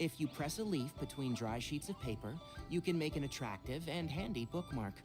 If you press a leaf between dry sheets of paper, you can make an attractive and handy bookmark.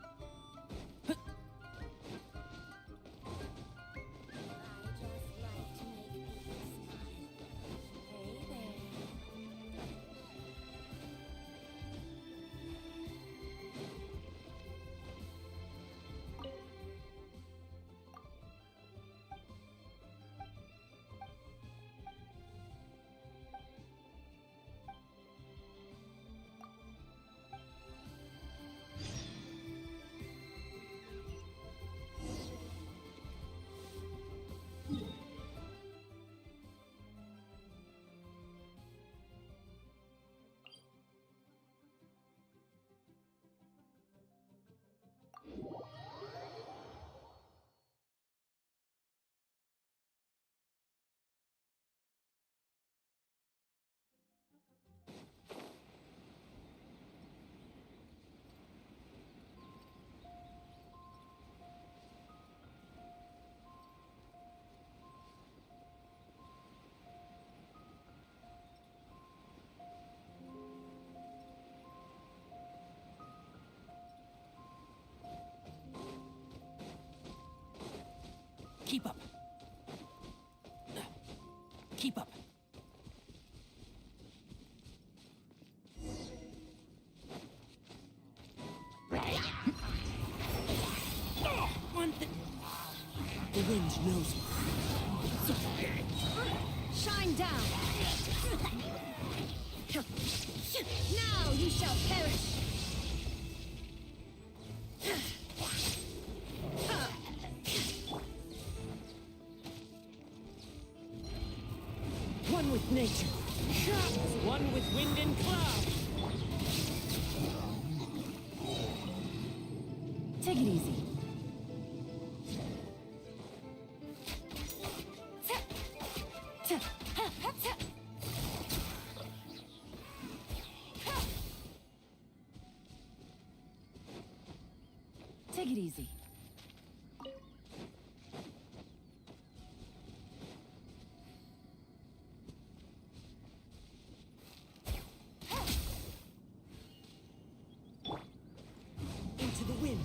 Keep up. Keep up. One thing. The wind knows me. Shine down! Now you shall perish! One with nature. One with wind and cloud. Take it easy. Take it easy. Into the wind.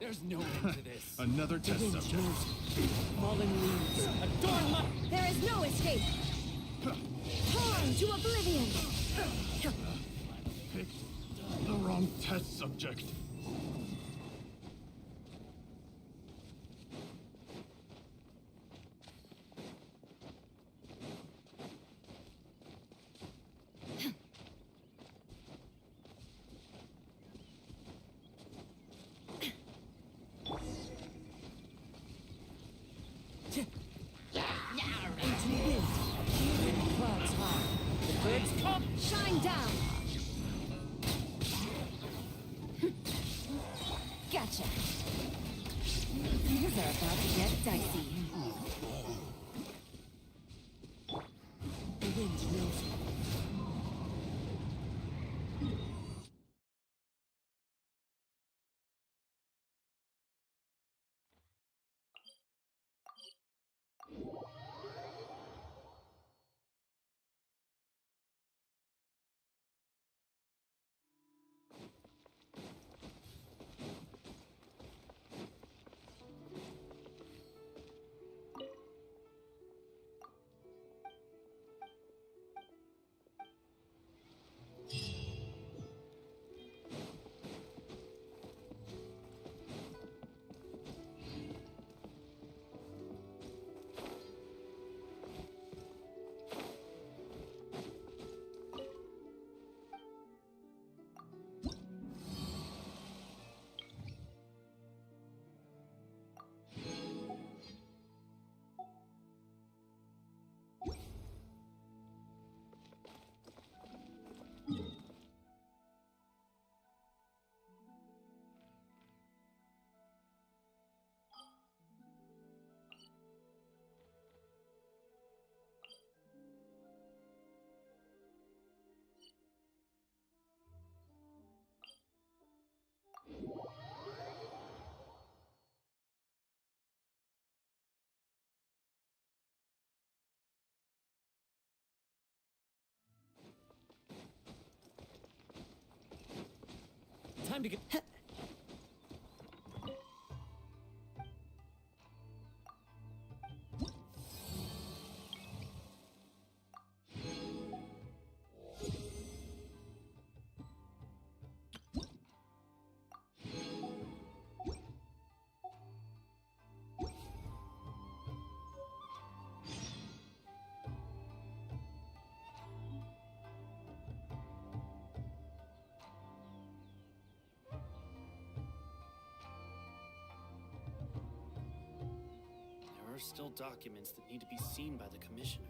There's no end to this. Another test subject. Fallen leaves. Adorn my... There is no escape! Torn to oblivion! Picked the wrong test subject. Shine down! Gotcha! Things are about to get dicey. The wind knows. Time to get... There are still documents that need to be seen by the Commissioner.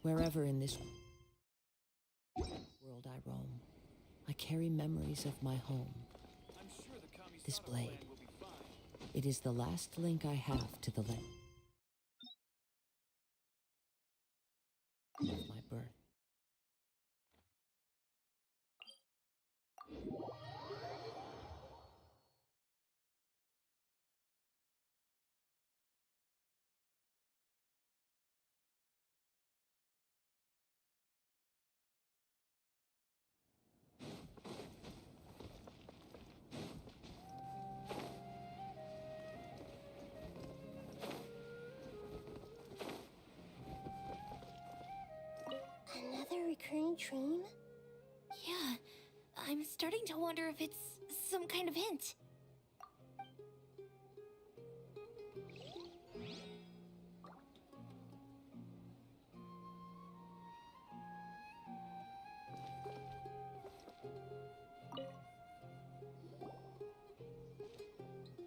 Wherever in this world I roam, I carry memories of my home. I'm sure the Kami-sama This blade. land will be fine. It is the last link I have to the land of my birth. Another recurring dream? Yeah, I'm starting to wonder if it's some kind of hint.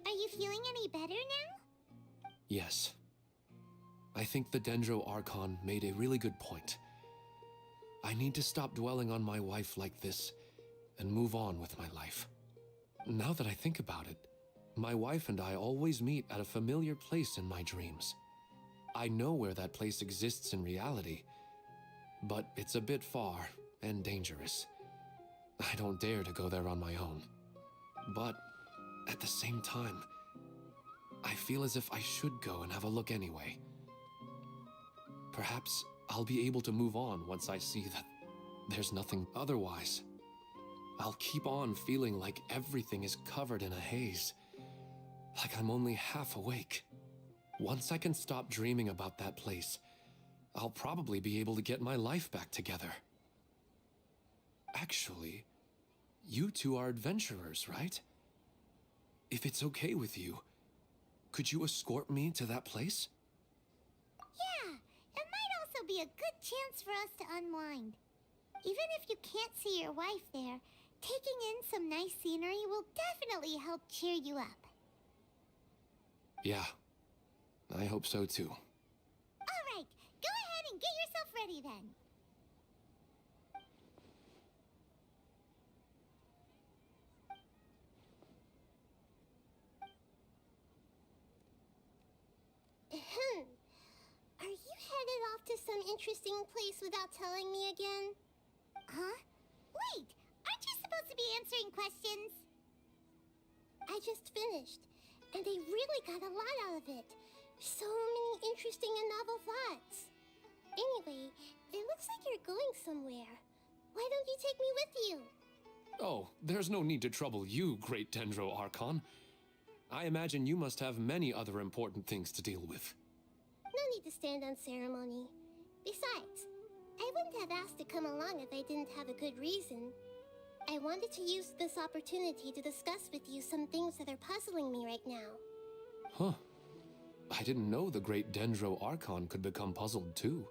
Are you feeling any better now? Yes. I think the Dendro Archon made a really good point. I need to stop dwelling on my wife like this and move on with my life. Now that I think about it, my wife and I always meet at a familiar place in my dreams. I know where that place exists in reality, but it's a bit far and dangerous. I don't dare to go there on my own. But at the same time, I feel as if I should go and have a look anyway. Perhaps I'll be able to move on once I see that there's nothing otherwise. I'll keep on feeling like everything is covered in a haze, like I'm only half awake. Once I can stop dreaming about that place, I'll probably be able to get my life back together. Actually, you two are adventurers, right? If it's okay with you, could you escort me to that place? Yeah, it might also be a good chance for us to unwind. Even if you can't see your wife there, taking in some nice scenery will definitely help cheer you up. Yeah, I hope so too. Alright, go ahead and get yourself ready then. Are you headed off to some interesting place without telling me again? Huh? Wait, aren't you supposed to be answering questions? I just finished, and I really got a lot out of it. So many interesting and novel thoughts. Anyway, it looks like you're going somewhere. Why don't you take me with you? Oh, there's no need to trouble you, great Dendro Archon. I imagine you must have many other important things to deal with. No need to stand on ceremony. Besides, I wouldn't have asked to come along if I didn't have a good reason. I wanted to use this opportunity to discuss with you some things that are puzzling me right now. Huh. I didn't know the great Dendro Archon could become puzzled too.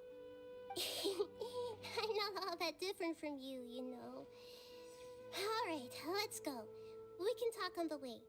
I'm not all that different from you, you know. Alright, let's go. We can talk on the way.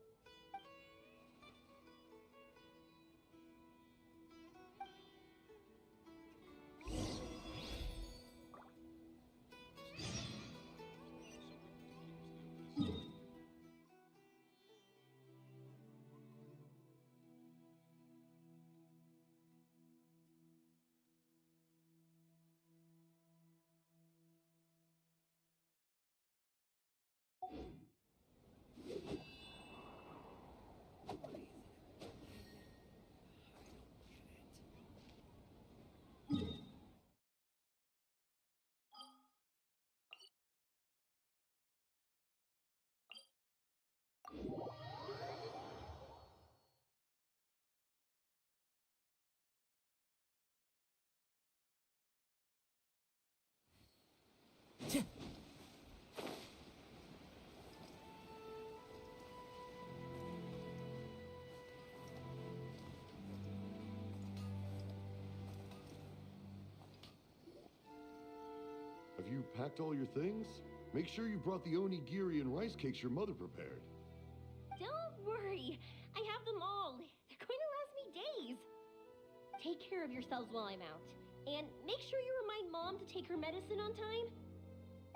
Have you packed all your things? Make sure you brought the onigiri and rice cakes your mother prepared. Don't worry. I have them all. They're going to last me days. Take care of yourselves while I'm out. And make sure you remind Mom to take her medicine on time.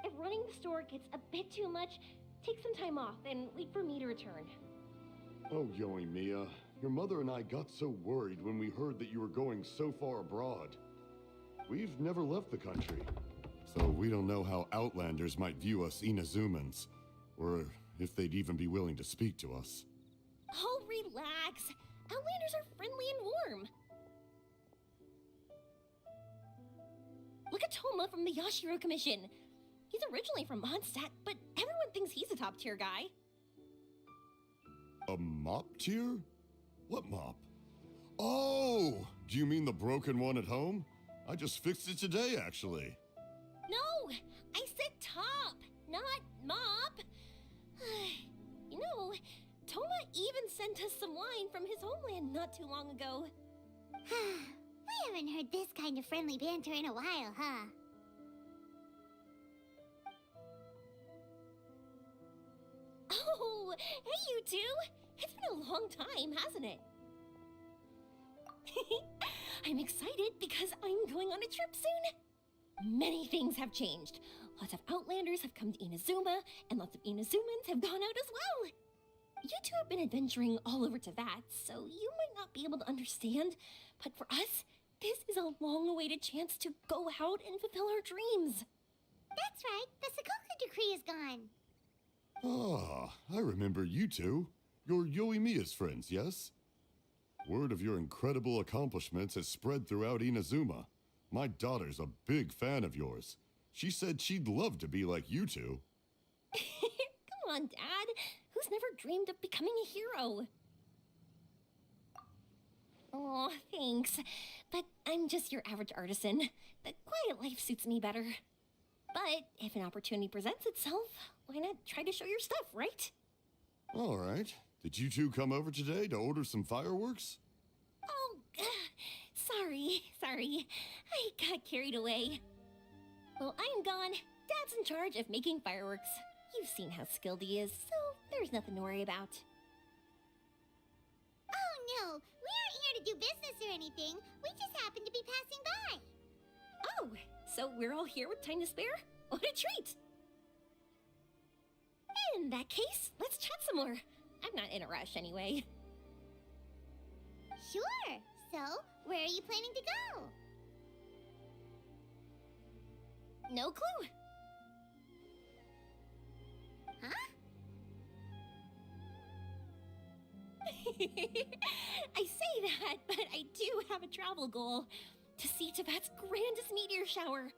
If running the store gets a bit too much, take some time off and wait for me to return. Oh, Yoimiya, your mother and I got so worried when we heard that you were going so far abroad. We've never left the country, so we don't know how Outlanders might view us Inazumans, or if they'd even be willing to speak to us. Oh, relax. Outlanders are friendly and warm. Look at Toma from the Yashiro Commission. He's originally from Mondstadt, but everyone thinks he's a top-tier guy. A mop tier? What mop? Oh! Do you mean the broken one at home? I just fixed it today, actually. No! I said top, not mop. You know, Toma even sent us some wine from his homeland not too long ago. We haven't heard this kind of friendly banter in a while, huh? Oh, hey you two! It's been a long time, hasn't it? I'm excited because I'm going on a trip soon. Many things have changed. Lots of Outlanders have come to Inazuma, and lots of Inazumans have gone out as well. You two have been adventuring all over Tevyat, so you might not be able to understand, but for us, this is a long-awaited chance to go out and fulfill our dreams. That's right, the Sakoku decree is gone. Ah, I remember you two. You're Yoimiya's friends, yes? Word of your incredible accomplishments has spread throughout Inazuma. My daughter's a big fan of yours. She said she'd love to be like you two. Come on, Dad. Who's never dreamed of becoming a hero? Oh, thanks. But I'm just your average artisan. The quiet life suits me better. But if an opportunity presents itself, why not try to show your stuff, right? All right. Did you two come over today to order some fireworks? Oh, sorry. I got carried away. Well, I'm gone. Dad's in charge of making fireworks. You've seen how skilled he is, so there's nothing to worry about. Oh no, we aren't here to do business or anything. We just happen to be passing by. Oh, so we're all here with time to spare? What a treat! In that case, let's chat some more. I'm not in a rush anyway. Sure. So, where are you planning to go? No clue. Huh? I say that, but I do have a travel goal. To see Tevyat's grandest meteor shower.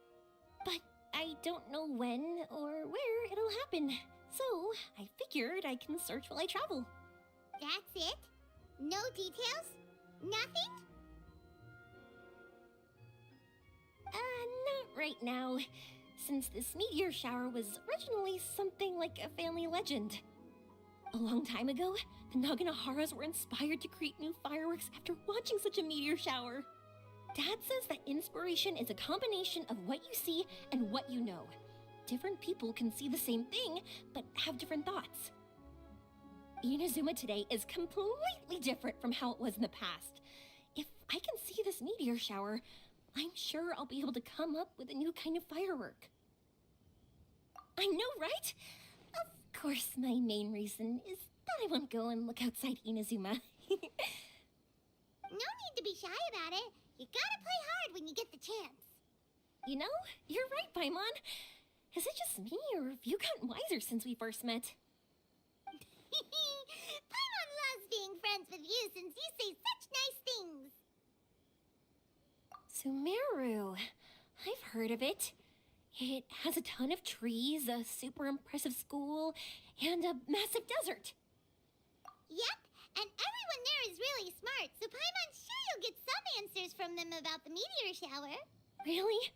But I don't know when or where it'll happen. So, I figured I can search while I travel. That's it? No details? Nothing? Not right now. Since this meteor shower was originally something like a family legend. A long time ago, the Naganaharas were inspired to create new fireworks after watching such a meteor shower. Dad says that inspiration is a combination of what you see and what you know. Different people can see the same thing, but have different thoughts. Inazuma today is completely different from how it was in the past. If I can see this meteor shower, I'm sure I'll be able to come up with a new kind of firework. I know, right? Of course, my main reason is that I want to go and look outside Inazuma. No need to be shy about it. You gotta play hard when you get the chance. You know, you're right, Paimon. Is it just me, or have you gotten wiser since we first met? Paimon loves being friends with you since you say such nice things. Sumeru. I've heard of it. It has a ton of trees, a super impressive school, and a massive desert. Yep, and everyone there is really smart, so Paimon's sure you'll get some answers from them about the meteor shower. Really?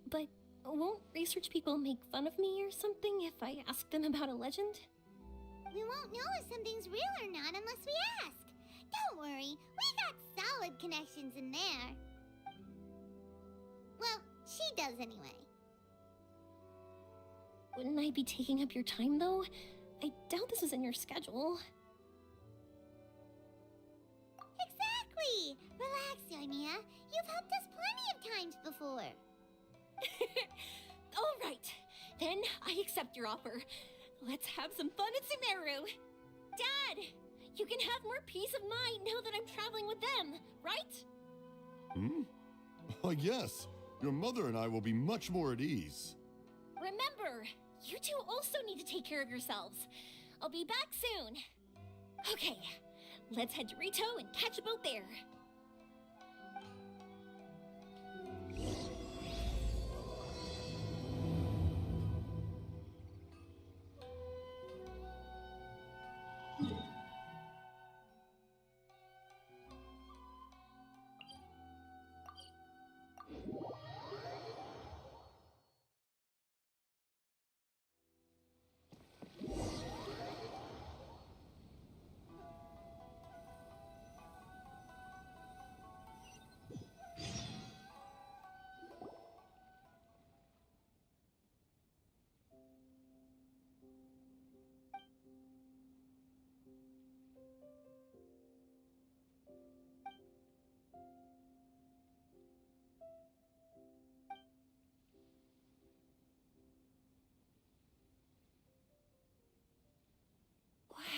But won't research people make fun of me or something if I ask them about a legend? We won't know if something's real or not unless we ask. Don't worry, we got solid connections in there. Well, she does anyway. Wouldn't I be taking up your time, though? I doubt this is in your schedule. Exactly! Relax, Yoimiya. You've helped us plenty of times Then I accept your offer. Let's have some fun at Sumeru. Dad, you can have more peace of mind now that I'm traveling with them, right? Why, yes. Your mother and I will be much more at ease. Remember, you two also need to take care of yourselves. I'll be back soon. Okay, let's head to Rito and catch a boat there.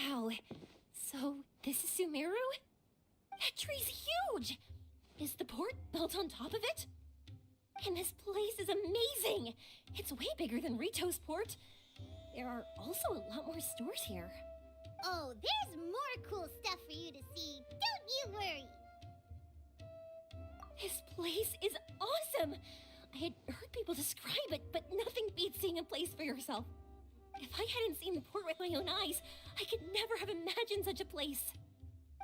Wow, so this is Sumeru? That tree's huge! Is the port built on top of it? And this place is amazing! It's way bigger than Rito's port. There are also a lot more stores here. Oh, there's more cool stuff for you to see. Don't you worry. This place is awesome! I had heard people describe it, but nothing beats seeing a place for yourself. If I hadn't seen the port with my own eyes, I could never have imagined such a place.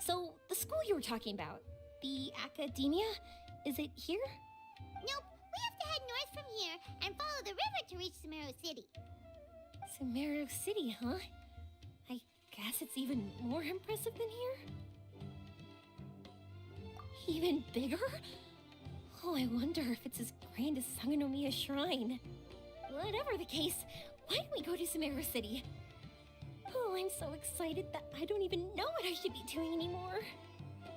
So, the school you were talking about, the academia, is it here? Nope, we have to head north from here and follow the river to reach Sumeru City. Sumeru City, huh? I guess it's even more impressive than here? Even bigger? Oh, I wonder if it's as grand as Sangonomiya Shrine. Whatever the case, why don't we go to Sumeru City? Oh, I'm so excited that I don't even know what I should be doing anymore.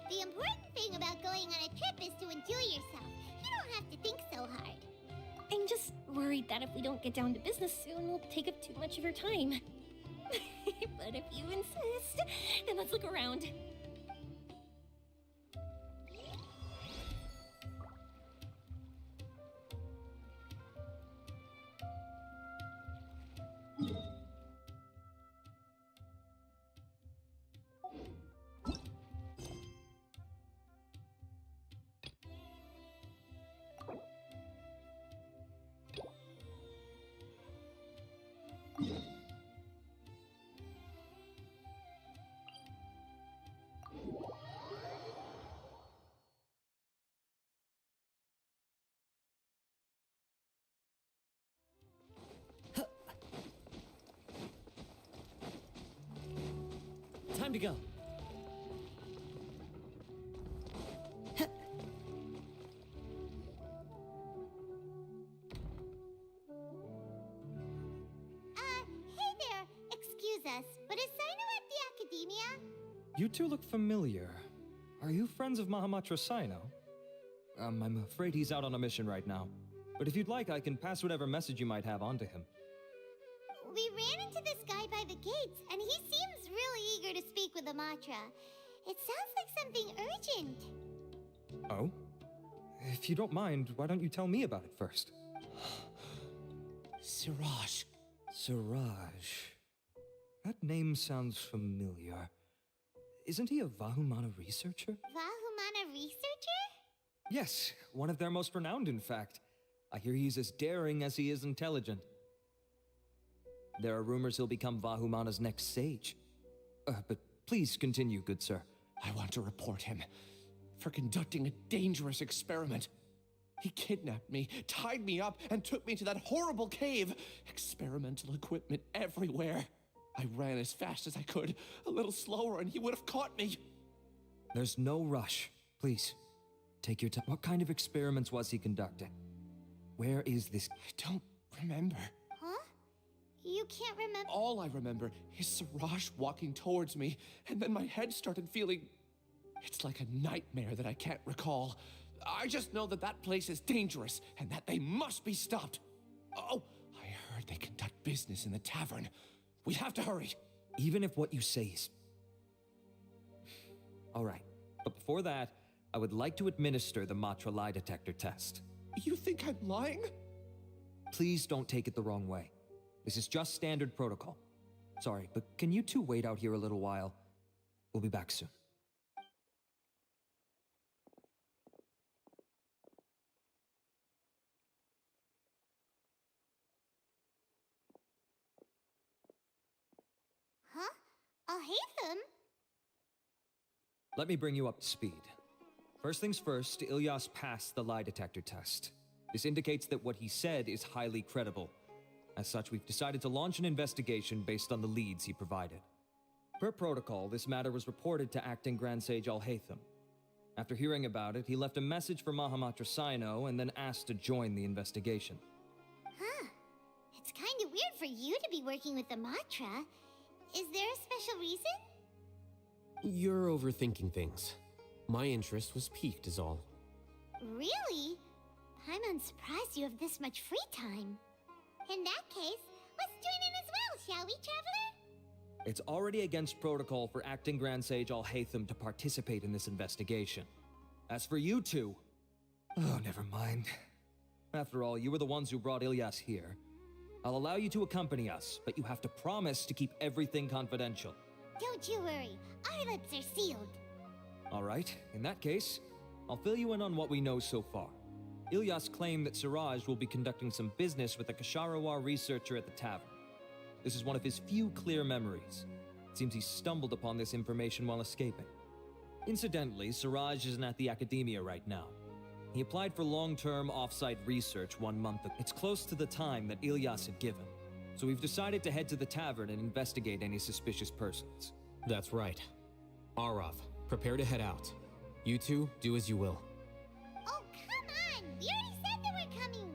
The important thing about going on a trip is to enjoy yourself. You don't have to think so hard. I'm just worried that if we don't get down to business soon, we'll take up too much of your time. But if you insist, then let's look around. Time to go. Hey there. Excuse us, but is Sino at the academia? You two look familiar. Are you friends of Mahamatra Sino? I'm afraid he's out on a mission right now. But if you'd like, I can pass whatever message you might have on to him. We ran into this guy by the gates, and he seems really eager to speak with Amatra. It sounds like something urgent. Oh? If you don't mind, why don't you tell me about it first? Siraj. Siraj. That name sounds familiar. Isn't he a Vahumana researcher? Vahumana researcher? Yes, one of their most renowned, in fact. I hear he's as daring as he is intelligent. There are rumors he'll become Vahumana's next sage. But please continue, good sir. I want to report him for conducting a dangerous experiment. He kidnapped me, tied me up, and took me to that horrible cave. Experimental equipment everywhere. I ran as fast as I could, a little slower, and he would have caught me. There's no rush. Please, take your time. What kind of experiments was he conducting? Where is this? I don't remember. Huh? You can't remember? All I remember is Siraj walking towards me, and then my head started feeling... It's like a nightmare that I can't recall. I just know that that place is dangerous, and that they must be stopped. Oh, I heard they conduct business in the tavern. We have to hurry. Even if what you say is... All right, but before that, I would like to administer the Matra lie detector test. You think I'm lying? Please don't take it the wrong way. This is just standard protocol. Sorry, but can you two wait out here a little while? We'll be back soon. Huh? I'll hate them. Let me bring you up to speed. First things first, Ilyas passed the lie detector test. This indicates that what he said is highly credible. As such, we've decided to launch an investigation based on the leads he provided. Per protocol, this matter was reported to Acting Grand Sage Al-Haytham. After hearing about it, he left a message for Mahamatra Sino and then asked to join the investigation. Huh. It's kind of weird for you to be working with the Matra. Is there a special reason? You're overthinking things. My interest was piqued is all. Really? I'm surprised you have this much free time. In that case, let's join in as well, shall we, Traveler? It's already against protocol for Acting Grand Sage Al-Haytham to participate in this investigation. As for you two... Oh, never mind. After all, you were the ones who brought Ilyas here. I'll allow you to accompany us, but you have to promise to keep everything confidential. Don't you worry. Our lips are sealed. All right, in that case, I'll fill you in on what we know so far. Ilyas claimed that Siraj will be conducting some business with a Kasharawar researcher at the tavern. This is one of his few clear memories. It seems he stumbled upon this information while escaping. Incidentally, Siraj isn't at the academia right now. He applied for long-term off-site research 1 month ago. It's close to the time that Ilyas had given, so we've decided to head to the tavern and investigate any suspicious persons. That's right. Arav, prepare to head out. You two, do as you will. Oh, come on! We already said that we're coming!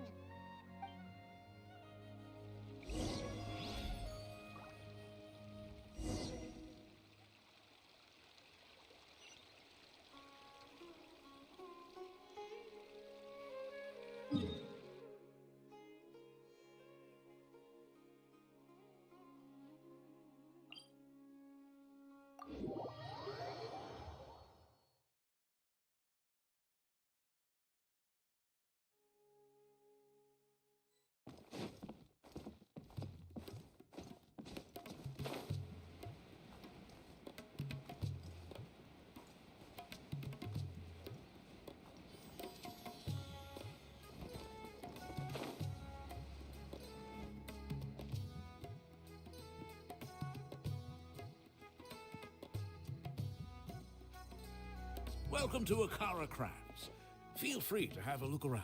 Welcome to Akara Crafts. Feel free to have a look around.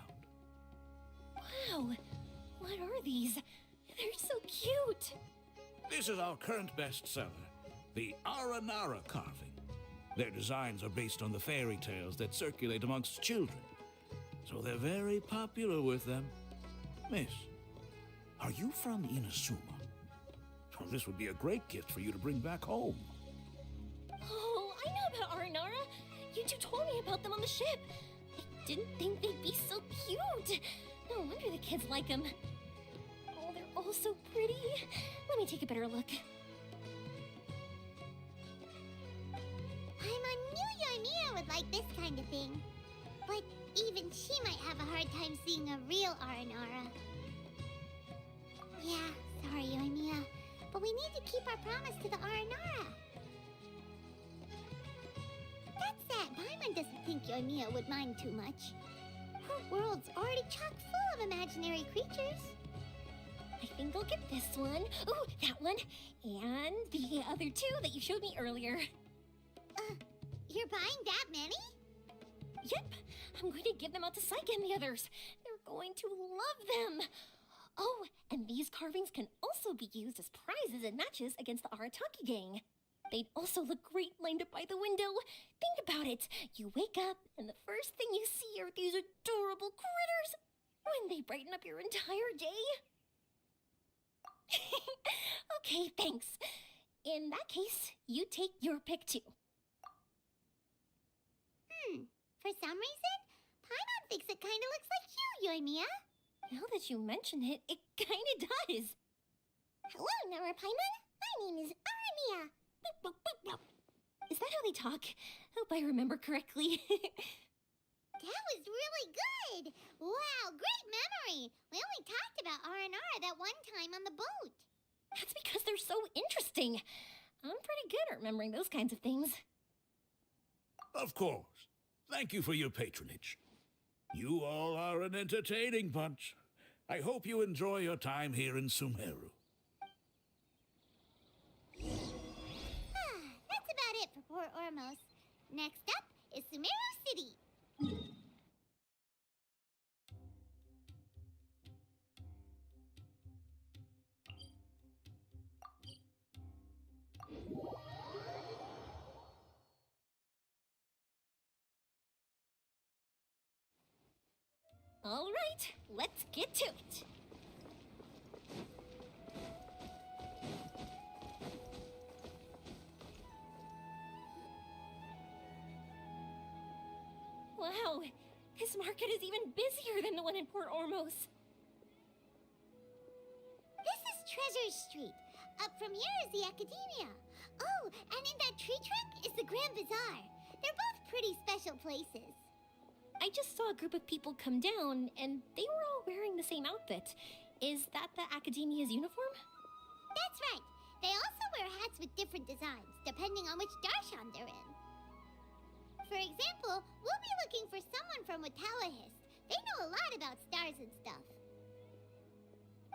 Wow, what are these? They're so cute. This is our current bestseller, the Aranara carving. Their designs are based on the fairy tales that circulate amongst children, so they're very popular with them. Miss, are you from Inazuma? Well, this would be a great gift for you to bring back home. Oh, I know about Aranara. You two told me about them on the ship. I didn't think they'd be so cute. No wonder the kids like them. Oh, they're all so pretty. Let me take a better look. Paimon knew Yoimiya would like this kind of thing. But even she might have a hard time seeing a real Aranara. Yeah, sorry, Yoimiya. But we need to keep our promise to the Aranara. That's that. Paimon doesn't think Yoimiya would mind too much. Her world's already chock full of imaginary creatures. I think I'll get this one. Ooh, that one. And the other two that you showed me earlier. You're buying that many? Yep. I'm going to give them out to Saika and the others. They're going to love them. Oh, and these carvings can also be used as prizes and matches against the Arataki gang. They'd also look great lined up by the window. Think about it. You wake up, and the first thing you see are these adorable critters. Wouldn't they brighten up your entire day? Okay, thanks. In that case, you take your pick too. For some reason, Paimon thinks it kinda looks like you, Yoimiya. Now that you mention it, it kinda does. Hello, Nara Paimon. My name is Armia. Is that how they talk? Hope I remember correctly. That was really good. Wow, great memory. We only talked about R&R that one time on the boat. That's because they're so interesting. I'm pretty good at remembering those kinds of things. Of course. Thank you for your patronage. You all are an entertaining bunch. I hope you enjoy your time here in Sumeru. That's about it for Port Ormos. Next up is Sumeru City. All right, let's get to it. Wow, this market is even busier than the one in Port Ormos. This is Treasure Street. Up from here is the Academia. Oh, and in that tree trunk is the Grand Bazaar. They're both pretty special places. I just saw a group of people come down, and they were all wearing the same outfit. Is that the Academia's uniform? That's right. They also wear hats with different designs, depending on which darshan they're in. For example, we'll be looking for someone from Watawahist. They know a lot about stars and stuff.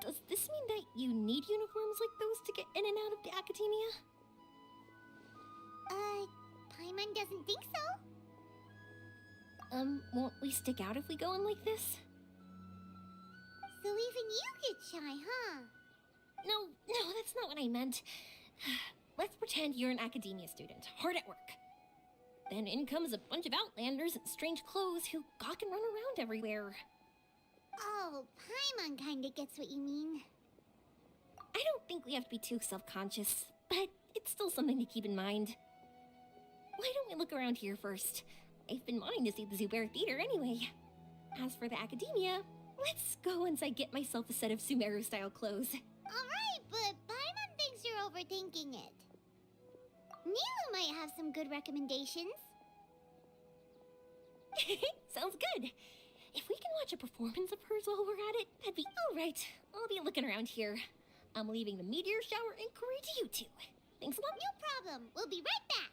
Does this mean that you need uniforms like those to get in and out of the Academia? Paimon doesn't think so. Won't we stick out if we go in like this? So even you get shy, huh? No, that's not what I meant. Let's pretend you're an Academia student, hard at work. Then in comes a bunch of outlanders in strange clothes who gawk and run around everywhere. Oh, Paimon kinda gets what you mean. I don't think we have to be too self-conscious, but it's still something to keep in mind. Why don't we look around here first? I've been wanting to see the Zubair Theater anyway. As for the Academia, let's go once I get myself a set of Sumeru-style clothes. Alright, but Paimon thinks you're overthinking it. Nilu might have some good recommendations. Sounds good. If we can watch a performance of hers while we're at it, that'd be alright. I'll be looking around here. I'm leaving the meteor shower inquiry to you two. Thanks a lot. No problem. We'll be right back.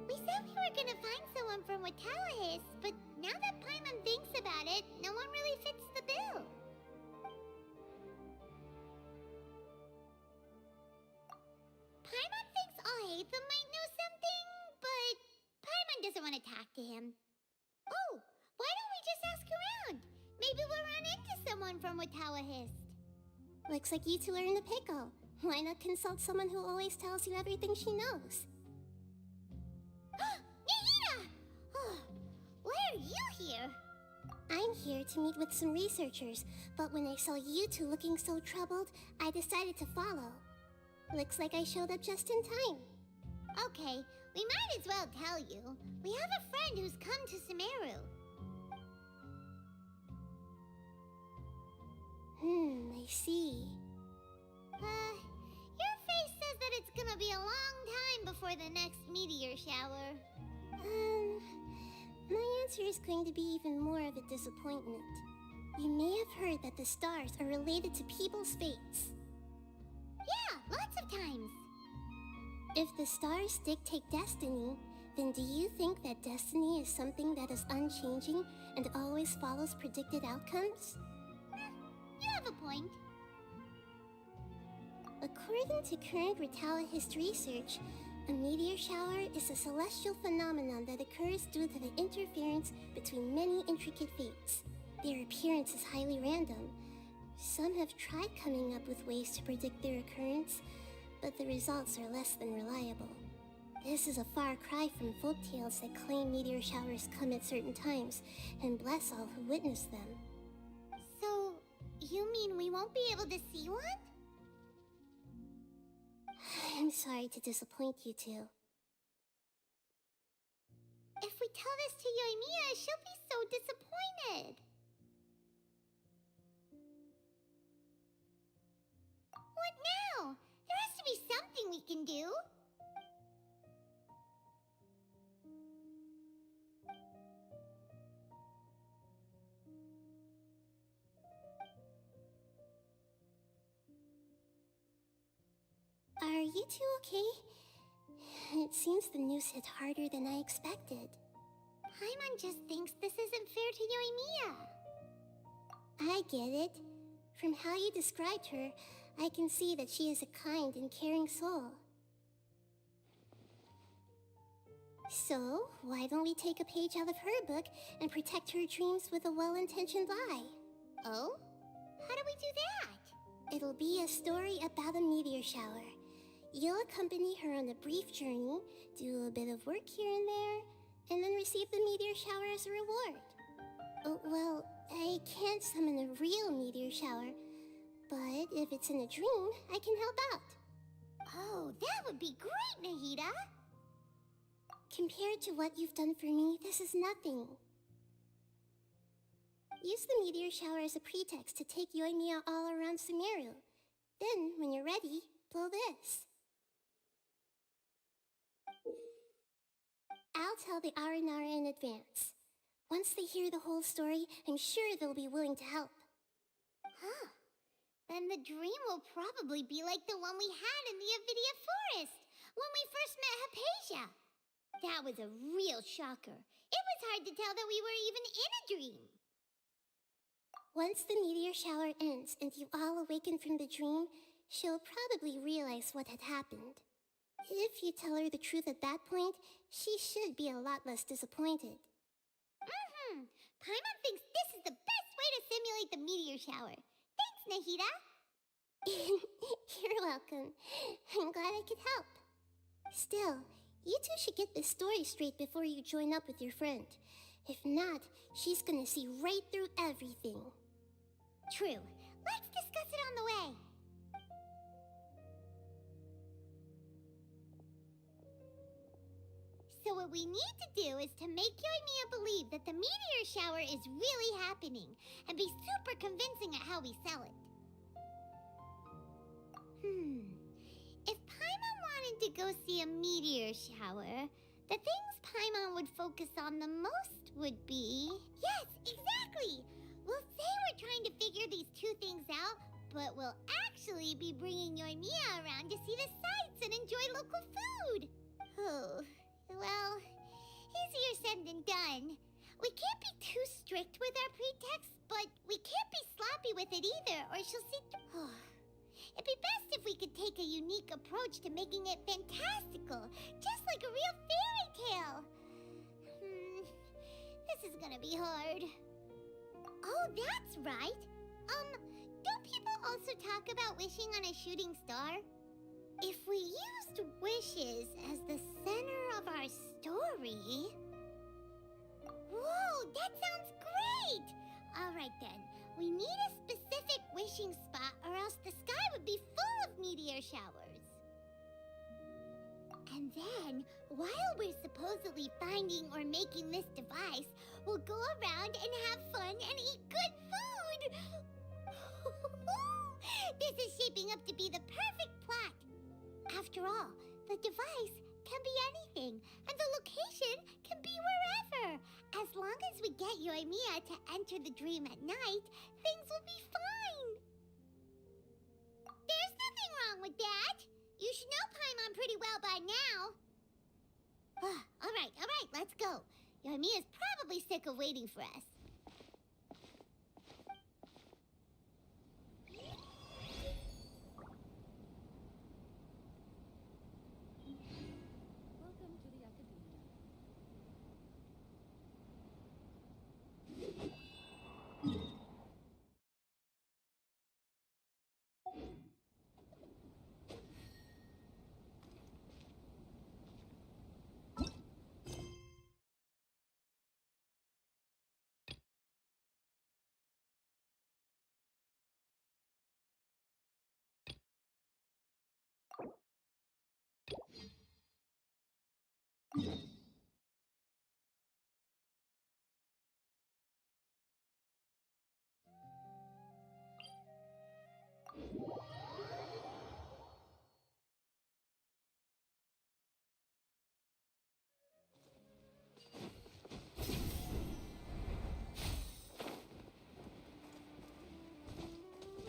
We said we were gonna find someone from Watawahist, but now that Paimon thinks about it, no one really fits the bill. Paimon thinks Alhaitham might know something, but Paimon doesn't want to talk to him. Oh, why don't we just ask around? Maybe we'll run into someone from Watawahist. Looks like you two are in a pickle. Why not consult someone who always tells you everything she knows? Nahida! Why are you here? I'm here to meet with some researchers, but when I saw you two looking so troubled, I decided to follow. Looks like I showed up just in time. Okay, we might as well tell you. We have a friend who's come to Sumeru. I see. Your face says that it's gonna be a long time before the next meteor shower. My answer is going to be even more of a disappointment. You may have heard that the stars are related to people's fates. Yeah, lots of times. If the stars dictate destiny, then do you think that destiny is something that is unchanging and always follows predicted outcomes? You have a point. According to current Ritalis research, a meteor shower is a celestial phenomenon that occurs due to the interference between many intricate fates. Their appearance is highly random. Some have tried coming up with ways to predict their occurrence, but the results are less than reliable. This is a far cry from folktales that claim meteor showers come at certain times and bless all who witness them. So, you mean we won't be able to see one? I'm sorry to disappoint you two. If we tell this to Yoimiya, she'll be so disappointed. What now? There has to be something we can do. Are you two okay? It seems the news hit harder than I expected. Paimon just thinks this isn't fair to Yoimiya. I get it. From how you described her, I can see that she is a kind and caring soul. So, why don't we take a page out of her book and protect her dreams with a well-intentioned lie? Oh? How do we do that? It'll be a story about a meteor shower. You'll accompany her on a brief journey, do a bit of work here and there, and then receive the meteor shower as a reward. Oh, well, I can't summon a real meteor shower, but if it's in a dream, I can help out. Oh, that would be great, Nahida! Compared to what you've done for me, this is nothing. Use the meteor shower as a pretext to take Yoimiya all around Sumeru. Then, when you're ready, blow this. I'll tell the Aranara in advance. Once they hear the whole story, I'm sure they'll be willing to help. Huh. Then the dream will probably be like the one we had in the Avidia Forest, when we first met Hypatia. That was a real shocker. It was hard to tell that we were even in a dream. Once the meteor shower ends and you all awaken from the dream, she'll probably realize what had happened. If you tell her the truth at that point, she should be a lot less disappointed. Paimon thinks this is the best way to simulate the meteor shower. Thanks, Nahida! You're welcome. I'm glad I could help. Still, you two should get this story straight before you join up with your friend. If not, she's gonna see right through everything. True. Let's discuss it on the way. So what we need to do is to make Yoimiya believe that the meteor shower is really happening and be super convincing at how we sell it. If Paimon wanted to go see a meteor shower, the things Paimon would focus on the most would be... Yes, exactly! We'll say we're trying to figure these two things out, but we'll actually be bringing Yoimiya around to see the sights and enjoy local food. Oh... Well, easier said than done. We can't be too strict with our pretext, but we can't be sloppy with it either, or she'll see... It'd be best if we could take a unique approach to making it fantastical, just like a real fairy tale. This is gonna be hard. Oh, that's right. Don't people also talk about wishing on a shooting star? If we used wishes as the center of our story... Whoa, that sounds great! Alright then, we need a specific wishing spot or else the sky would be full of meteor showers. And then, while we're supposedly finding or making this device, we'll go around and have fun and eat good food! This is shaping up to be the perfect plot. After all, the device can be anything, and the location can be wherever. As long as we get Yoimiya to enter the dream at night, things will be fine. There's nothing wrong with that. You should know Paimon pretty well by now. All right, let's go. Yoimiya's probably sick of waiting for us. Welcome to the Academia.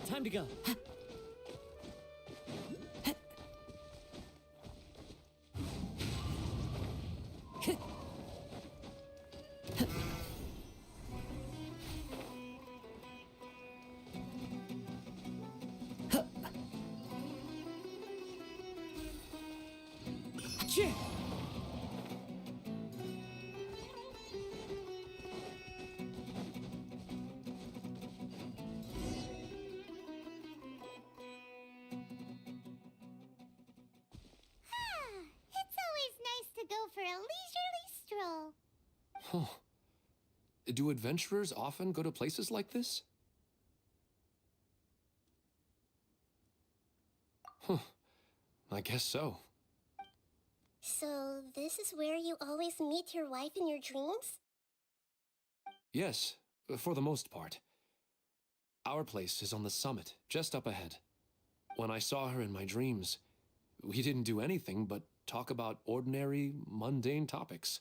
Time to go. It's always nice to go for a leisurely stroll. Huh. Do adventurers often go to places like this? Huh. I guess so. So, this is where you always meet your wife in your dreams? Yes, for the most part. Our place is on the summit, just up ahead. When I saw her in my dreams, we didn't do anything but talk about ordinary, mundane topics.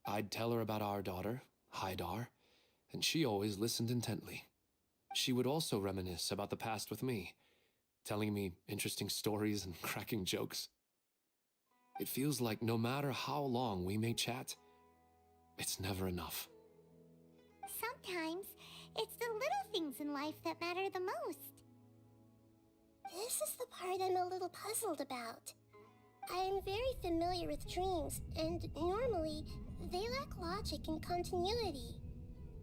I'd tell her about our daughter, Haidar, and she always listened intently. She would also reminisce about the past with me, telling me interesting stories and cracking jokes. It feels like no matter how long we may chat, it's never enough. Sometimes, it's the little things in life that matter the most. This is the part I'm a little puzzled about. I am very familiar with dreams, and normally, they lack logic and continuity.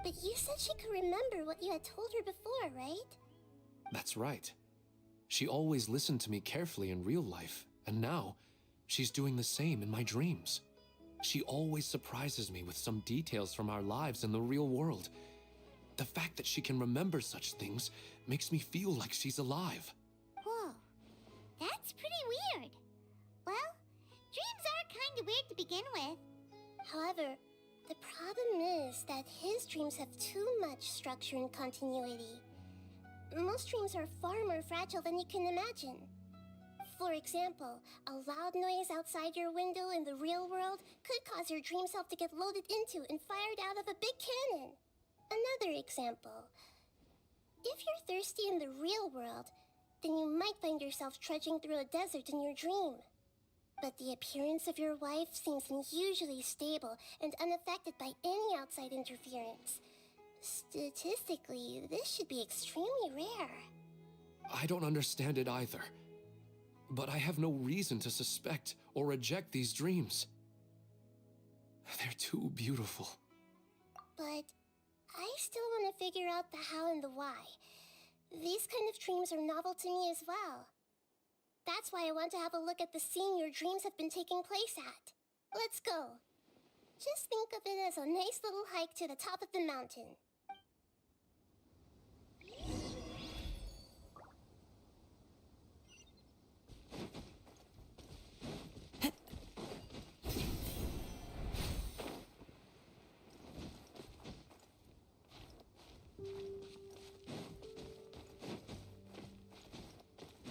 But you said she could remember what you had told her before, right? That's right. She always listened to me carefully in real life, and now, she's doing the same in my dreams. She always surprises me with some details from our lives in the real world. The fact that she can remember such things makes me feel like she's alive. Whoa, that's pretty weird. Well, dreams are kinda weird to begin with. However, the problem is that his dreams have too much structure and continuity. Most dreams are far more fragile than you can imagine. For example, a loud noise outside your window in the real world could cause your dream self to get loaded into and fired out of a big cannon. Another example. If you're thirsty in the real world, then you might find yourself trudging through a desert in your dream. But the appearance of your wife seems unusually stable and unaffected by any outside interference. Statistically, this should be extremely rare. I don't understand it either. But I have no reason to suspect or reject these dreams. They're too beautiful. But I still want to figure out the how and the why. These kind of dreams are novel to me as well. That's why I want to have a look at the scene your dreams have been taking place at. Let's go. Just think of it as a nice little hike to the top of the mountain.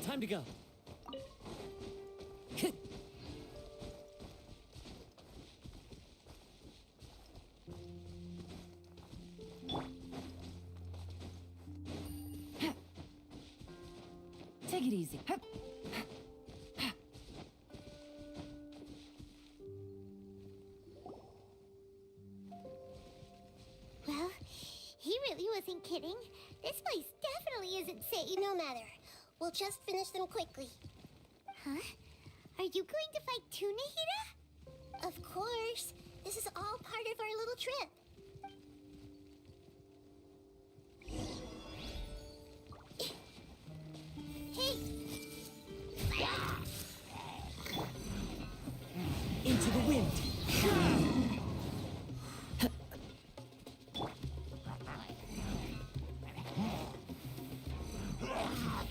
Time to go. it easy. Hup. Well, he really wasn't kidding. This place definitely isn't safe. No matter. We'll just finish them quickly. Huh? Are you going to fight too, Nahida? Of course. This is all part of our little trip. Hey! Into the wind.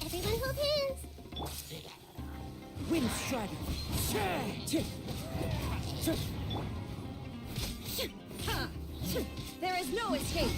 Everyone hold hands. Wind strider. There is no escape.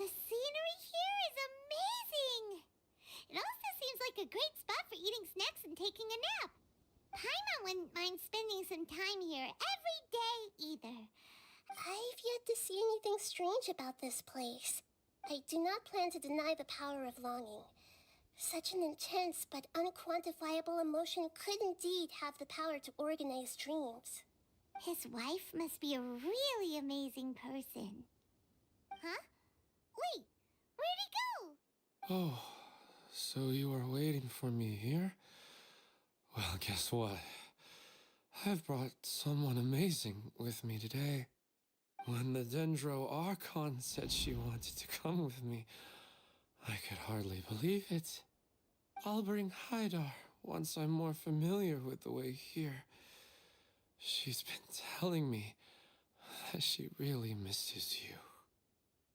The scenery here is amazing! It also seems like a great spot for eating snacks and taking a nap. Paimon wouldn't mind spending some time here every day either. I've yet to see anything strange about this place. I do not plan to deny the power of longing. Such an intense but unquantifiable emotion could indeed have the power to organize dreams. His wife must be a really amazing person. Huh? Wait, where'd he go? Oh, so you are waiting for me here? Well, guess what? I've brought someone amazing with me today. When the Dendro Archon said she wanted to come with me, I could hardly believe it. I'll bring Haidar once I'm more familiar with the way here. She's been telling me that she really misses you.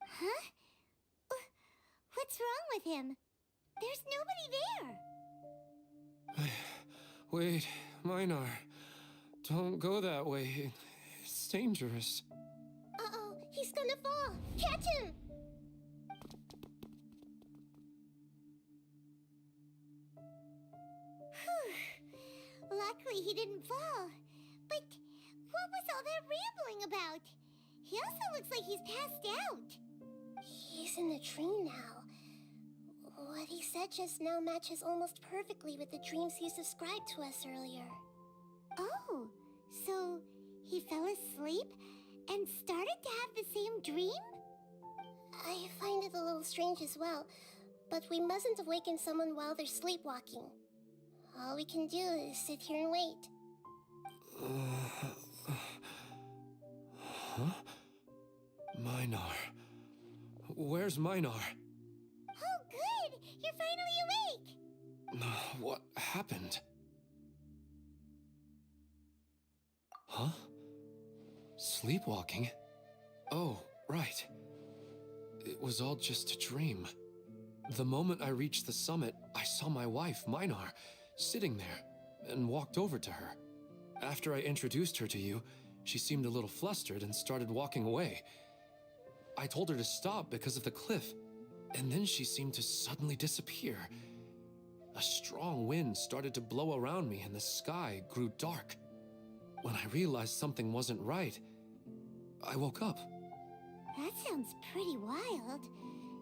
Huh? What's wrong with him? There's nobody there. Wait, Minar. Don't go that way. It's dangerous. Uh-oh, he's gonna fall. Catch him! Whew. Luckily he didn't fall. But what was all that rambling about? He also looks like he's passed out. He's in a dream now. What he said just now matches almost perfectly with the dreams he's described to us earlier. Oh, so he fell asleep and started to have the same dream? I find it a little strange as well, but we mustn't awaken someone while they're sleepwalking. All we can do is sit here and wait. Huh? Minar. Where's Minar? Oh, good! You're finally awake! What happened? Huh? Sleepwalking? Oh, right. It was all just a dream. The moment I reached the summit, I saw my wife, Minar, sitting there, and walked over to her. After I introduced her to you, she seemed a little flustered and started walking away. I told her to stop because of the cliff, and then she seemed to suddenly disappear. A strong wind started to blow around me and the sky grew dark. When I realized something wasn't right, I woke up. That sounds pretty wild.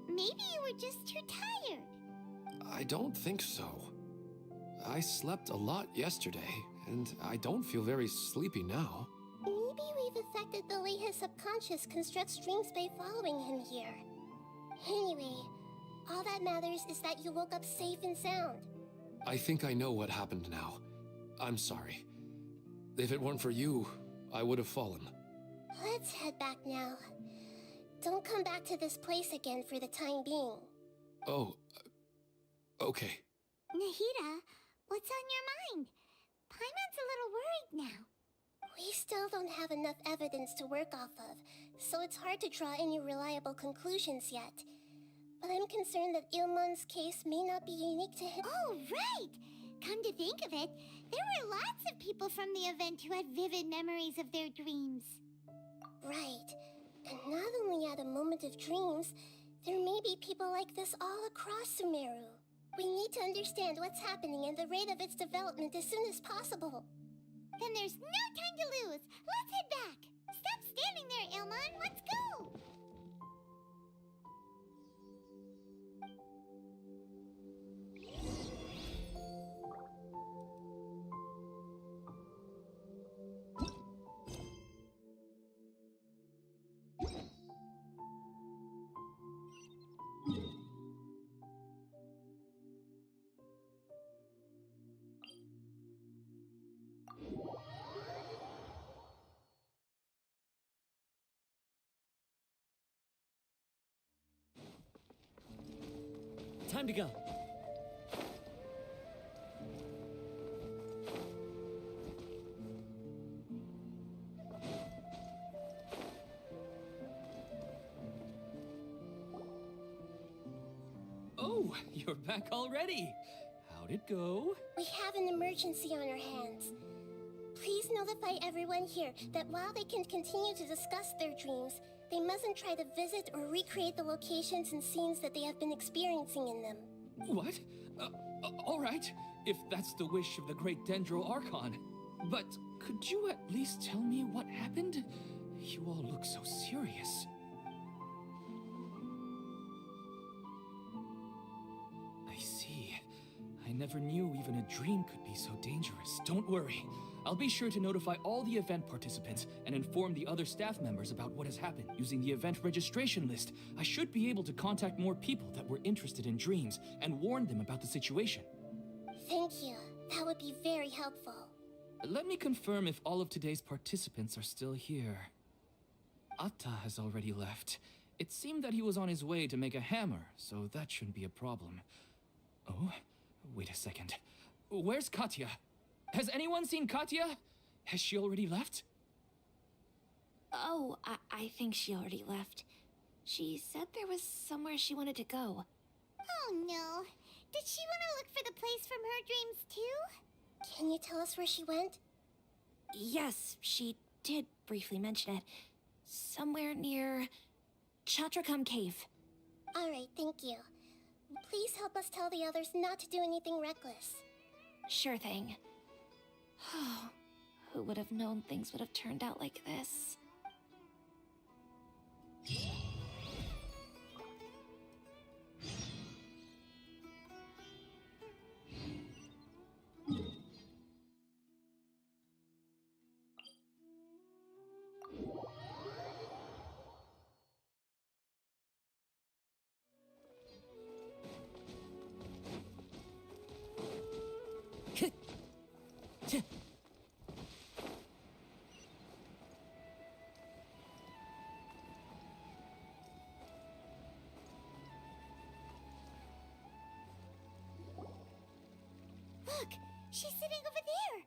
Maybe you were just too tired. I don't think so. I slept a lot yesterday, and I don't feel very sleepy now. Maybe we've affected the way his subconscious constructs dreams by following him here. Anyway, all that matters is that you woke up safe and sound. I think I know what happened now. I'm sorry. If it weren't for you, I would have fallen. Let's head back now. Don't come back to this place again for the time being. Oh, okay. Nahida, what's on your mind? Paimon's a little worried now. We still don't have enough evidence to work off of, so it's hard to draw any reliable conclusions yet. But I'm concerned that Ilmon's case may not be unique to him. Oh, right! Come to think of it, there were lots of people from the event who had vivid memories of their dreams. Right. And not only at a moment of dreams, there may be people like this all across Sumeru. We need to understand what's happening and the rate of its development as soon as possible. Then there's no time to lose. Let's head back. Stop standing there, Ilmon. Let's go. Time to go. Oh, you're back already. How'd it go? We have an emergency on our hands. Please notify everyone here that while they can continue to discuss their dreams, they mustn't try to visit or recreate the locations and scenes that they have been experiencing in them. What? All right, if that's the wish of the great Dendro Archon. But could you at least tell me what happened? You all look so serious. I see. I never knew even a dream could be so dangerous. Don't worry. I'll be sure to notify all the event participants and inform the other staff members about what has happened using the event registration list. I should be able to contact more people that were interested in dreams and warn them about the situation. Thank you. That would be very helpful. Let me confirm if all of today's participants are still here. Atta has already left. It seemed that he was on his way to make a hammer, so that shouldn't be a problem. Oh, wait a second. Where's Katya? Has anyone seen Katya? Has she already left? Oh, I think she already left. She said there was somewhere she wanted to go. Oh no. Did she want to look for the place from her dreams too? Can you tell us where she went? Yes, she did briefly mention it. Somewhere near Chatrakam Cave. Alright, thank you. Please help us tell the others not to do anything reckless. Sure thing. Who would have known things would have turned out like this? Look, she's sitting over there.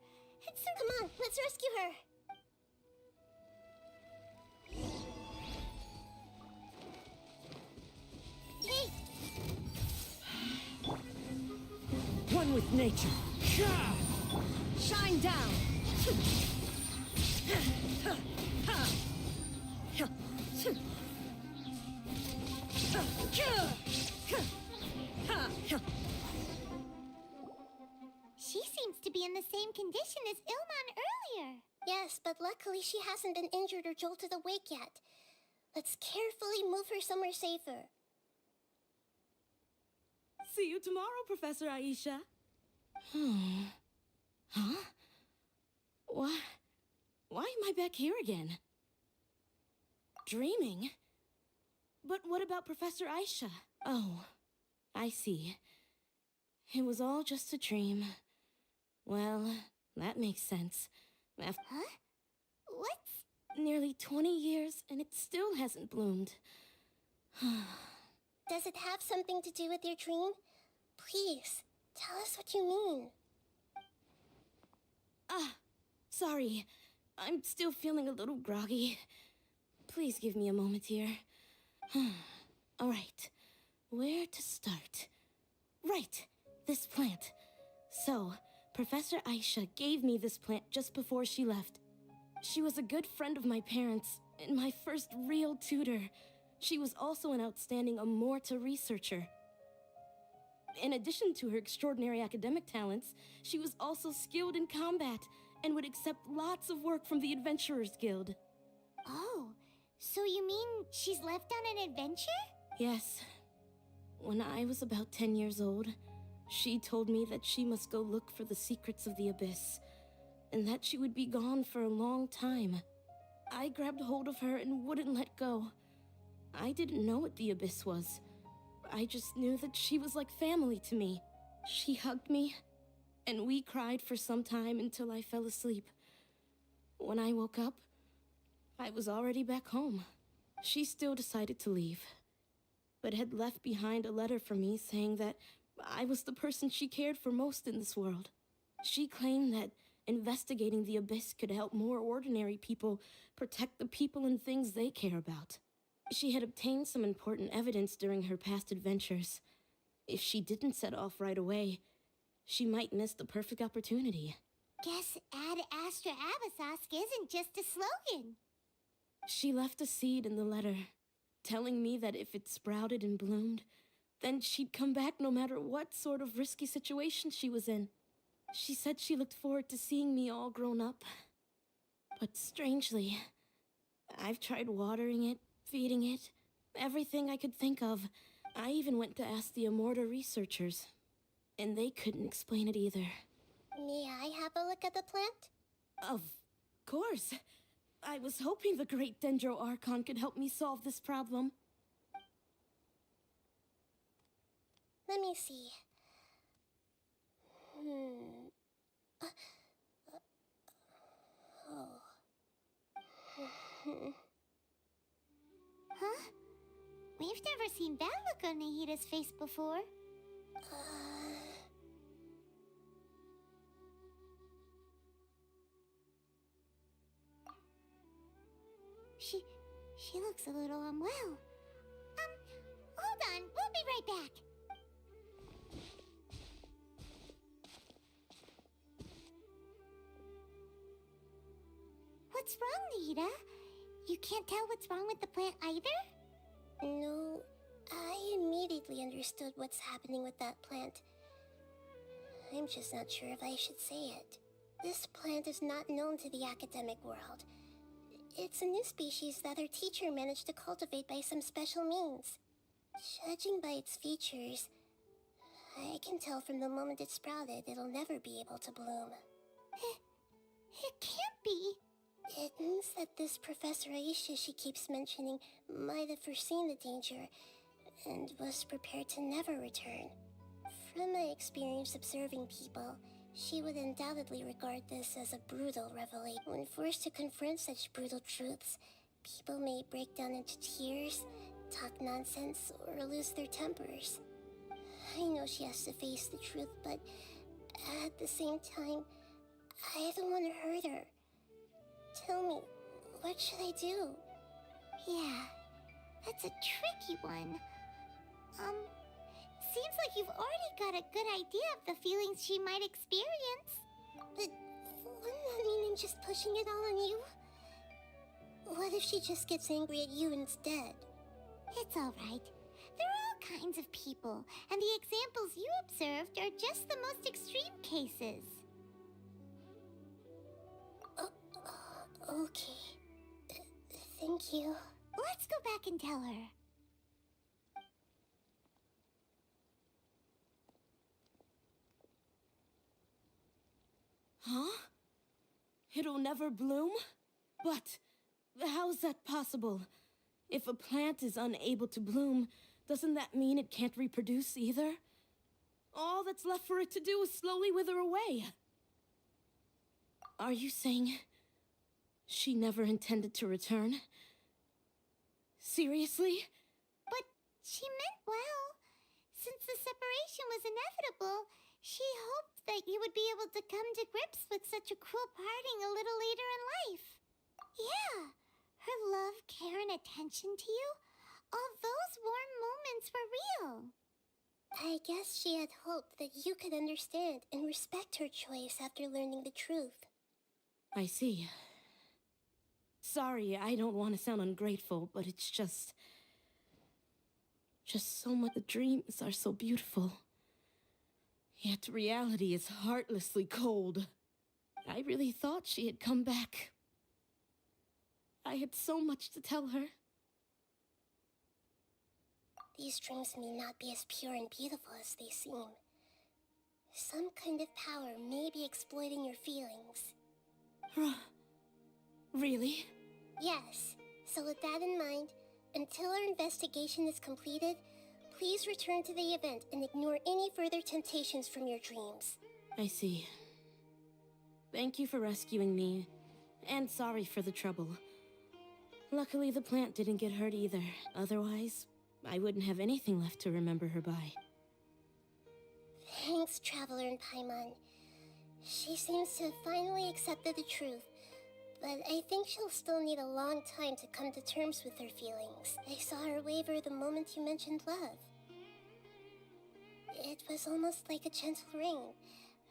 It's so... Come on, let's rescue her. Hey! One with nature. Shine down. She seems to be in the same condition as Ilmon earlier. Yes, but luckily she hasn't been injured or jolted awake yet. Let's carefully move her somewhere safer. See you tomorrow, Professor Aisha. Huh? Why am I back here again? Dreaming? But what about Professor Aisha? Oh, I see. It was all just a dream. Well, that makes sense. Huh? What's... Nearly 20 years and it still hasn't bloomed. Does it have something to do with your dream? Please, tell us what you mean. Sorry. I'm still feeling a little groggy. Please give me a moment here. All right, where to start? Right, this plant. So, Professor Aisha gave me this plant just before she left. She was a good friend of my parents, and my first real tutor. She was also an outstanding Amorta researcher. In addition to her extraordinary academic talents, she was also skilled in combat and would accept lots of work from the Adventurers Guild. Oh, so you mean she's left on an adventure? Yes. When I was about 10 years old, she told me that she must go look for the secrets of the Abyss, and that she would be gone for a long time. I grabbed hold of her and wouldn't let go. I didn't know what the Abyss was. I just knew that she was like family to me. She hugged me, and we cried for some time until I fell asleep. When I woke up, I was already back home. She still decided to leave, but had left behind a letter for me saying that I was the person she cared for most in this world. She claimed that investigating the Abyss could help more ordinary people protect the people and things they care about. She had obtained some important evidence during her past adventures. If she didn't set off right away, she might miss the perfect opportunity. Guess Ad Astra Abyssosque isn't just a slogan. She left a seed in the letter, telling me that if it sprouted and bloomed, then she'd come back no matter what sort of risky situation she was in. She said she looked forward to seeing me all grown up. But strangely, I've tried watering it, feeding it, everything I could think of. I even went to ask the Amorta researchers, and they couldn't explain it either. May I have a look at the plant? Of course. I was hoping the great Dendro Archon could help me solve this problem. Let me see. Huh? We've never seen that look on Nahida's face before. She looks a little unwell. Hold on, we'll be right back. What's wrong, Nahida? You can't tell what's wrong with the plant either? No, I immediately understood what's happening with that plant. I'm just not sure if I should say it. This plant is not known to the academic world. It's a new species that our teacher managed to cultivate by some special means. Judging by its features, I can tell from the moment it sprouted it'll never be able to bloom. It can't be. It means that this Professor Aisha she keeps mentioning might have foreseen the danger and was prepared to never return. From my experience observing people, she would undoubtedly regard this as a brutal revelation. When forced to confront such brutal truths, people may break down into tears, talk nonsense, or lose their tempers. I know she has to face the truth, but at the same time, I don't want to hurt her. Tell me, what should I do? Yeah, that's a tricky one. Seems like you've already got a good idea of the feelings she might experience. But wouldn't that mean I'm just pushing it all on you? What if she just gets angry at you instead? It's alright. There are all kinds of people, and the examples you observed are just the most extreme cases. Okay. Thank you. Let's go back and tell her. Huh? It'll never bloom? But how's that possible? If a plant is unable to bloom, doesn't that mean it can't reproduce either? All that's left for it to do is slowly wither away. Are you saying she never intended to return? Seriously? But she meant well. Since the separation was inevitable, she hoped that you would be able to come to grips with such a cruel parting a little later in life. Yeah, her love, care, and attention to you, all those warm moments were real. I guess she had hoped that you could understand and respect her choice after learning the truth. I see. Sorry, I don't want to sound ungrateful, but it's just so much. The dreams are so beautiful. Yet reality is heartlessly cold. I really thought she had come back. I had so much to tell her. These dreams may not be as pure and beautiful as they seem. Some kind of power may be exploiting your feelings. Really? Yes. So with that in mind, until our investigation is completed, please return to the event and ignore any further temptations from your dreams. I see. Thank you for rescuing me, and sorry for the trouble. Luckily, the plant didn't get hurt either. Otherwise, I wouldn't have anything left to remember her by. Thanks, Traveler and Paimon. She seems to have finally accepted the truth, but I think she'll still need a long time to come to terms with her feelings. I saw her waver the moment you mentioned love. It was almost like a gentle rain,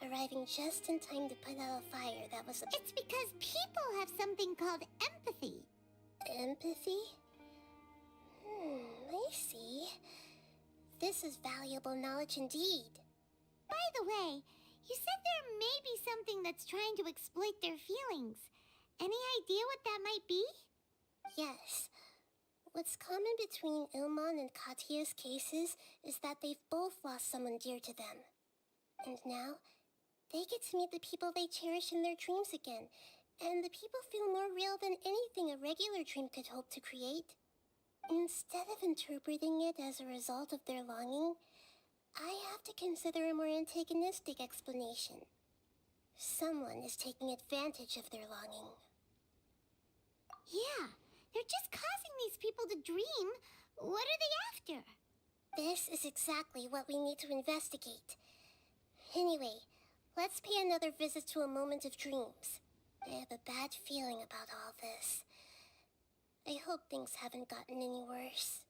arriving just in time to put out a fire that was... It's because people have something called empathy. Empathy? I see. This is valuable knowledge indeed. By the way, you said there may be something that's trying to exploit their feelings. Any idea what that might be? Yes. What's common between Ilmon and Katya's cases is that they've both lost someone dear to them. And now, they get to meet the people they cherish in their dreams again, and the people feel more real than anything a regular dream could hope to create. Instead of interpreting it as a result of their longing, I have to consider a more antagonistic explanation. Someone is taking advantage of their longing. Yeah, they're just causing these people to dream. What are they after? This is exactly what we need to investigate. Anyway, let's pay another visit to a moment of dreams. I have a bad feeling about all this. I hope things haven't gotten any worse.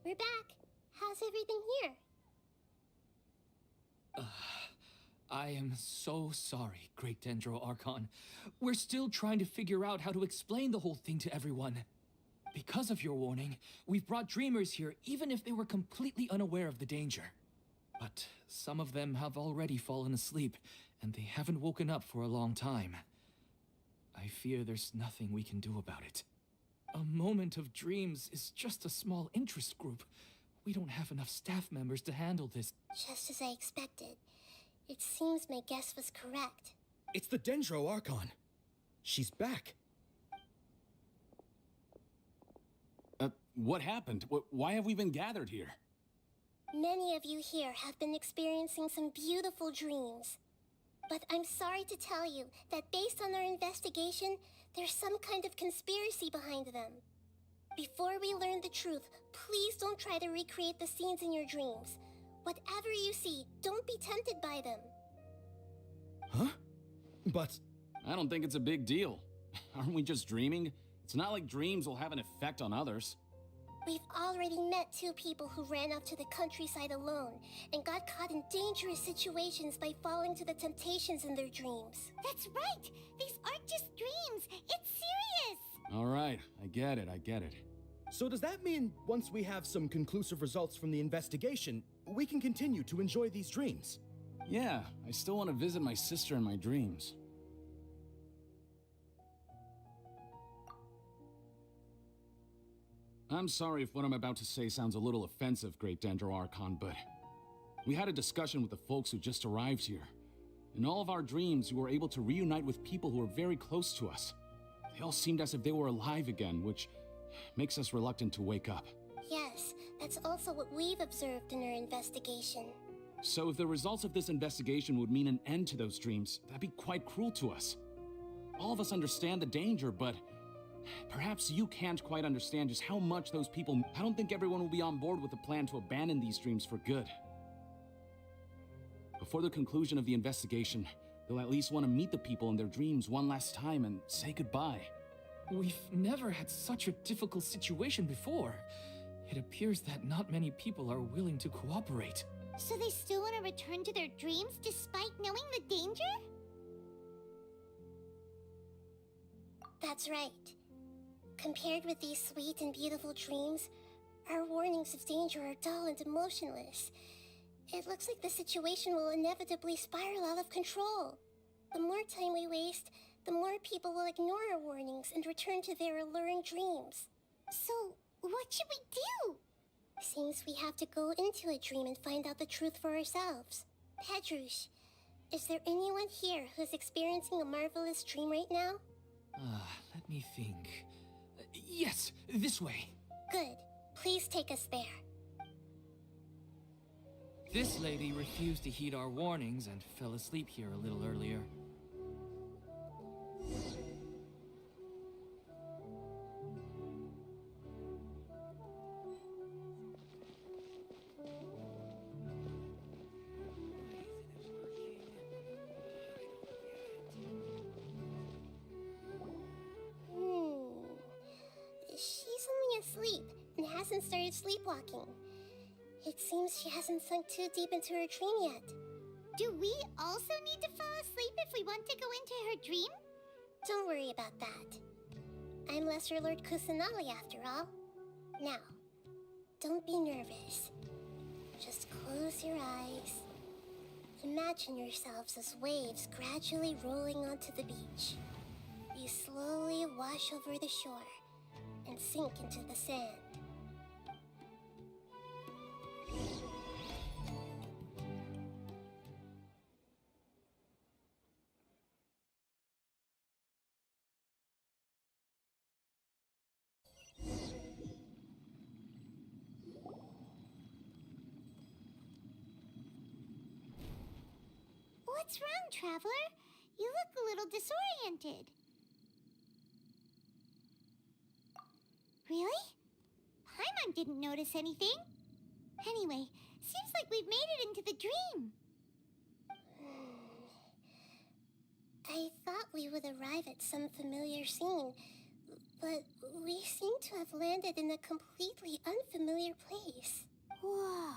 We're back. How's everything here? I am so sorry, Great Dendro Archon. We're still trying to figure out how to explain the whole thing to everyone. Because of your warning, we've brought dreamers here even if they were completely unaware of the danger. But some of them have already fallen asleep, and they haven't woken up for a long time. I fear there's nothing we can do about it. A moment of dreams is just a small interest group. We don't have enough staff members to handle this. Just as I expected. It seems my guess was correct. It's the Dendro Archon. She's back. What happened? Why have we been gathered here? Many of you here have been experiencing some beautiful dreams. But I'm sorry to tell you that based on our investigation, there's some kind of conspiracy behind them. Before we learn the truth, please don't try to recreate the scenes in your dreams. Whatever you see, don't be tempted by them. Huh? But... I don't think it's a big deal. Aren't we just dreaming? It's not like dreams will have an effect on others. We've already met 2 people who ran off to the countryside alone and got caught in dangerous situations by falling to the temptations in their dreams. That's right! These aren't just dreams! It's serious! All right, I get it. So does that mean once we have some conclusive results from the investigation, we can continue to enjoy these dreams? Yeah, I still want to visit my sister in my dreams. I'm sorry if what I'm about to say sounds a little offensive, Great Dendro Archon, but we had a discussion with the folks who just arrived here. In all of our dreams, we were able to reunite with people who were very close to us. They all seemed as if they were alive again, which makes us reluctant to wake up. Yes, that's also what we've observed in our investigation. So if the results of this investigation would mean an end to those dreams, that'd be quite cruel to us. All of us understand the danger, but perhaps you can't quite understand just how much those people... I don't think everyone will be on board with the plan to abandon these dreams for good. Before the conclusion of the investigation, they'll at least want to meet the people in their dreams one last time and say goodbye. We've never had such a difficult situation before. It appears that not many people are willing to cooperate. So they still want to return to their dreams despite knowing the danger? That's right. Compared with these sweet and beautiful dreams, our warnings of danger are dull and emotionless. It looks like the situation will inevitably spiral out of control. The more time we waste, the more people will ignore our warnings and return to their alluring dreams. So, what should we do? Seems we have to go into a dream and find out the truth for ourselves. Pedrush, is there anyone here who's experiencing a marvelous dream right now? Let me think. Yes, this way. Good. Please take us there. This lady refused to heed our warnings and fell asleep here a little earlier. She's only asleep and hasn't started sleepwalking. It seems she hasn't sunk too deep into her dream yet. Do we also need to fall asleep if we want to go into her dream? Don't worry about that. I'm Lesser Lord Kusanali after all. Now, don't be nervous. Just close your eyes. Imagine yourselves as waves gradually rolling onto the beach. You slowly wash over the shore and sink into the sand. What's wrong, Traveler? You look a little disoriented. Really? Paimon didn't notice anything. Anyway, seems like we've made it into the dream. I thought we would arrive at some familiar scene, but we seem to have landed in a completely unfamiliar place. Whoa!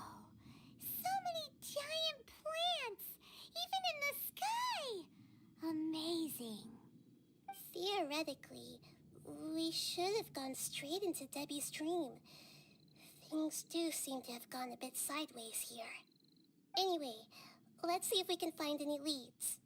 So many giant plants! Even in the sky! Amazing. Theoretically, we should have gone straight into Debbie's dream. Things do seem to have gone a bit sideways here. Anyway, let's see if we can find any leads.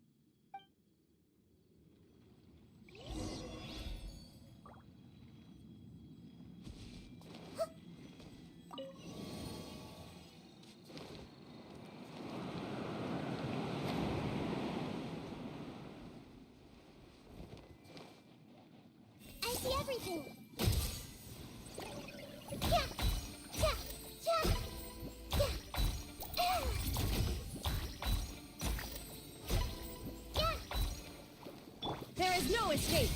I see everything. There is no escape.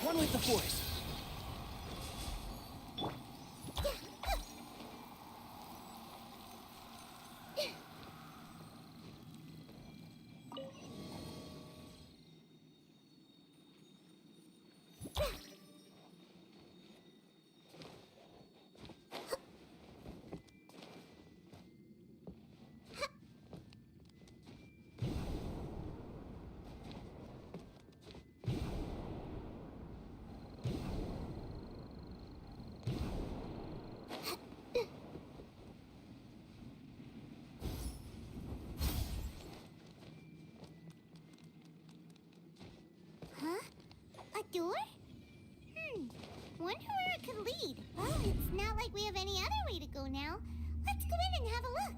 One with the force. now. Let's go in and have a look.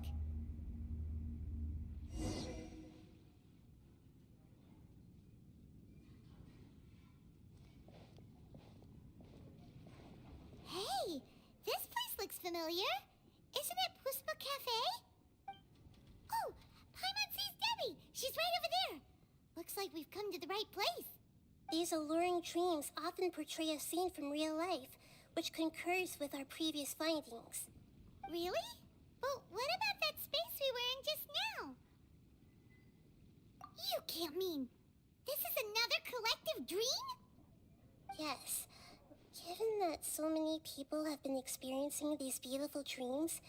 Hey, this place looks familiar. Isn't it Puspa Cafe? Oh, Paimon sees Debbie. She's right over there. Looks like we've come to the right place. These alluring dreams often portray a scene from real life, which concurs with our previous findings. Really? But what about that space we were in just now? You can't mean this is another collective dream? Yes. Given that so many people have been experiencing these beautiful dreams,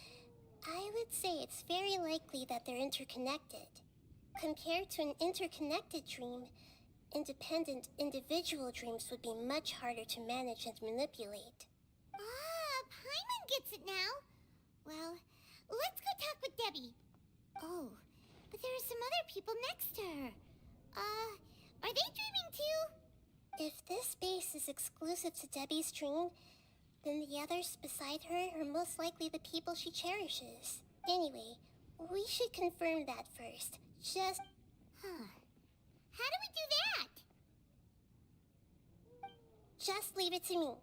I would say it's very likely that they're interconnected. Compared to an interconnected dream, independent individual dreams would be much harder to manage and manipulate. Ah, Paimon gets it now. Well, let's go talk with Debbie. Oh, but there are some other people next to her. Are they dreaming too? If this space is exclusive to Debbie's dream, then the others beside her are most likely the people she cherishes. Anyway, we should confirm that first. Just... Huh. How do we do that? Just leave it to me.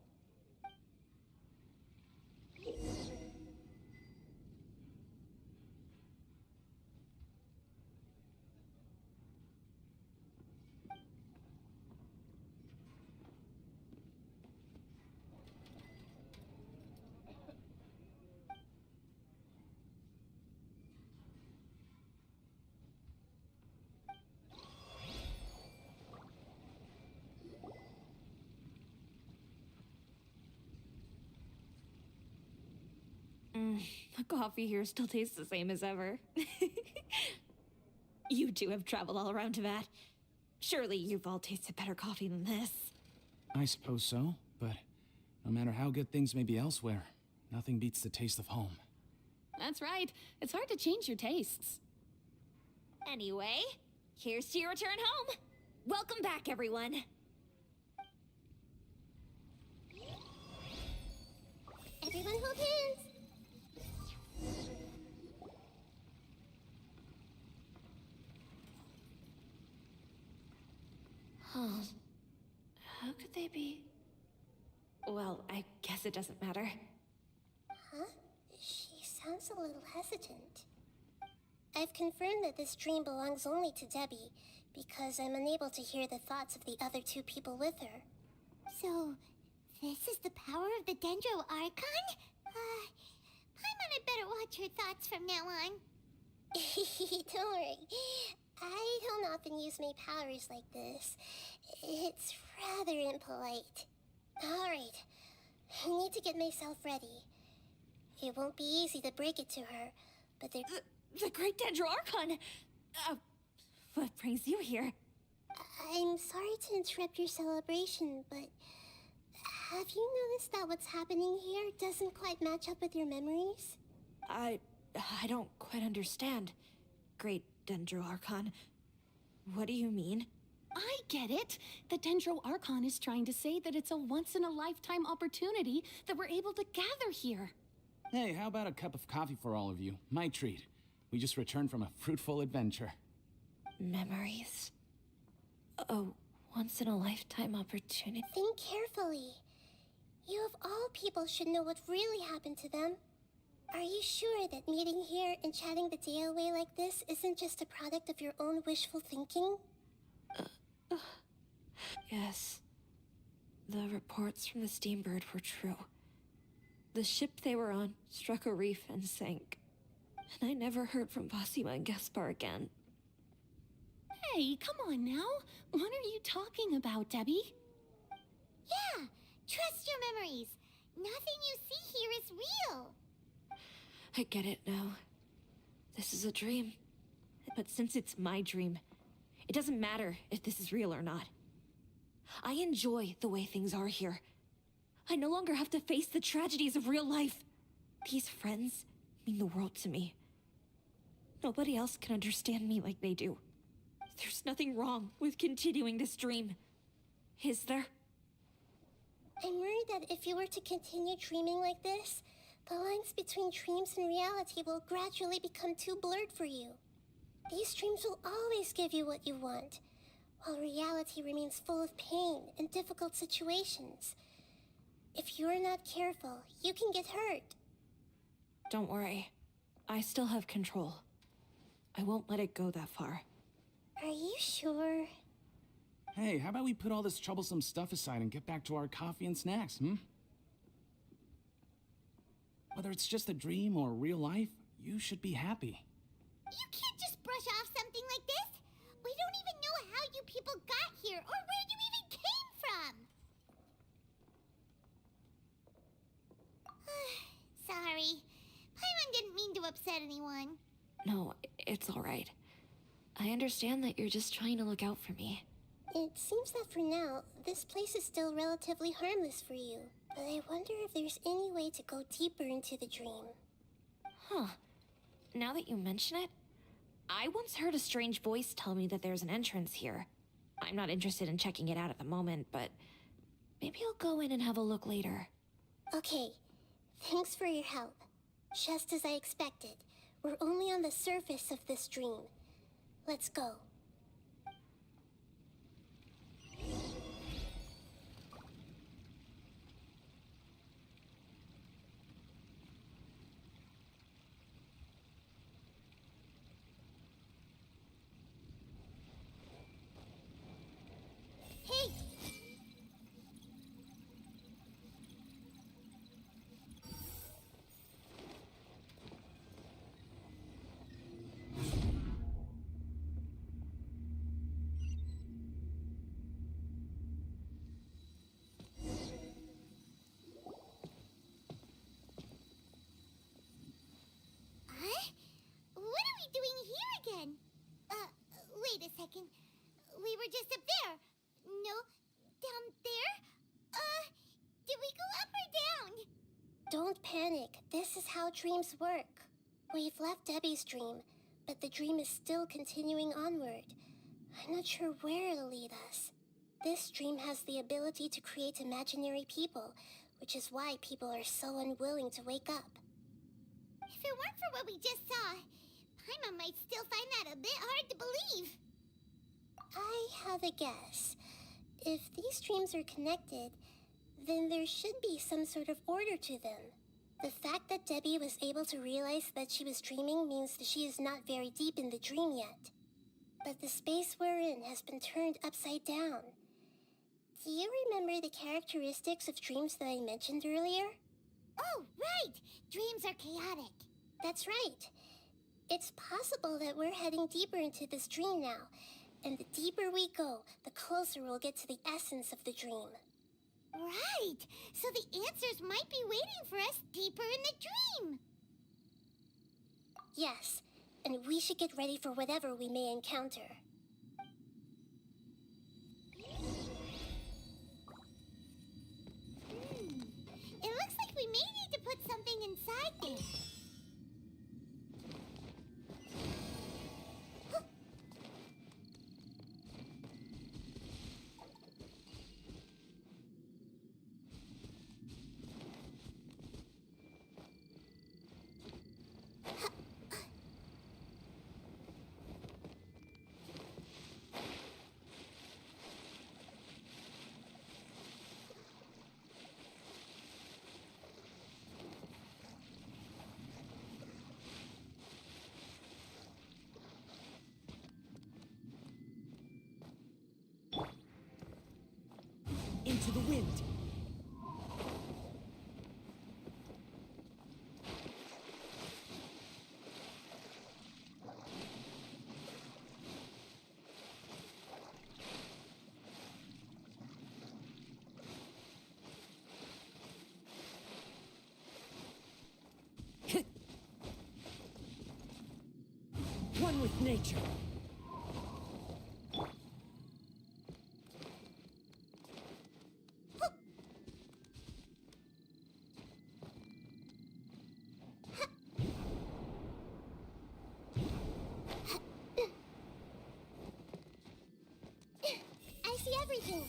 The coffee here still tastes the same as ever. You two have traveled all around Tevyat. Surely you've all tasted better coffee than this. I suppose so, but no matter how good things may be elsewhere, nothing beats the taste of home. That's right. It's hard to change your tastes. Anyway, here's to your return home. Welcome back, everyone. Everyone hold hands. Huh. How could they be? Well, I guess it doesn't matter. Huh? She sounds a little hesitant. I've confirmed that this dream belongs only to Debbie, because I'm unable to hear the thoughts of the other two people with her. So, this is the power of the Dendro Archon? Paimon had better watch her thoughts from now on. Don't worry. I don't often use my powers like this. It's rather impolite. Alright, I need to get myself ready. It won't be easy to break it to her, but there... The Great Dendro Archon! What brings you here? I'm sorry to interrupt your celebration, but... have you noticed that what's happening here doesn't quite match up with your memories? I don't quite understand. Great Dendro Archon. What do you mean? I get it. The Dendro Archon is trying to say that it's a once-in-a-lifetime opportunity that we're able to gather here. Hey, how about a cup of coffee for all of you? My treat. We just returned from a fruitful adventure. Memories. A once-in-a-lifetime opportunity. Think carefully. You of all people should know what really happened to them. Are you sure that meeting here and chatting the day away like this isn't just a product of your own wishful thinking? Yes. The reports from the Steambird were true. The ship they were on struck a reef and sank. And I never heard from Basima and Gaspar again. Hey, come on now. What are you talking about, Debbie? Yeah, trust your memories. Nothing you see here is real. I get it now. This is a dream. But since it's my dream, it doesn't matter if this is real or not. I enjoy the way things are here. I no longer have to face the tragedies of real life. These friends mean the world to me. Nobody else can understand me like they do. There's nothing wrong with continuing this dream. Is there? I'm worried that if you were to continue dreaming like this, The lines between dreams and reality will gradually become too blurred for you. These dreams will always give you what you want, while reality remains full of pain and difficult situations. If you're not careful, you can get hurt. Don't worry. I still have control. I won't let it go that far. Are you sure? Hey, how about we put all this troublesome stuff aside and get back to our coffee and snacks, Whether it's just a dream or real life, you should be happy. You can't just brush off something like this. We don't even know how you people got here or where you even came from. Sorry. Paimon didn't mean to upset anyone. No, it's all right. I understand that you're just trying to look out for me. It seems that for now, this place is still relatively harmless for you. But I wonder if there's any way to go deeper into the dream. Huh. Now that you mention it, I once heard a strange voice tell me that there's an entrance here. I'm not interested in checking it out at the moment, but maybe I'll go in and have a look later. Okay, thanks for your help. Just as I expected, we're only on the surface of this dream. Let's go. Hey! What are we doing here again? Wait a second. We were just up there. No, down there? Did we go up or down? Don't panic. This is how dreams work. We've left Debbie's dream, but the dream is still continuing onward. I'm not sure where it'll lead us. This dream has the ability to create imaginary people, which is why people are so unwilling to wake up. If it weren't for what we just saw, Paimon might still find that a bit hard to believe. I have a guess. If these dreams are connected, then there should be some sort of order to them. The fact that Debbie was able to realize that she was dreaming means that she is not very deep in the dream yet. But the space we're in has been turned upside down. Do you remember the characteristics of dreams that I mentioned earlier? Oh, right! Dreams are chaotic. That's right. It's possible that we're heading deeper into this dream now, and the deeper we go, the closer we'll get to the essence of the dream. Right! So the answers might be waiting for us deeper in the dream! Yes, and we should get ready for whatever we may encounter. It looks like we may need to put something inside there. Into the wind. One with nature. I see everything.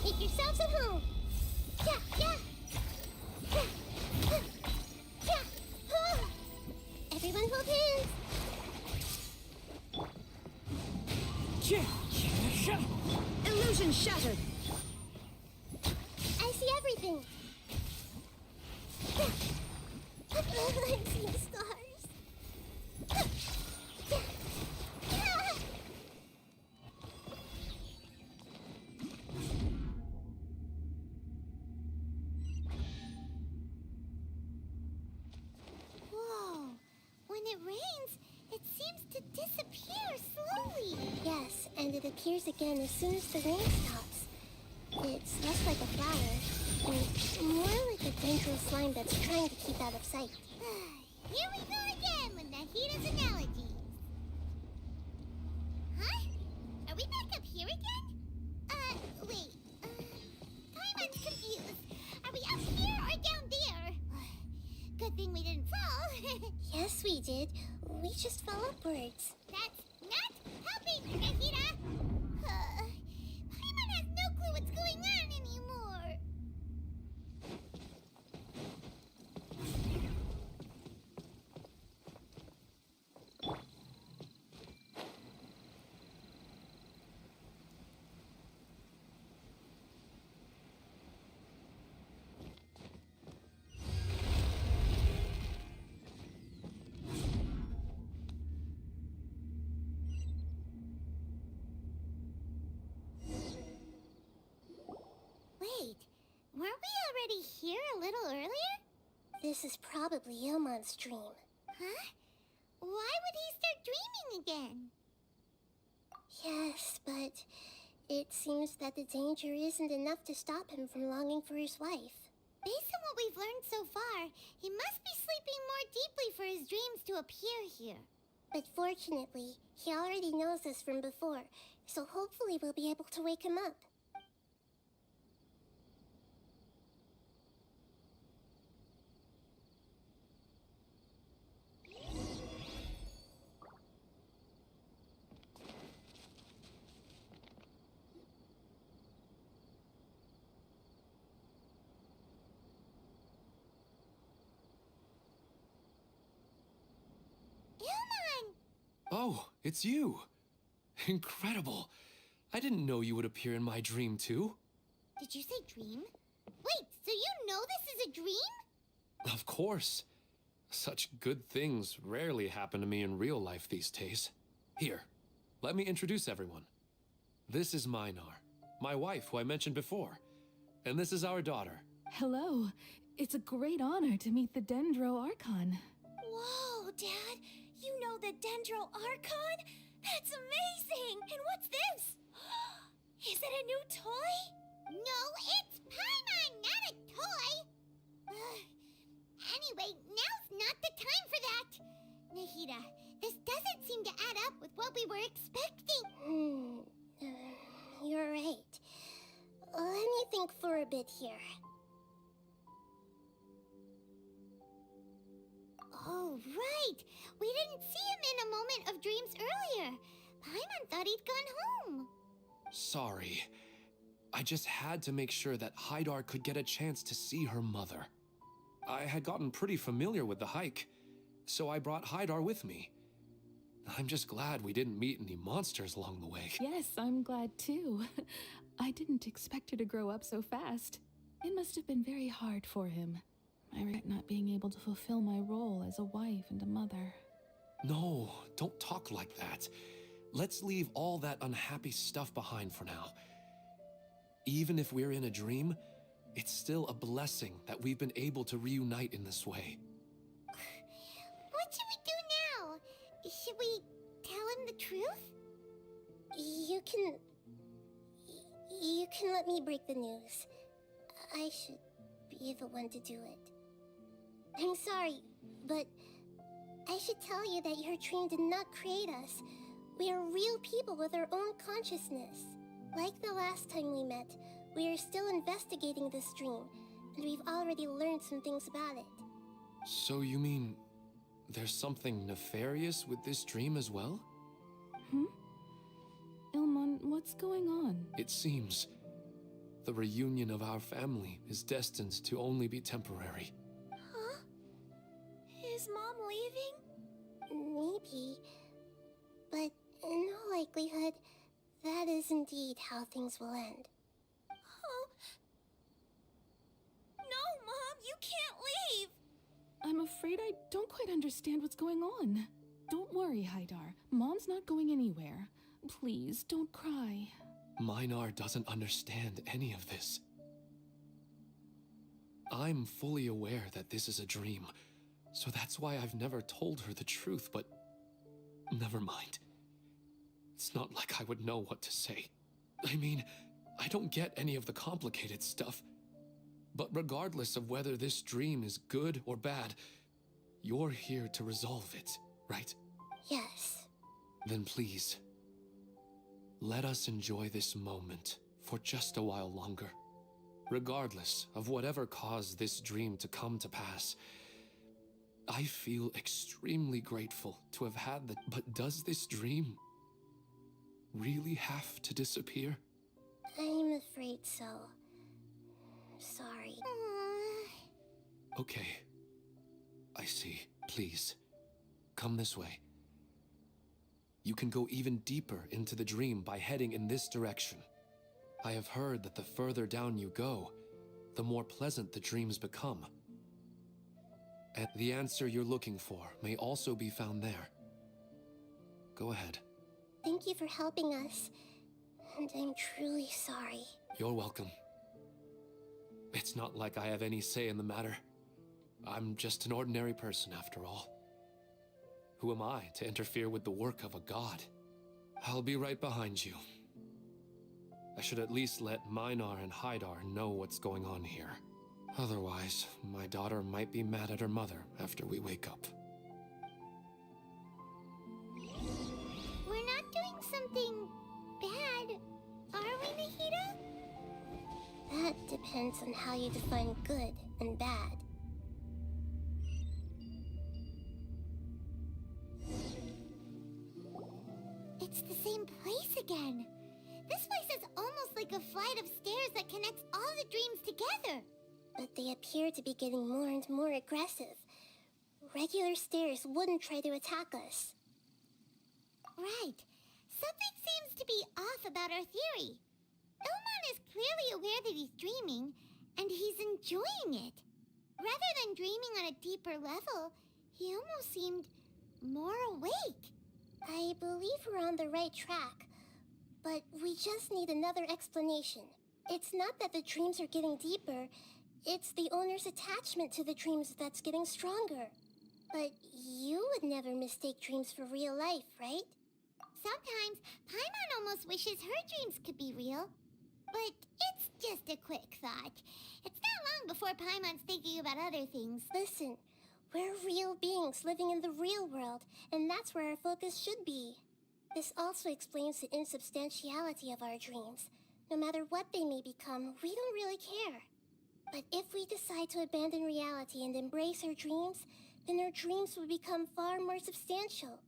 If you're Illusion shattered. I see everything. I see the stars. Whoa. When it rains, it seems to disappear slowly. Yes, and it appears again as soon as the rain stops. It's less like a flower, and more like a dangerous slime that's trying to keep out of sight. Here we go again with Nahita's analogies. Huh? Are we back up here again? Wait. Paimon's confused. Are we up here or down there? Good thing we didn't fall. Yes, we did. We just fell upwards. That's not helping, Nahita! Paimon has no clue what's going on anymore. Wait, weren't we already here a little earlier? This is probably Ilmon's dream. Huh? Why would he start dreaming again? Yes, but it seems that the danger isn't enough to stop him from longing for his wife. Based on what we've learned so far, he must be sleeping more deeply for his dreams to appear here. But fortunately, he already knows this from before, so hopefully we'll be able to wake him up. Oh, it's you! Incredible! I didn't know you would appear in my dream, too. Did you say dream? Wait, so you know this is a dream? Of course. Such good things rarely happen to me in real life these days. Here, let me introduce everyone. This is Minar, my wife who I mentioned before. And this is our daughter. Hello. It's a great honor to meet the Dendro Archon. Whoa, Dad! You know the Dendro Archon? That's amazing! And what's this? Is it a new toy? No, it's Paimon, not a toy! Anyway, now's not the time for that! Nahita, this doesn't seem to add up with what we were expecting. You're right. Let me think for a bit here. Oh, right! We didn't see him in a moment of dreams earlier. Paimon thought he'd gone home. Sorry. I just had to make sure that Haidar could get a chance to see her mother. I had gotten pretty familiar with the hike, so I brought Haidar with me. I'm just glad we didn't meet any monsters along the way. Yes, I'm glad too. I didn't expect her to grow up so fast. It must have been very hard for him. I regret not being able to fulfill my role as a wife and a mother. No, don't talk like that. Let's leave all that unhappy stuff behind for now. Even if we're in a dream, it's still a blessing that we've been able to reunite in this way. What should we do now? Should we tell him the truth? You can let me break the news. I should be the one to do it. I'm sorry, but I should tell you that your dream did not create us. We are real people with our own consciousness. Like the last time we met, we are still investigating this dream, and we've already learned some things about it. So you mean there's something nefarious with this dream as well? Ilmon, what's going on? It seems the reunion of our family is destined to only be temporary. Huh? Is Mom leaving? Maybe. But in all likelihood, that is indeed how things will end. Oh. No, Mom, you can't leave! I'm afraid I don't quite understand what's going on. Don't worry, Haidar. Mom's not going anywhere. Please, don't cry. Minar doesn't understand any of this. I'm fully aware that this is a dream, so that's why I've never told her the truth, but never mind. It's not like I would know what to say. I mean, I don't get any of the complicated stuff. But regardless of whether this dream is good or bad, you're here to resolve it, right? Yes. Then please, let us enjoy this moment for just a while longer. Regardless of whatever caused this dream to come to pass, I feel extremely grateful to have had the... But does this dream really have to disappear? I'm afraid so. Sorry. Okay. I see. Please, come this way. You can go even deeper into the dream by heading in this direction. I have heard that the further down you go, the more pleasant the dreams become. And the answer you're looking for may also be found there. Go ahead. Thank you for helping us, and I'm truly sorry. You're welcome. It's not like I have any say in the matter. I'm just an ordinary person after all. Who am I to interfere with the work of a god? I'll be right behind you. I should at least let Minar and Haidar know what's going on here. Otherwise, my daughter might be mad at her mother after we wake up. We're not doing something bad, are we, Nahida? That depends on how you define good and bad. It's the same place again. This place is almost like a flight of stairs that connects all the dreams together. But they appear to be getting more and more aggressive. Regular stairs wouldn't try to attack us. Right. Something seems to be off about our theory. Ilman is clearly aware that he's dreaming, and he's enjoying it. Rather than dreaming on a deeper level, he almost seemed more awake. I believe we're on the right track, but we just need another explanation. It's not that the dreams are getting deeper, it's the owner's attachment to the dreams that's getting stronger. But you would never mistake dreams for real life, right? Sometimes, Paimon almost wishes her dreams could be real. But it's just a quick thought. It's not long before Paimon's thinking about other things. Listen, we're real beings living in the real world, and that's where our focus should be. This also explains the insubstantiality of our dreams. No matter what they may become, we don't really care. But if we decide to abandon reality and embrace our dreams, then our dreams will become far more substantial.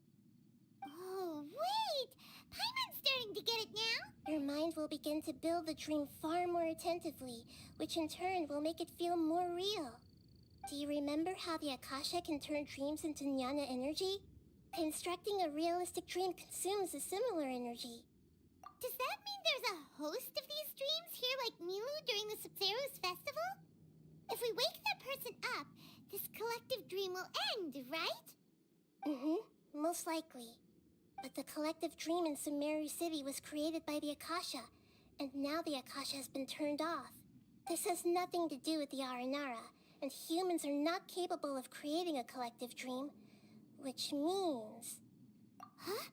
Oh, wait! Paimon's starting to get it now! Your mind will begin to build the dream far more attentively, which in turn will make it feel more real. Do you remember how the Akasha can turn dreams into jnana energy? Constructing a realistic dream consumes a similar energy. Does that mean there's a host of these dreams here like Milu during the Subzero's festival? If we wake that person up, this collective dream will end, right? Most likely. But the collective dream in Sumeru City was created by the Akasha, and now the Akasha has been turned off. This has nothing to do with the Aranara, and humans are not capable of creating a collective dream, which means... Huh?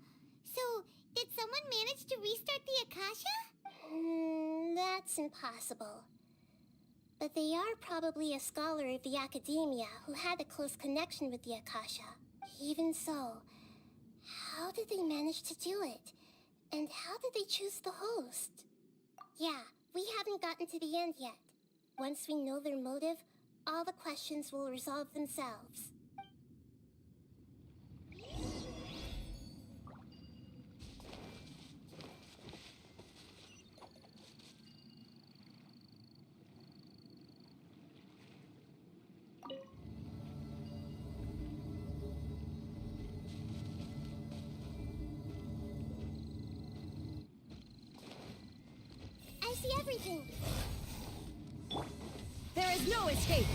So, did someone manage to restart the Akasha? That's impossible. But they are probably a scholar of the academia who had a close connection with the Akasha. Even so, how did they manage to do it? And how did they choose the host? Yeah, we haven't gotten to the end yet. Once we know their motive, all the questions will resolve themselves. everything. There is no escape!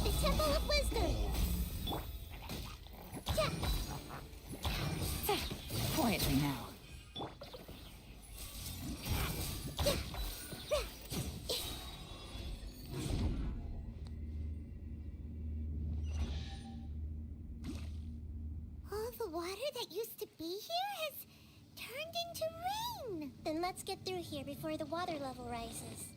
The Temple of Wisdom. Quietly now. All the water that used to be here has turned into rain. Then let's get through here before the water level rises.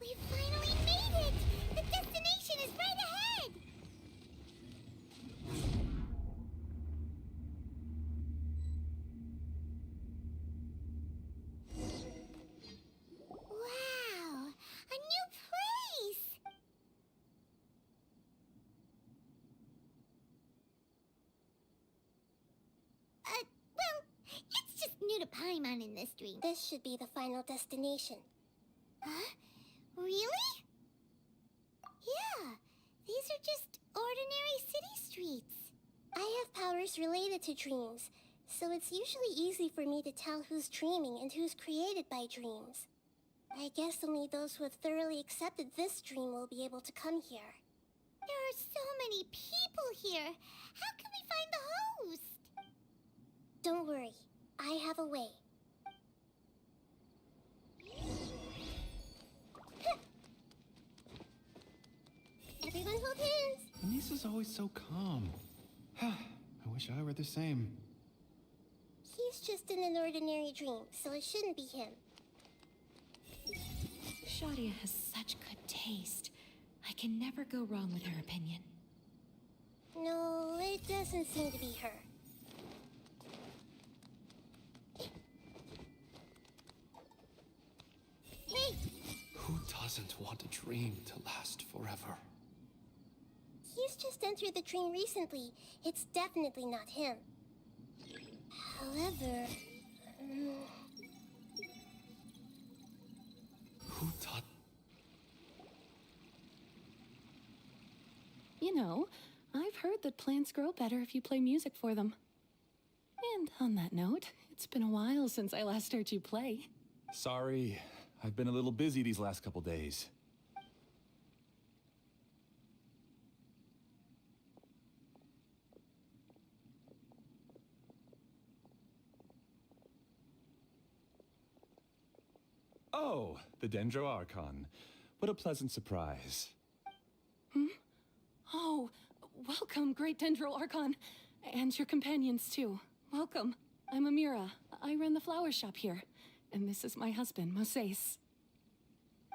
We finally made it! The destination is right ahead! Wow! A new place! Well, it's just new to Paimon in this dream. This should be the final destination. Huh? Really? Yeah, these are just ordinary city streets. I have powers related to dreams, so it's usually easy for me to tell who's dreaming and who's created by dreams. I guess only those who have thoroughly accepted this dream will be able to come here. There are so many people here. How can we find the host? Don't worry, I have a way. Everyone hold hands. Anissa's always so calm. I wish I were the same. He's just in an ordinary dream, so it shouldn't be him. Shadia has such good taste. I can never go wrong with her opinion. No, it doesn't seem to be her. Hey! Who doesn't want a dream to last forever? He's just entered the dream recently. It's definitely not him. However... Who taught... You know, I've heard that plants grow better if you play music for them. And on that note, it's been a while since I last heard you play. Sorry, I've been a little busy these last couple days. Oh, the Dendro Archon. What a pleasant surprise. Hmm? Oh, welcome, Great Dendro Archon. And your companions, too. Welcome. I'm Amira. I run the flower shop here. And this is my husband, Moses.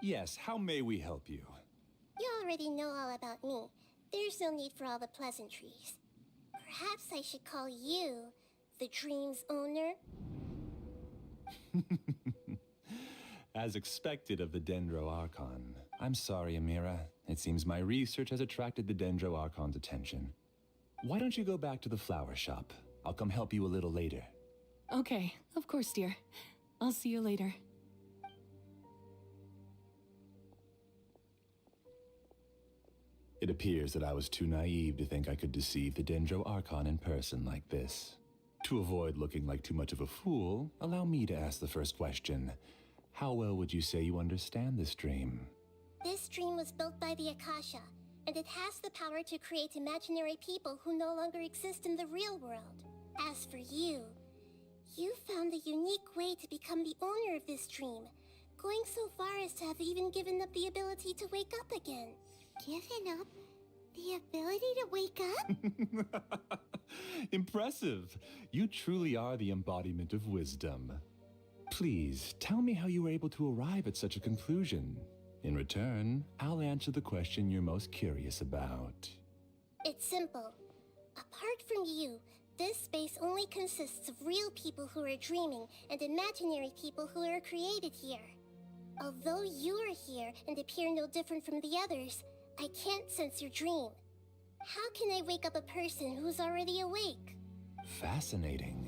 Yes, how may we help you? You already know all about me. There's no need for all the pleasantries. Perhaps I should call you the dream's owner? As expected of the Dendro Archon. I'm sorry, Amira. It seems my research has attracted the Dendro Archon's attention. Why don't you go back to the flower shop? I'll come help you a little later. Okay, of course, dear. I'll see you later. It appears that I was too naive to think I could deceive the Dendro Archon in person like this. To avoid looking like too much of a fool, allow me to ask the first question. How well would you say you understand this dream? This dream was built by the Akasha, and it has the power to create imaginary people who no longer exist in the real world. As for you, you found a unique way to become the owner of this dream, going so far as to have even given up the ability to wake up again. Given up the ability to wake up? Impressive! You truly are the embodiment of wisdom. Please, tell me how you were able to arrive at such a conclusion. In return, I'll answer the question you're most curious about. It's simple. Apart from you, this space only consists of real people who are dreaming and imaginary people who are created here. Although you are here and appear no different from the others, I can't sense your dream. How can I wake up a person who's already awake? Fascinating.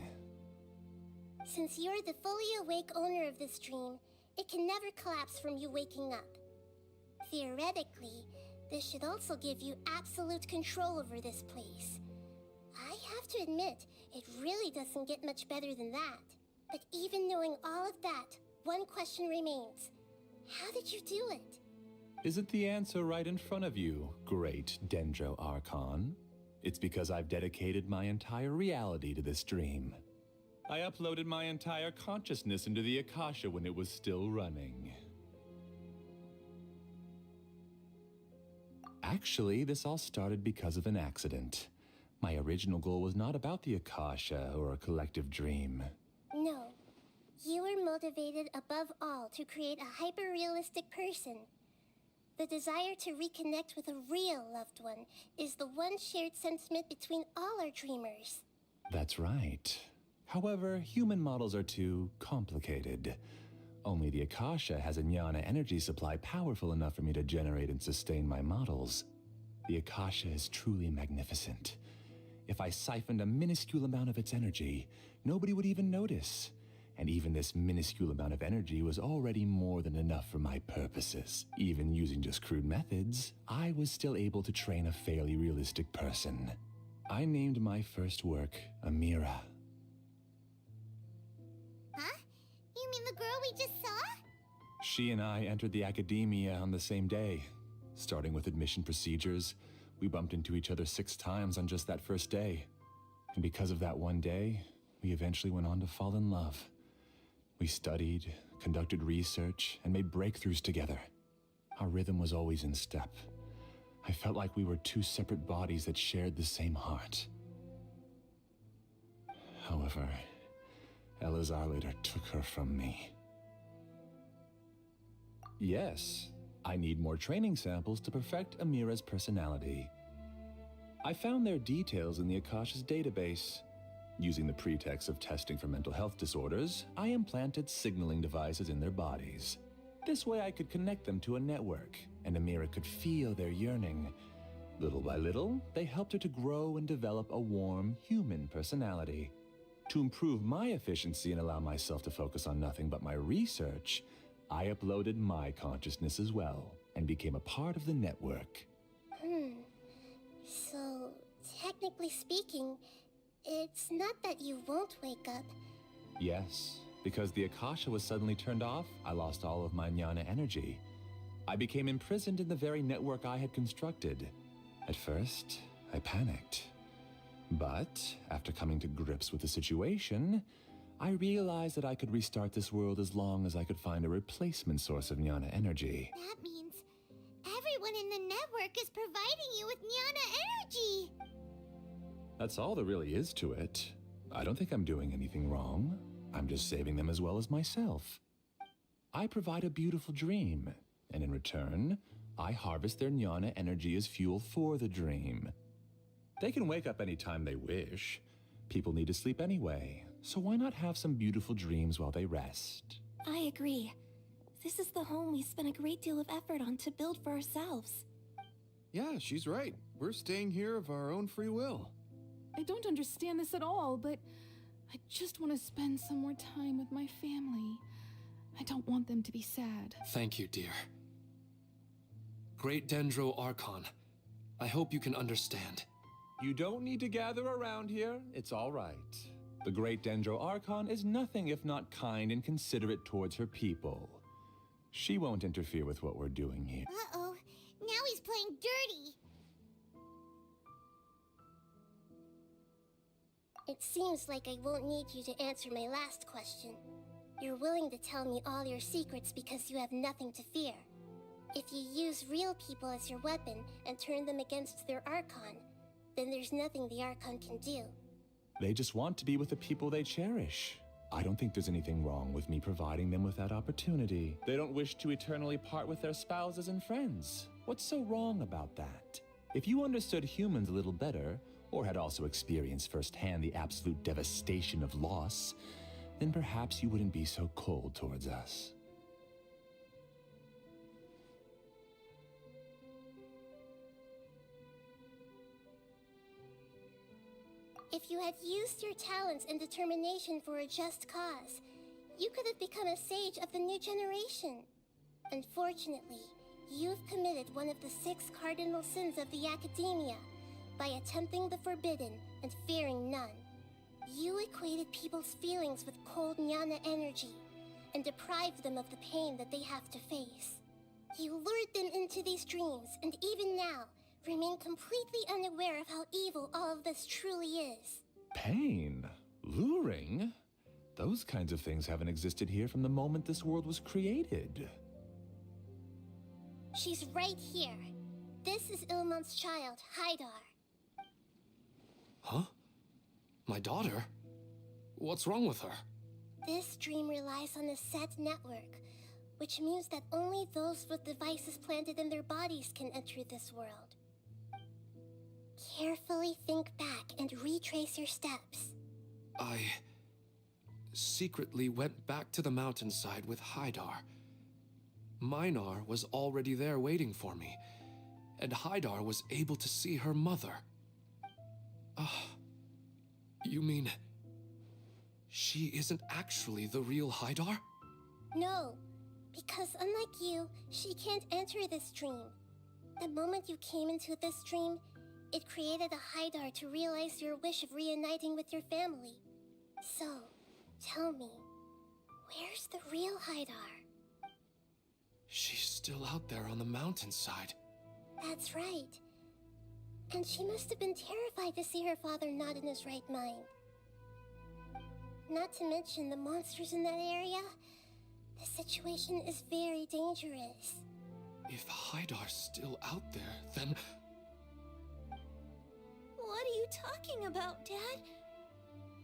Since you're the fully awake owner of this dream, it can never collapse from you waking up. Theoretically, this should also give you absolute control over this place. I have to admit, it really doesn't get much better than that. But even knowing all of that, one question remains. How did you do it? Isn't the answer right in front of you, great Dendro Archon? It's because I've dedicated my entire reality to this dream. I uploaded my entire consciousness into the Akasha when it was still running. Actually, this all started because of an accident. My original goal was not about the Akasha or a collective dream. No. You were motivated above all to create a hyper-realistic person. The desire to reconnect with a real loved one is the one shared sentiment between all our dreamers. That's right. However, human models are too complicated. Only the Akasha has a jnana energy supply powerful enough for me to generate and sustain my models. The Akasha is truly magnificent. If I siphoned a minuscule amount of its energy, nobody would even notice. And even this minuscule amount of energy was already more than enough for my purposes. Even using just crude methods, I was still able to train a fairly realistic person. I named my first work Amira. Huh? You mean the girl we just saw? She and I entered the academia on the same day. Starting with admission procedures, we bumped into each other 6 times on just that first day. And because of that one day, we eventually went on to fall in love. We studied, conducted research, and made breakthroughs together. Our rhythm was always in step. I felt like we were 2 separate bodies that shared the same heart. However, Elazar later took her from me. Yes, I need more training samples to perfect Amira's personality. I found their details in the Akasha's database. Using the pretext of testing for mental health disorders, I implanted signaling devices in their bodies. This way I could connect them to a network, and Amira could feel their yearning. Little by little, they helped her to grow and develop a warm, human personality. To improve my efficiency and allow myself to focus on nothing but my research, I uploaded my consciousness as well, and became a part of the network. So, technically speaking, it's not that you won't wake up. Yes, because the Akasha was suddenly turned off, I lost all of my jnana energy. I became imprisoned in the very network I had constructed. At first, I panicked. But, after coming to grips with the situation, I realized that I could restart this world as long as I could find a replacement source of jnana energy. That means everyone in the network is providing you with jnana energy! That's all there really is to it. I don't think I'm doing anything wrong. I'm just saving them as well as myself. I provide a beautiful dream, and in return, I harvest their jnana energy as fuel for the dream. They can wake up anytime they wish. People need to sleep anyway, so why not have some beautiful dreams while they rest? I agree. This is the home we spent a great deal of effort on to build for ourselves. Yeah, she's right. We're staying here of our own free will. I don't understand this at all, but I just want to spend some more time with my family. I don't want them to be sad. Thank you, dear. Great Dendro Archon, I hope you can understand. You don't need to gather around here. It's all right. The Great Dendro Archon is nothing if not kind and considerate towards her people. She won't interfere with what we're doing here. Uh-oh. Now he's playing dirty. It seems like I won't need you to answer my last question. You're willing to tell me all your secrets because you have nothing to fear. If you use real people as your weapon and turn them against their Archon, then there's nothing the Archon can do. They just want to be with the people they cherish. I don't think there's anything wrong with me providing them with that opportunity. They don't wish to eternally part with their spouses and friends. What's so wrong about that? If you understood humans a little better, or had also experienced firsthand the absolute devastation of loss, then perhaps you wouldn't be so cold towards us. If you had used your talents and determination for a just cause, you could have become a sage of the new generation. Unfortunately, you've committed one of the 6 cardinal sins of the Academia by attempting the forbidden and fearing none. You equated people's feelings with cold Nyana energy and deprived them of the pain that they have to face. You lured them into these dreams, and even now, remain completely unaware of how evil all of this truly is. Pain? Luring? Those kinds of things haven't existed here from the moment this world was created. She's right here. This is Ilmon's child, Haidar. Huh? My daughter? What's wrong with her? This dream relies on a set network, which means that only those with devices planted in their bodies can enter this world. Carefully think back and retrace your steps. I secretly went back to the mountainside with Haidar. Minar was already there waiting for me, and Haidar was able to see her mother. You mean she isn't actually the real Haidar? No, because unlike you, she can't enter this dream. The moment you came into this dream, it created a Haidar to realize your wish of reuniting with your family. So, tell me, where's the real Haidar? She's still out there on the mountainside. That's right. And she must have been terrified to see her father not in his right mind. Not to mention the monsters in that area. The situation is very dangerous. If Haidar's still out there, then... What are you talking about, Dad?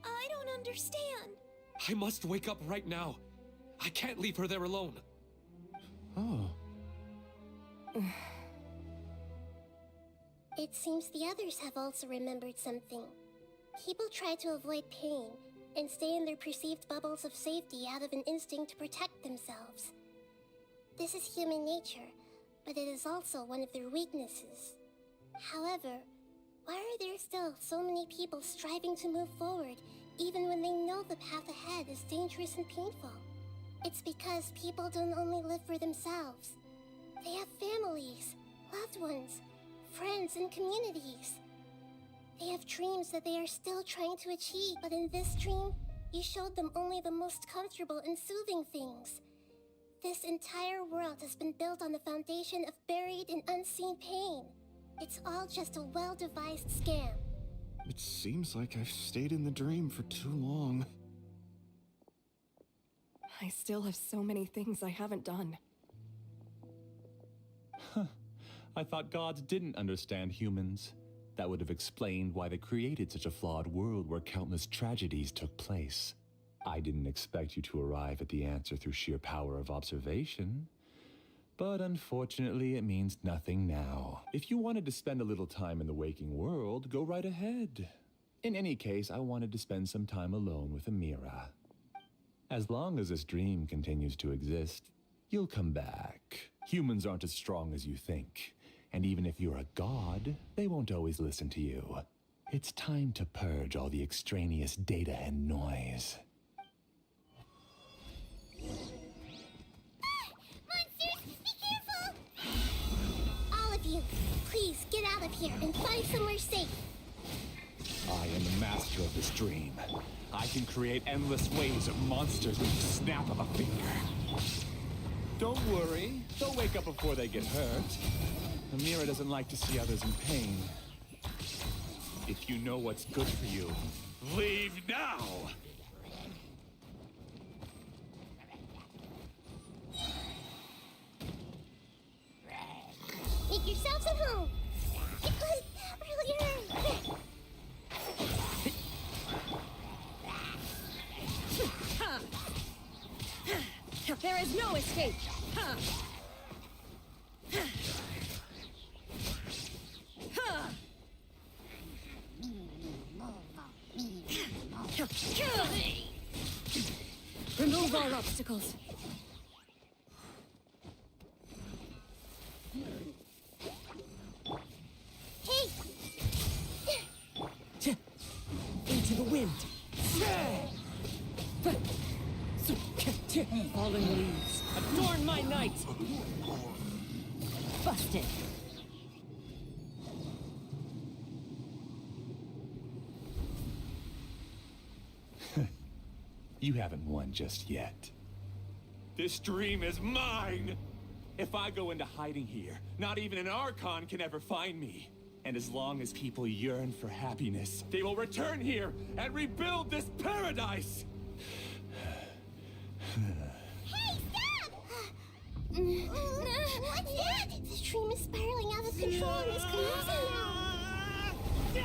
I don't understand. I must wake up right now. I can't leave her there alone. Oh. It seems the others have also remembered something. People try to avoid pain and stay in their perceived bubbles of safety out of an instinct to protect themselves. This is human nature, but it is also one of their weaknesses. However, why are there still so many people striving to move forward, even when they know the path ahead is dangerous and painful? It's because people don't only live for themselves. They have families, loved ones, friends, and communities. They have dreams that they are still trying to achieve, but in this dream, you showed them only the most comfortable and soothing things. This entire world has been built on the foundation of buried and unseen pain. It's all just a well-devised scam. It seems like I've stayed in the dream for too long. I still have so many things I haven't done. I thought gods didn't understand humans. That would have explained why they created such a flawed world where countless tragedies took place. I didn't expect you to arrive at the answer through sheer power of observation. But unfortunately, it means nothing now. If you wanted to spend a little time in the waking world, go right ahead. In any case, I wanted to spend some time alone with Amira. As long as this dream continues to exist, You'll come back. Humans aren't as strong as you think. And even if you're a god, they won't always listen to you. It's time to purge all the extraneous data and noise. Monsters, be careful! All of you, please get out of here and find somewhere safe. I am the master of this dream. I can create endless waves of monsters with the snap of a finger. Don't worry, they'll wake up before they get hurt. Amira doesn't like to see others in pain. If you know what's good for you, leave now! Make yourselves at home. There is no escape! Ha! Ha! Remove all obstacles. Hey! Into the wind. Fallen leaves, adorn my night! Busted. You haven't won just yet. This dream is mine! If I go into hiding here, not even an Archon can ever find me. And as long as people yearn for happiness, they will return here and rebuild this paradise! Hey, stop! What's that? The dream is spiraling out of control and is collapsing now.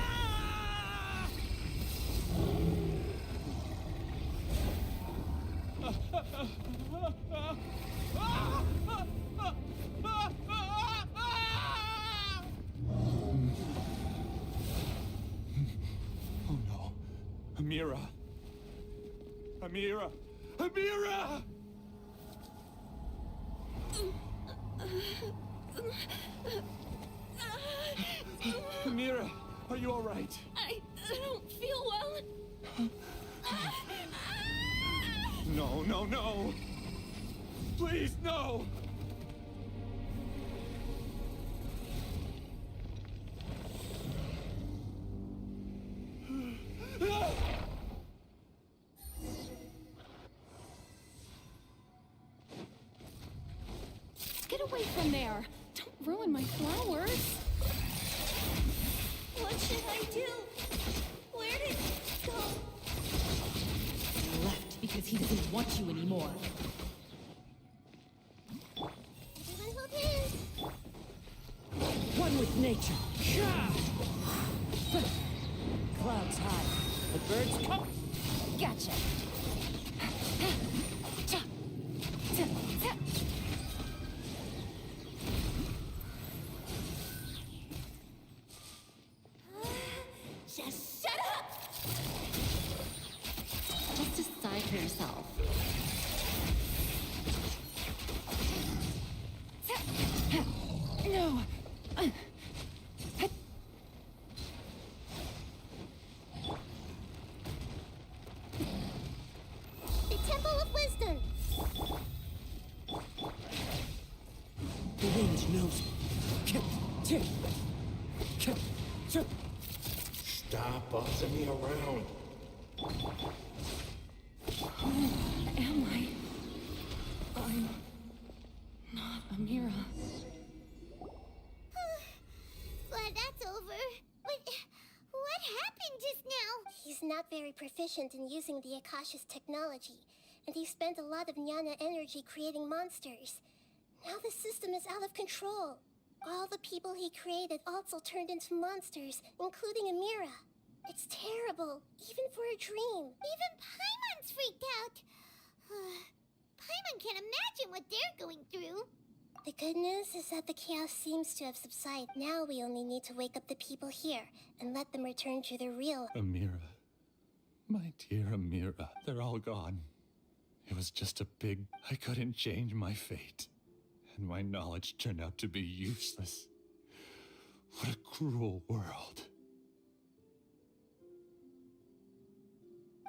Oh no. Amira. Amira! Amira! Amira, are you all right? I don't feel well. No, no, no! Please, no! Get away from there! Don't ruin my flowers! What should I do? Where did he go? He left because he doesn't want you anymore. Everyone hold hands. One with nature. Clouds high. The birds come. Gotcha. Just shut up! Just decide for yourself. No. The Temple of Wisdom. The wind knows. Stop bossing me around. Who am I? I'm not Amira. Glad that's over. But what happened just now? He's not very proficient in using the Akasha's technology, and he spent a lot of Jnana energy creating monsters. Now the system is out of control. All the people he created also turned into monsters, including Amira. It's terrible, even for a dream. Even Paimon's freaked out. Paimon can't imagine what they're going through. The good news is that the chaos seems to have subsided. Now we only need to wake up the people here and let them return to their real... Amira. My dear Amira. They're all gone. It was just a big... I couldn't change my fate. And my knowledge turned out to be useless. What a cruel world.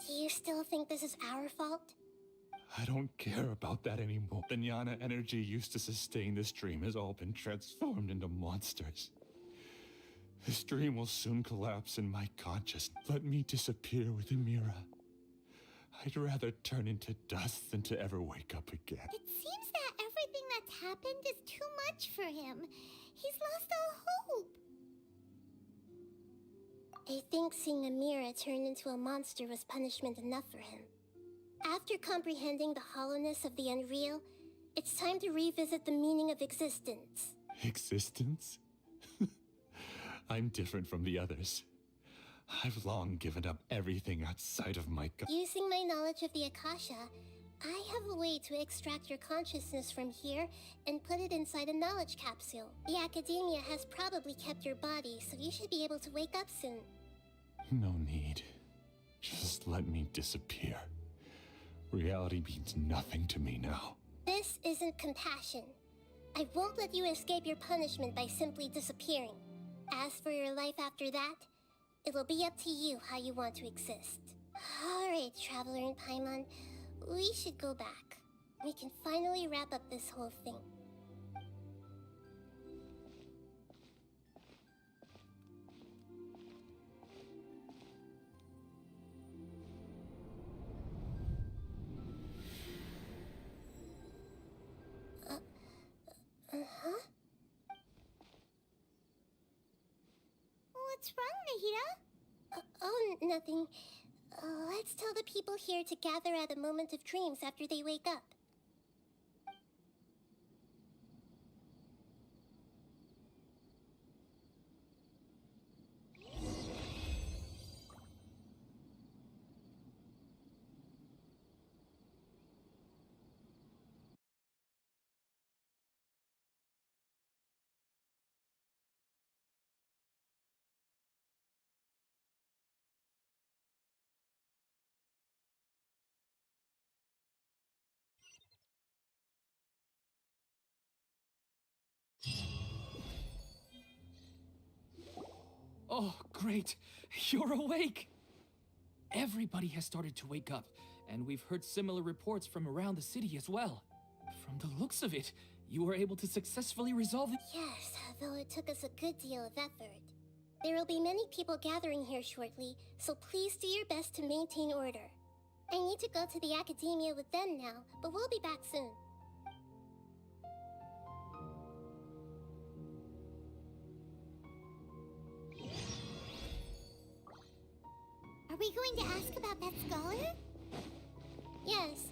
Do you still think this is our fault? I don't care about that anymore. The jnana energy used to sustain this dream has all been transformed into monsters. This dream will soon collapse in my consciousness. Let me disappear with Amira. I'd rather turn into dust than to ever wake up again. It seems that everything that's happened is too much for him. He's lost all hope. I think seeing Amira turn into a monster was punishment enough for him. After comprehending the hollowness of the unreal, it's time to revisit the meaning of existence. Existence? I'm different from the others. I've long given up everything outside of my Using my knowledge of the Akasha, I have a way to extract your consciousness from here and put it inside a knowledge capsule. The Academia has probably kept your body, so you should be able to wake up soon. No need. Just let me disappear. Reality means nothing to me now. This isn't compassion. I won't let you escape your punishment by simply disappearing. As for your life after that, it'll be up to you how you want to exist. Alright, Traveler and Paimon, we should go back. We can finally wrap up this whole thing. Huh? What's wrong, Nahida? Oh, nothing. Let's tell the people here to gather at a moment of dreams after they wake up. Oh, great. You're awake. Everybody has started to wake up, and we've heard similar reports from around the city as well. From the looks of it, you were able to successfully resolve it. Yes, though it took us a good deal of effort. There will be many people gathering here shortly, so please do your best to maintain order. I need to go to the Academia with them now, but we'll be back soon. Are we going to ask about that scholar? Yes,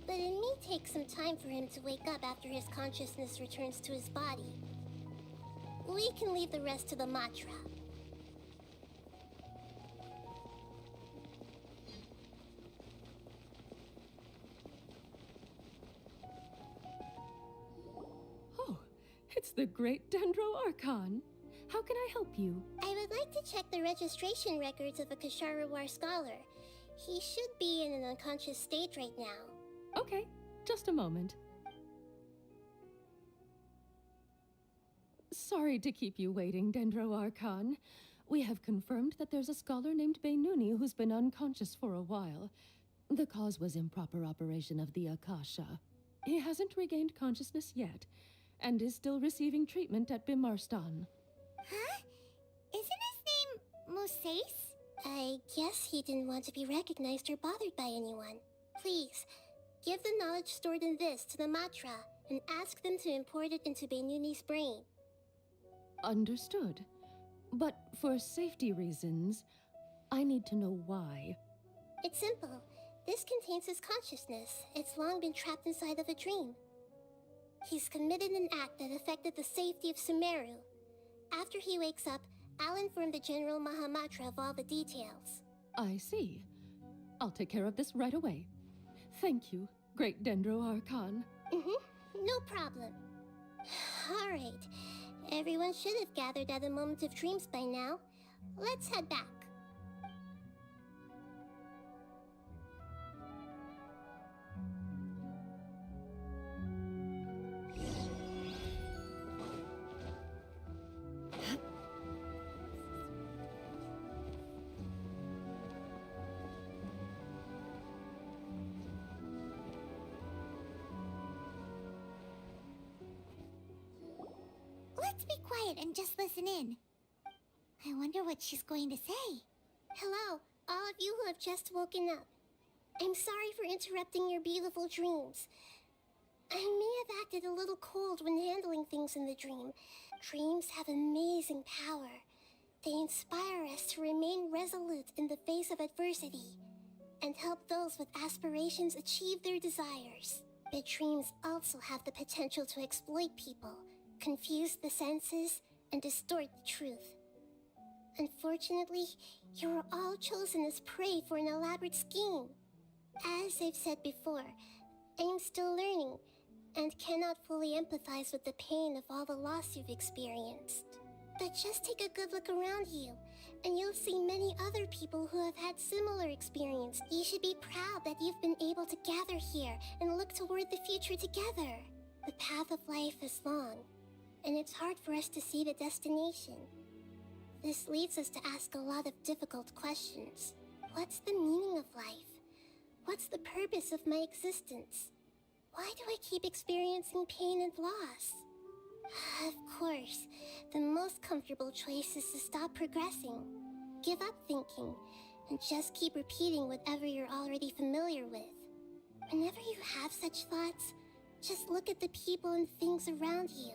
but it may take some time for him to wake up after his consciousness returns to his body. We can leave the rest to the Matra. Oh, it's the great Dendro Archon. How can I help you? I would like to check the registration records of a Kasharawar scholar. He should be in an unconscious state right now. Okay, just a moment. Sorry to keep you waiting, Dendro Archon. We have confirmed that there's a scholar named Beinuni who's been unconscious for a while. The cause was improper operation of the Akasha. He hasn't regained consciousness yet, and is still receiving treatment at Bimarstan. Huh? Isn't his name Moses? I guess he didn't want to be recognized or bothered by anyone. Please, give the knowledge stored in this to the Matra, and ask them to import it into Beinuni's brain. Understood. But for safety reasons, I need to know why. It's simple. This contains his consciousness. It's long been trapped inside of a dream. He's committed an act that affected the safety of Sumeru. After he wakes up, I'll inform the General Mahamatra of all the details. I see. I'll take care of this right away. Thank you, Great Dendro Archon. No problem. Alright. Everyone should have gathered at a moment of dreams by now. Let's head back. quiet and just listen in. I wonder what she's going to say. Hello, all of you who have just woken up. I'm sorry for interrupting your beautiful dreams. I may have acted a little cold when handling things in the dream. Dreams have amazing power. They inspire us to remain resolute in the face of adversity and help those with aspirations achieve their desires. But dreams also have the potential to exploit people, confuse the senses, and distort the truth. Unfortunately, you were all chosen as prey for an elaborate scheme. As I've said before, I am still learning and cannot fully empathize with the pain of all the loss you've experienced. But just take a good look around you, and you'll see many other people who have had similar experience. You should be proud that you've been able to gather here and look toward the future together. The path of life is long, and it's hard for us to see the destination. This leads us to ask a lot of difficult questions. What's the meaning of life? What's the purpose of my existence? Why do I keep experiencing pain and loss? Of course, the most comfortable choice is to stop progressing. Give up thinking, and just keep repeating whatever you're already familiar with. Whenever you have such thoughts, just look at the people and things around you.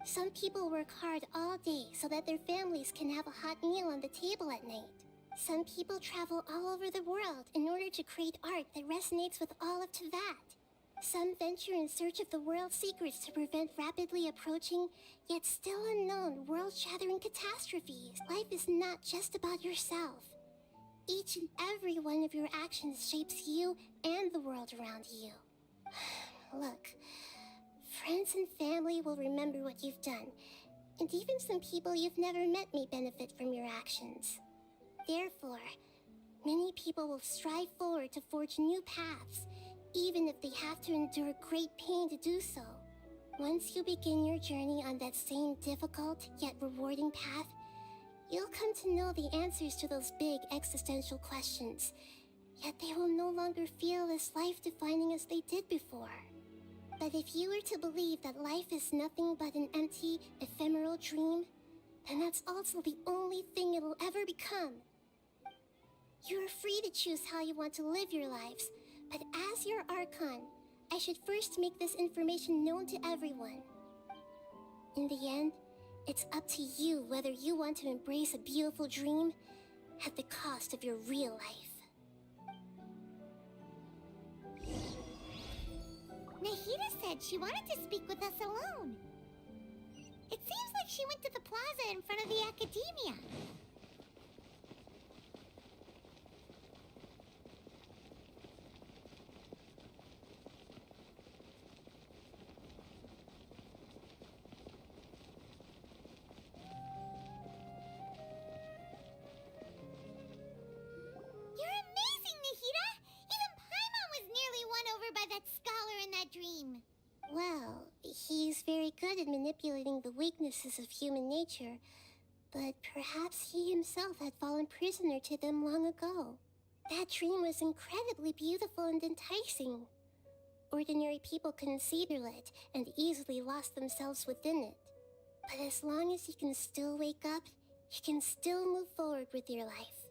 Some people work hard all day so that their families can have a hot meal on the table at night. Some people travel all over the world in order to create art that resonates with all of Tevyat. Some venture in search of the world's secrets to prevent rapidly approaching, yet still unknown, world-shattering catastrophes. Life is not just about yourself. Each and every one of your actions shapes you and the world around you. Look, friends and family will remember what you've done, and even some people you've never met may benefit from your actions. Therefore, many people will strive forward to forge new paths, even if they have to endure great pain to do so. Once you begin your journey on that same difficult yet rewarding path, you'll come to know the answers to those big existential questions, yet they will no longer feel as life-defining as they did before. But if you were to believe that life is nothing but an empty, ephemeral dream, then that's also the only thing it'll ever become. You are free to choose how you want to live your lives, but as your Archon, I should first make this information known to everyone. In the end, it's up to you whether you want to embrace a beautiful dream at the cost of your real life. Nahida said she wanted to speak with us alone. It seems like she went to the plaza in front of the Academia. Dream. Well, he's very good at manipulating the weaknesses of human nature, but perhaps he himself had fallen prisoner to them long ago. That dream was incredibly beautiful and enticing. Ordinary people couldn't see through it and easily lost themselves within it. But as long as you can still wake up, you can still move forward with your life.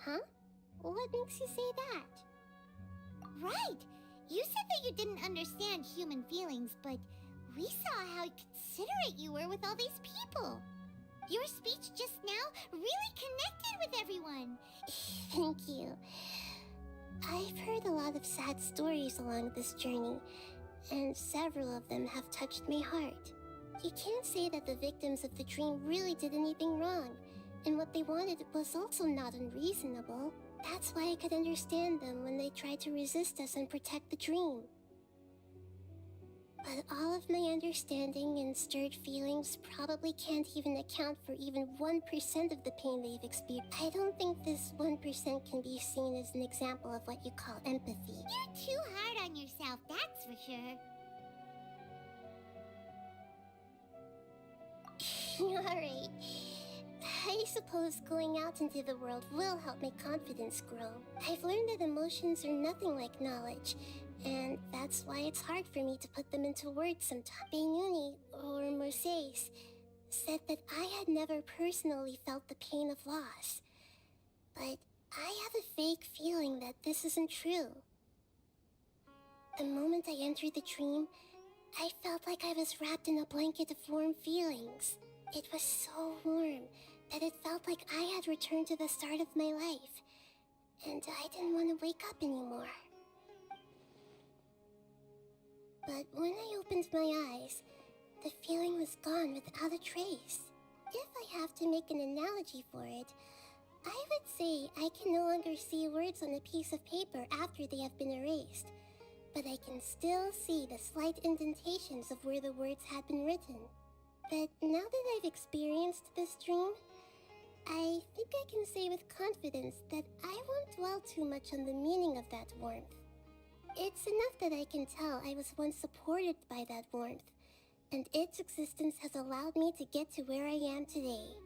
Huh? What makes you say that? Right! You said that you didn't understand human feelings, but we saw how considerate you were with all these people. Your speech just now really connected with everyone. Thank you. I've heard a lot of sad stories along this journey, and several of them have touched my heart. You can't say that the victims of the dream really did anything wrong, and what they wanted was also not unreasonable. That's why I could understand them when they tried to resist us and protect the dream. But all of my understanding and stirred feelings probably can't even account for even 1% of the pain they've experienced. I don't think this 1% can be seen as an example of what you call empathy. You're too hard on yourself, that's for sure. Alright. I suppose going out into the world will help my confidence grow. I've learned that emotions are nothing like knowledge, and that's why it's hard for me to put them into words sometimes. Benyuni, or Mercedes, said that I had never personally felt the pain of loss. But I have a vague feeling that this isn't true. The moment I entered the dream, I felt like I was wrapped in a blanket of warm feelings. It was so warm that it felt like I had returned to the start of my life, and I didn't want to wake up anymore. But when I opened my eyes, the feeling was gone without a trace. If I have to make an analogy for it, I would say I can no longer see words on a piece of paper after they have been erased, but I can still see the slight indentations of where the words had been written. But now that I've experienced this dream, I think I can say with confidence that I won't dwell too much on the meaning of that warmth. It's enough that I can tell I was once supported by that warmth, and its existence has allowed me to get to where I am today.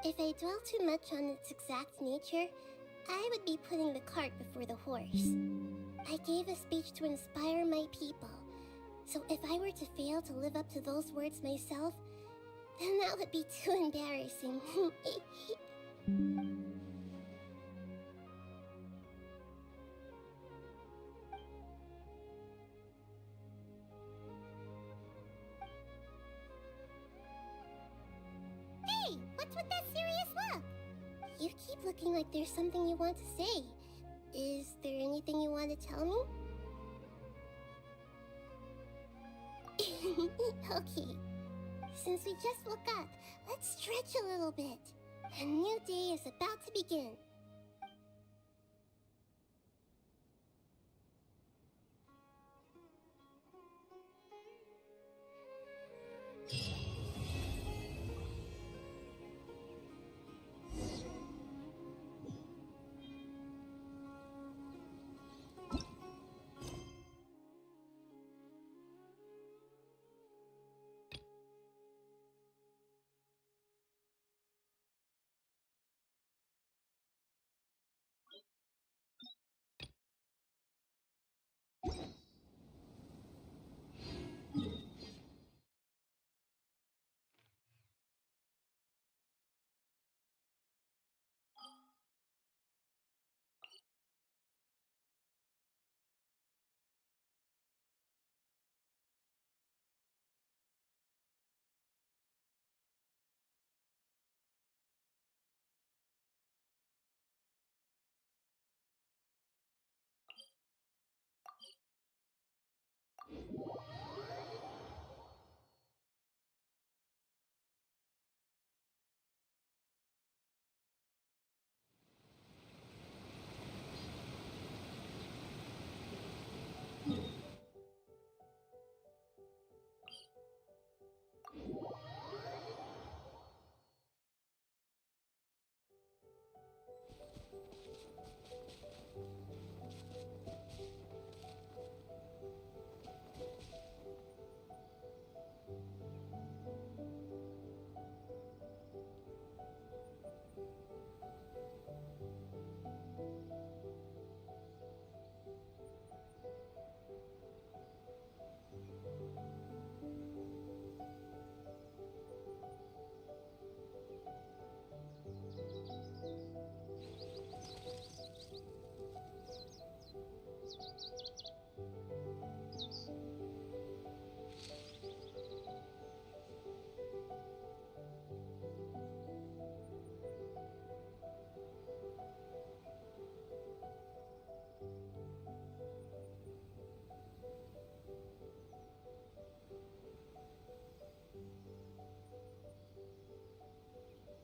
If I dwell too much on its exact nature, I would be putting the cart before the horse. I gave a speech to inspire my people, so if I were to fail to live up to those words myself, then that would be too embarrassing. Hey, what's with that serious look? You keep looking like there's something you want to say. Is there anything you want to tell me? Okay. Since we just woke up, let's stretch a little bit. A new day is about to begin.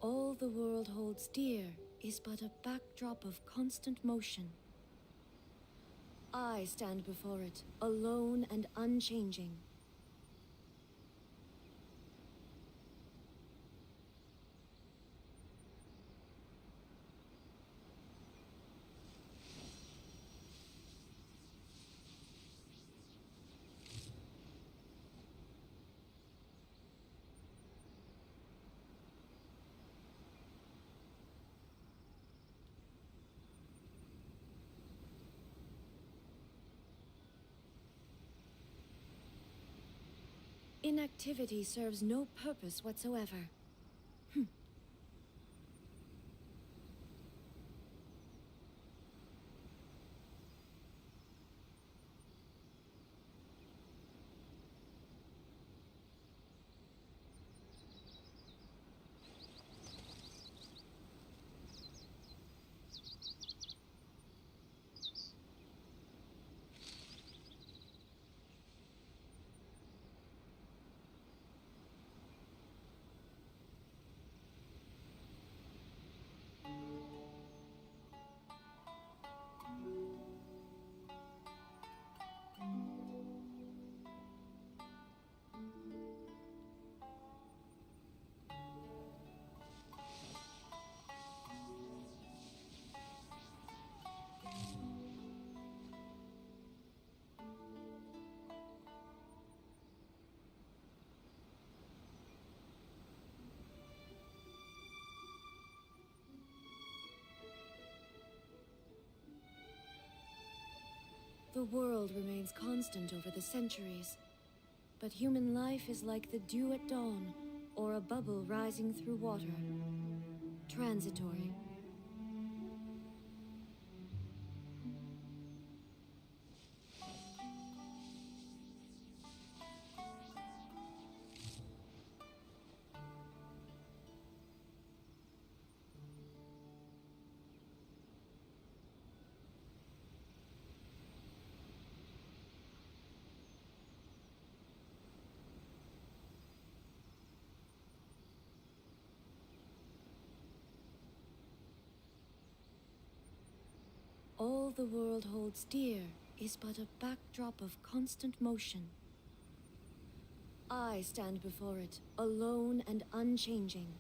All the world holds dear is but a backdrop of constant motion. I stand before it, alone and unchanging. Inactivity serves no purpose whatsoever. The world remains constant over the centuries, but human life is like the dew at dawn, or a bubble rising through water. Transitory. All the world holds dear is but a backdrop of constant motion. I stand before it, alone and unchanging.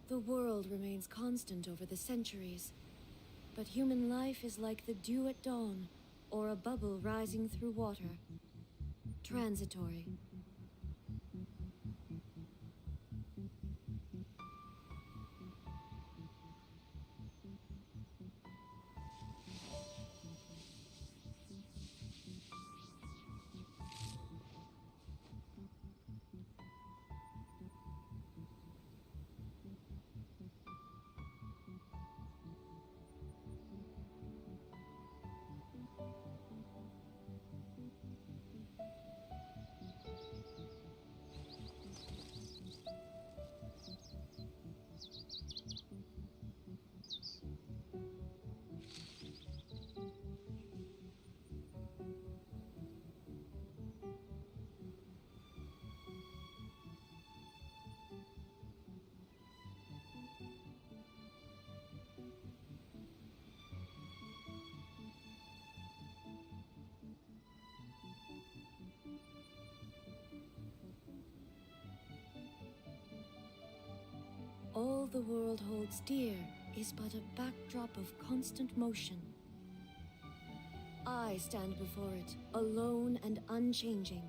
The world remains constant over the centuries, but human life is like the dew at dawn, or a bubble rising through water. Transitory. All the world holds dear is but a backdrop of constant motion. I stand before it, alone and unchanging.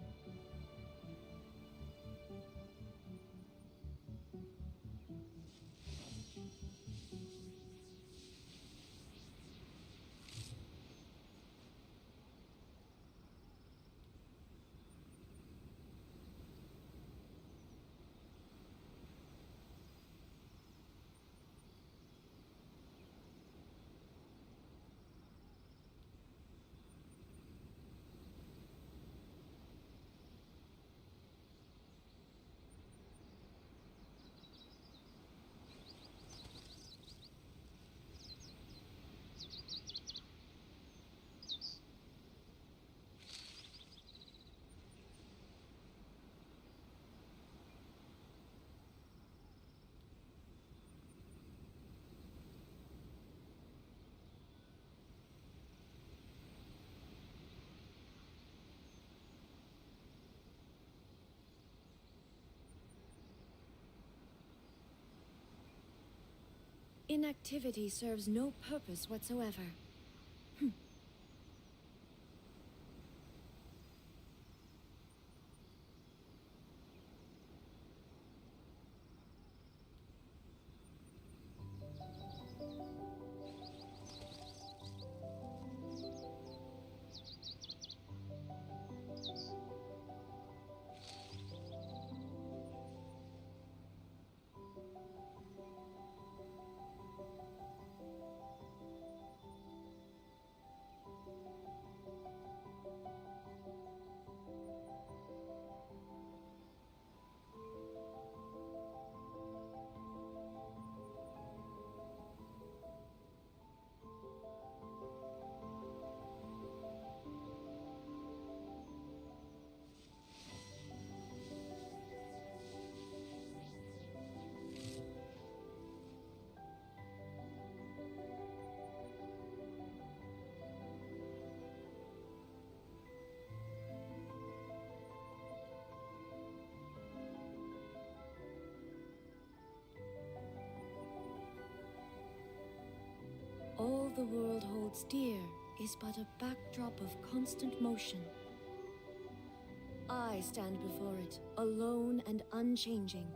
Inactivity serves no purpose whatsoever. All the world holds dear is but a backdrop of constant motion. I stand before it, alone and unchanging.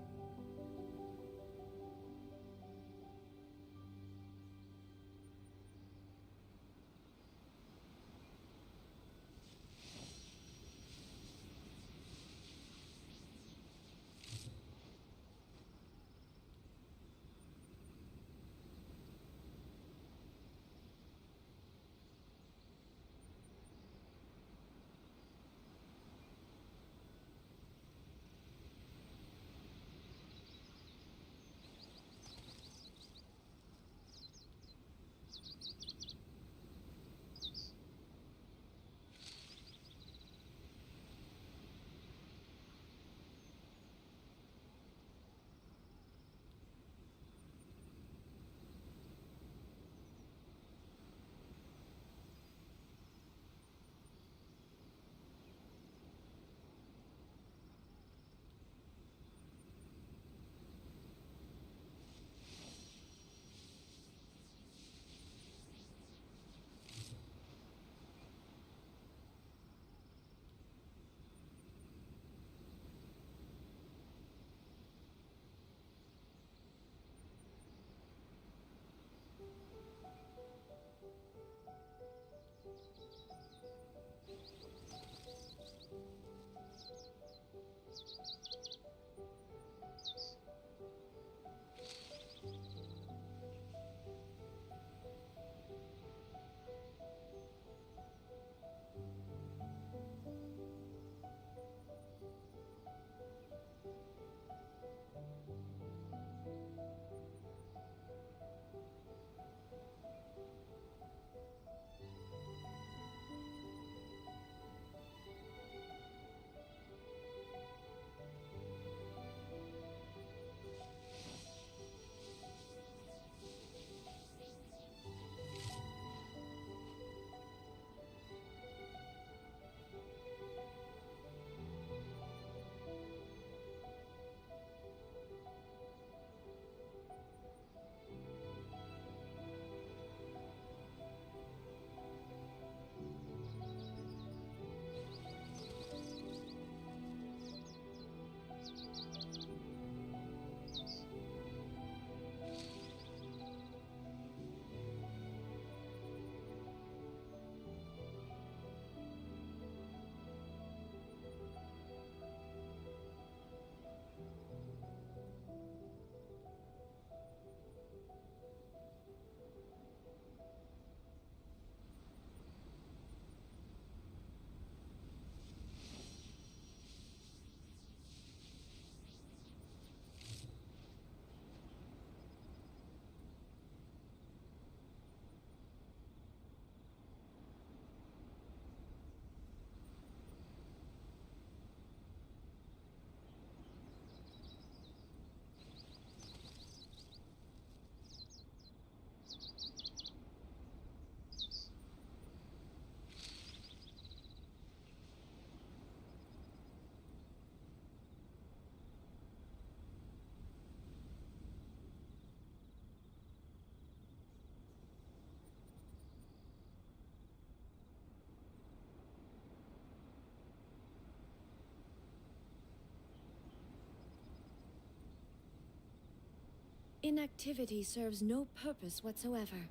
Inactivity serves no purpose whatsoever.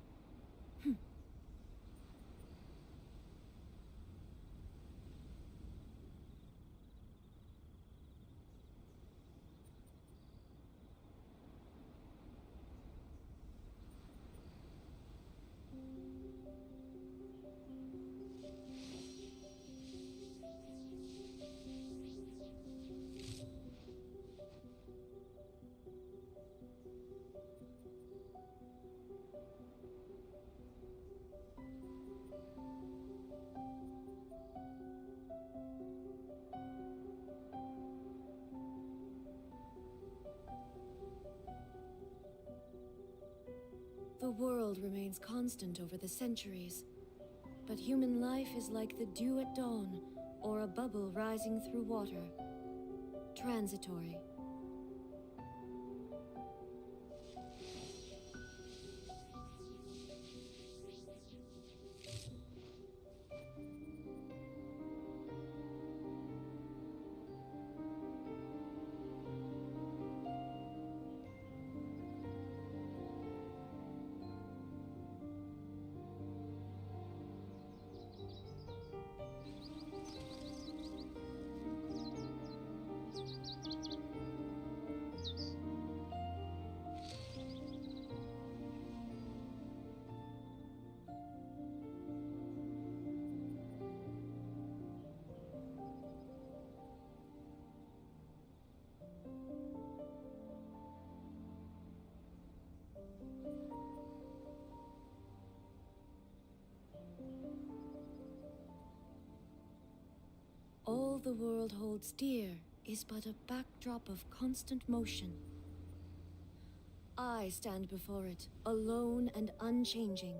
The world remains constant over the centuries, but human life is like the dew at dawn, or a bubble rising through water. Transitory. All the world holds dear is but a backdrop of constant motion. I stand before it, alone and unchanging.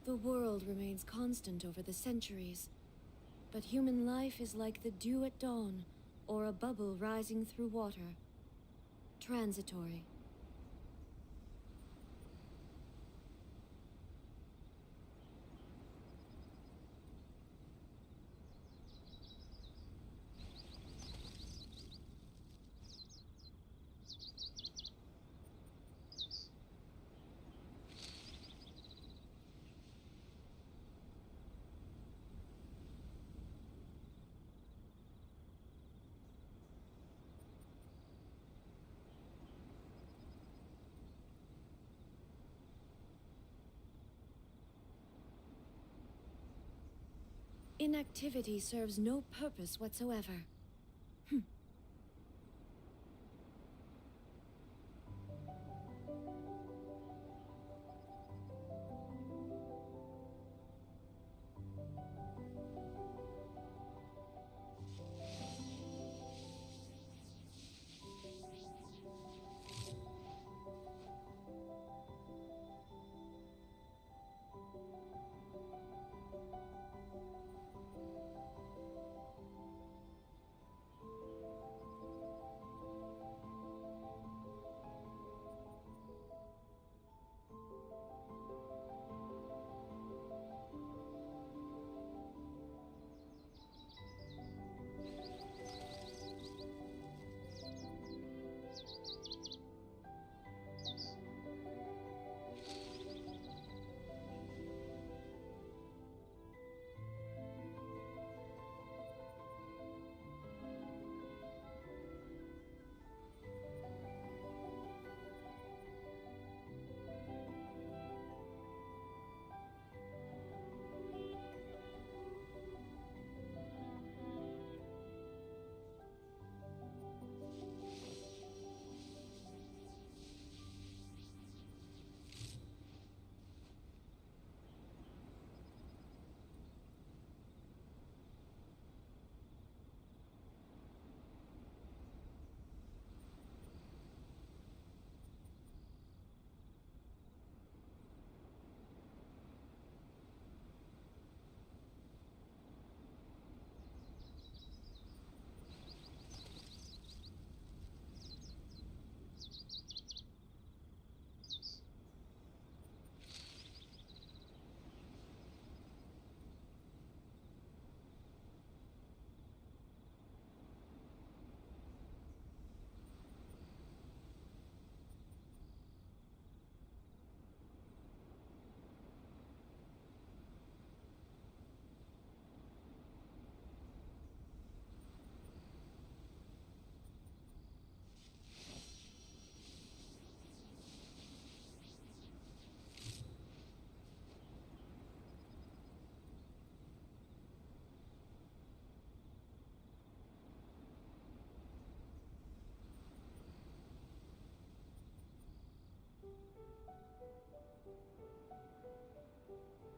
The world remains constant over the centuries, but human life is like the dew at dawn, or a bubble rising through water. Transitory. Inactivity serves no purpose whatsoever.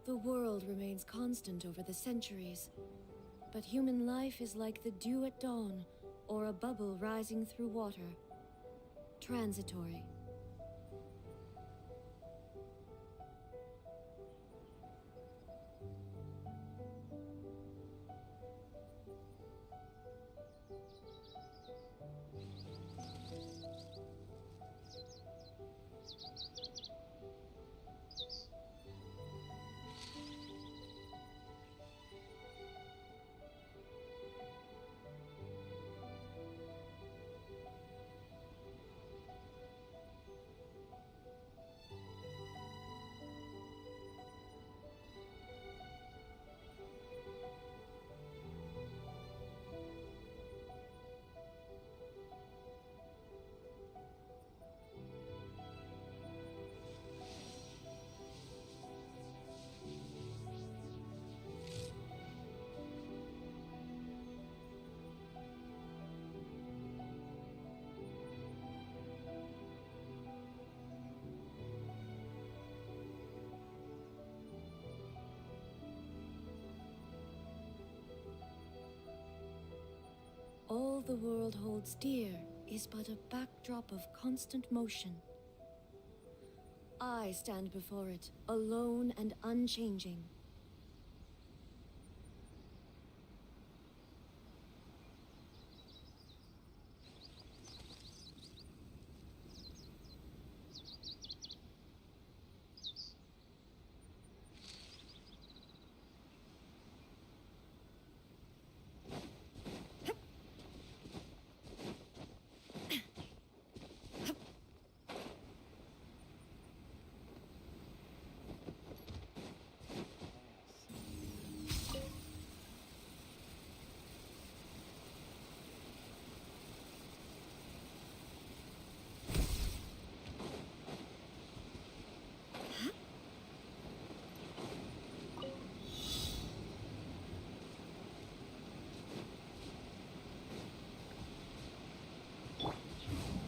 The world remains constant over the centuries, but human life is like the dew at dawn, or a bubble rising through water. Transitory. All the world holds dear is but a backdrop of constant motion. I stand before it, alone and unchanging.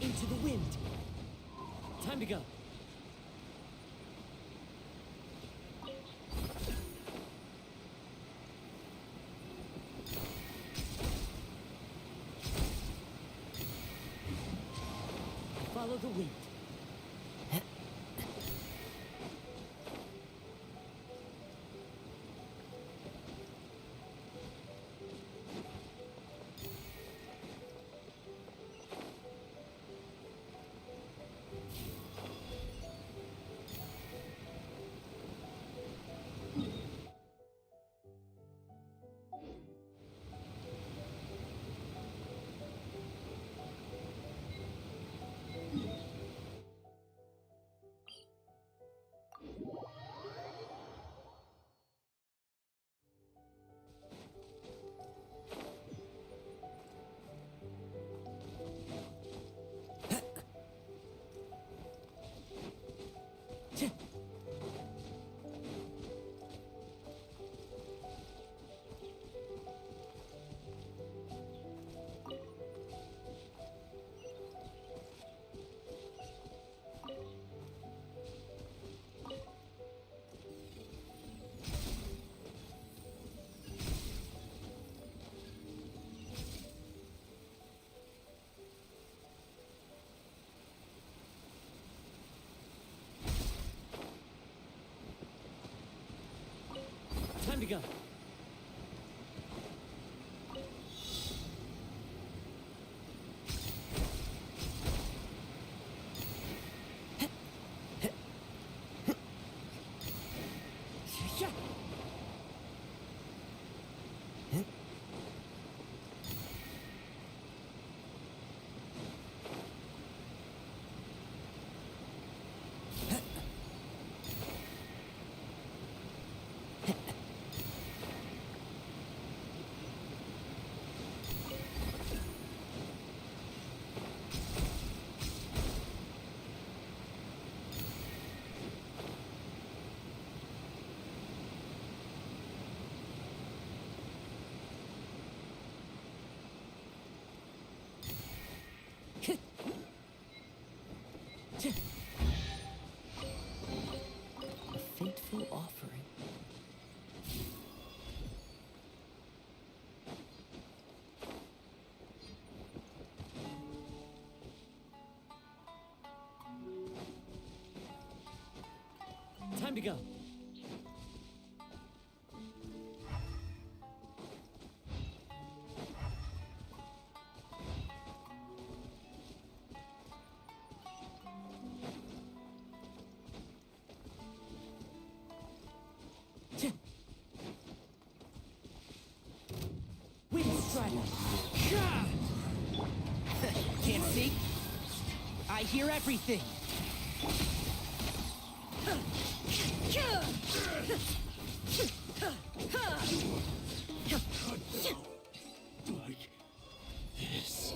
Into the wind. Time to go. Follow the wind. Time to go. A fateful offering. Time to go. Can't see? I hear everything. Like this.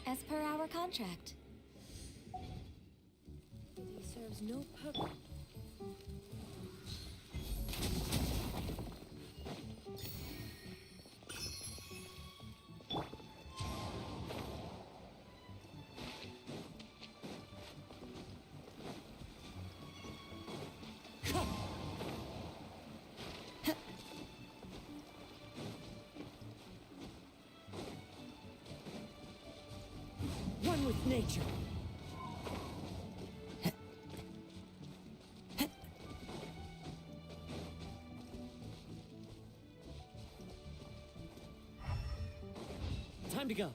as per our contract. He serves no purpose. One with nature. Time to go.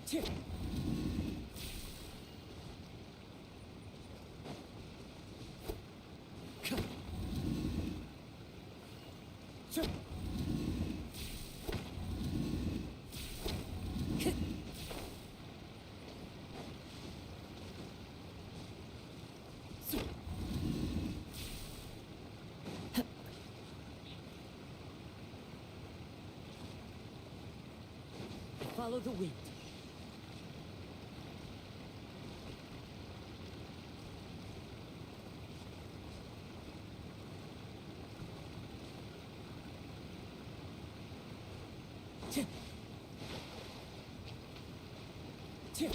Tip. Follow the wind. Tip. Tip.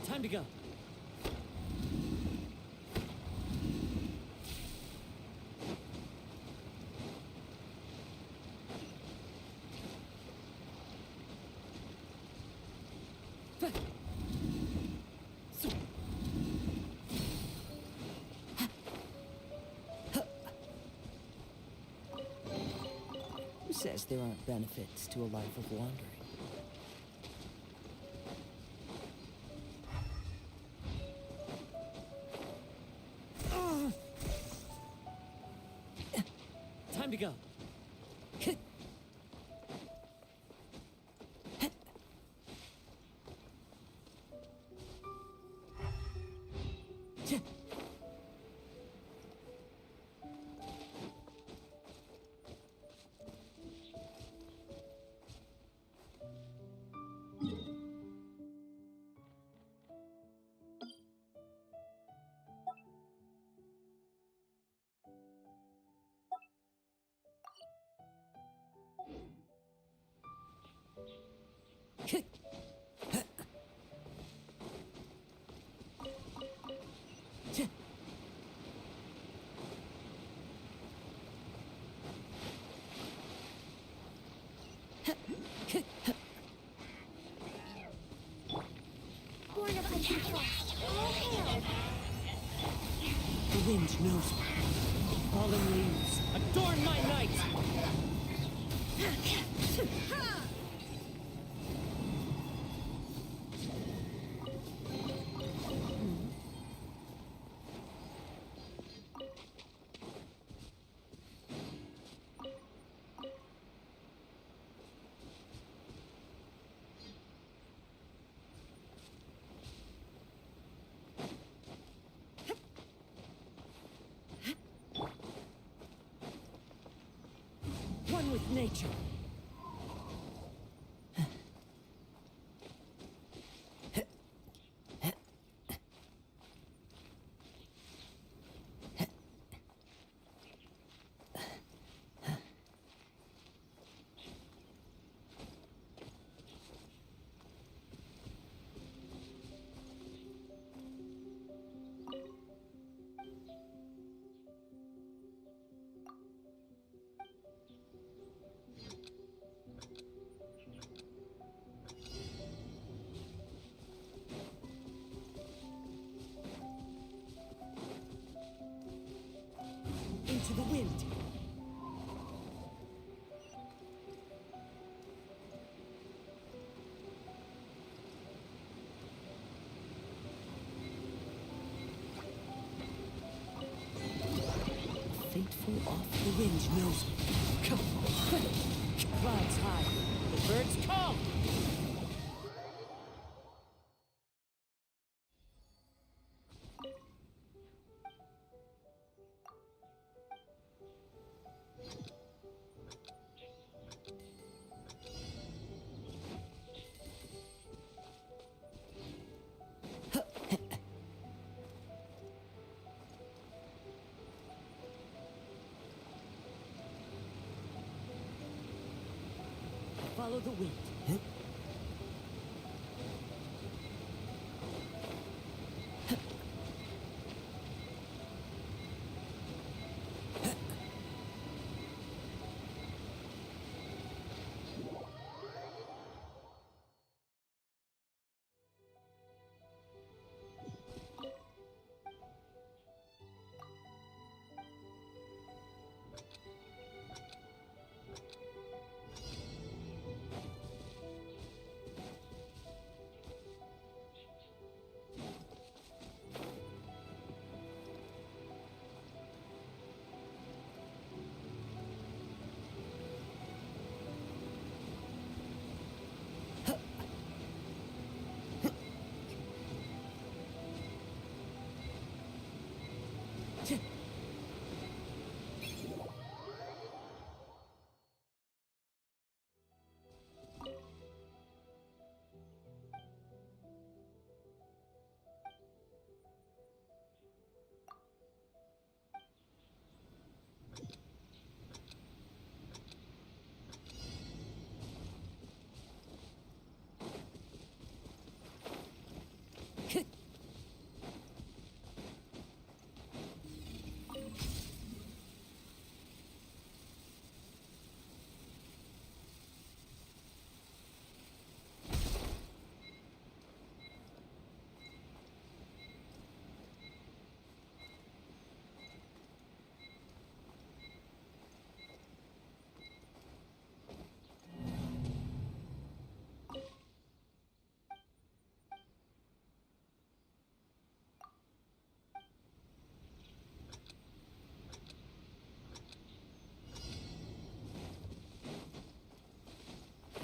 Time to go. Who says there aren't benefits to a life of wandering? Time to go. Born of ice and frost. All hail! The wind knows me. Fallen leaves, adorn my night! One with nature. Into the wind. Fateful off the wind knows me. Come on. Clouds high. The birds call. the wind.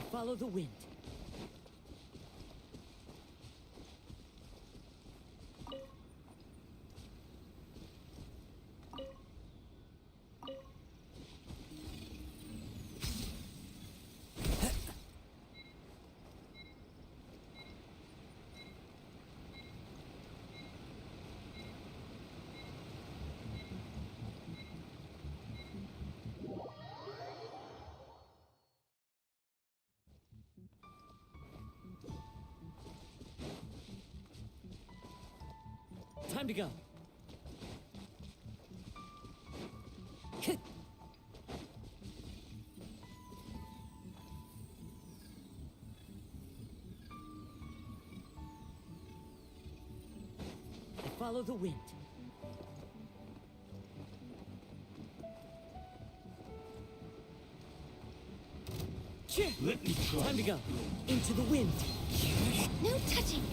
Follow the wind. Time to go. Follow the wind. Let me try. Time to go. Into the wind. No touching.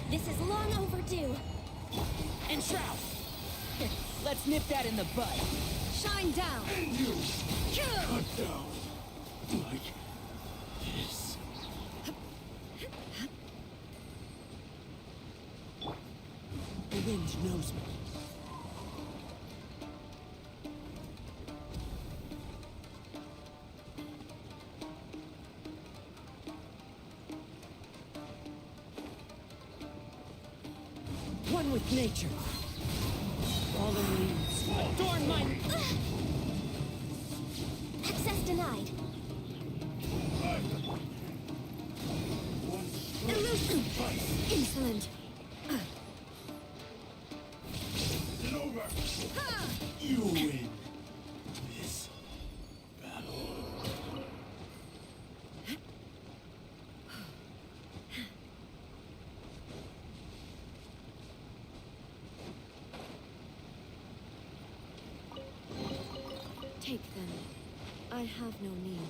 This is long overdue. And shroud. Let's nip that in the bud. Shine down. And you cut down like this. The wind knows me. One with nature. Fallen leaves. Adorn my... Access denied. Elusive. Insolent. It's over. You win this battle. Take them. I have no need.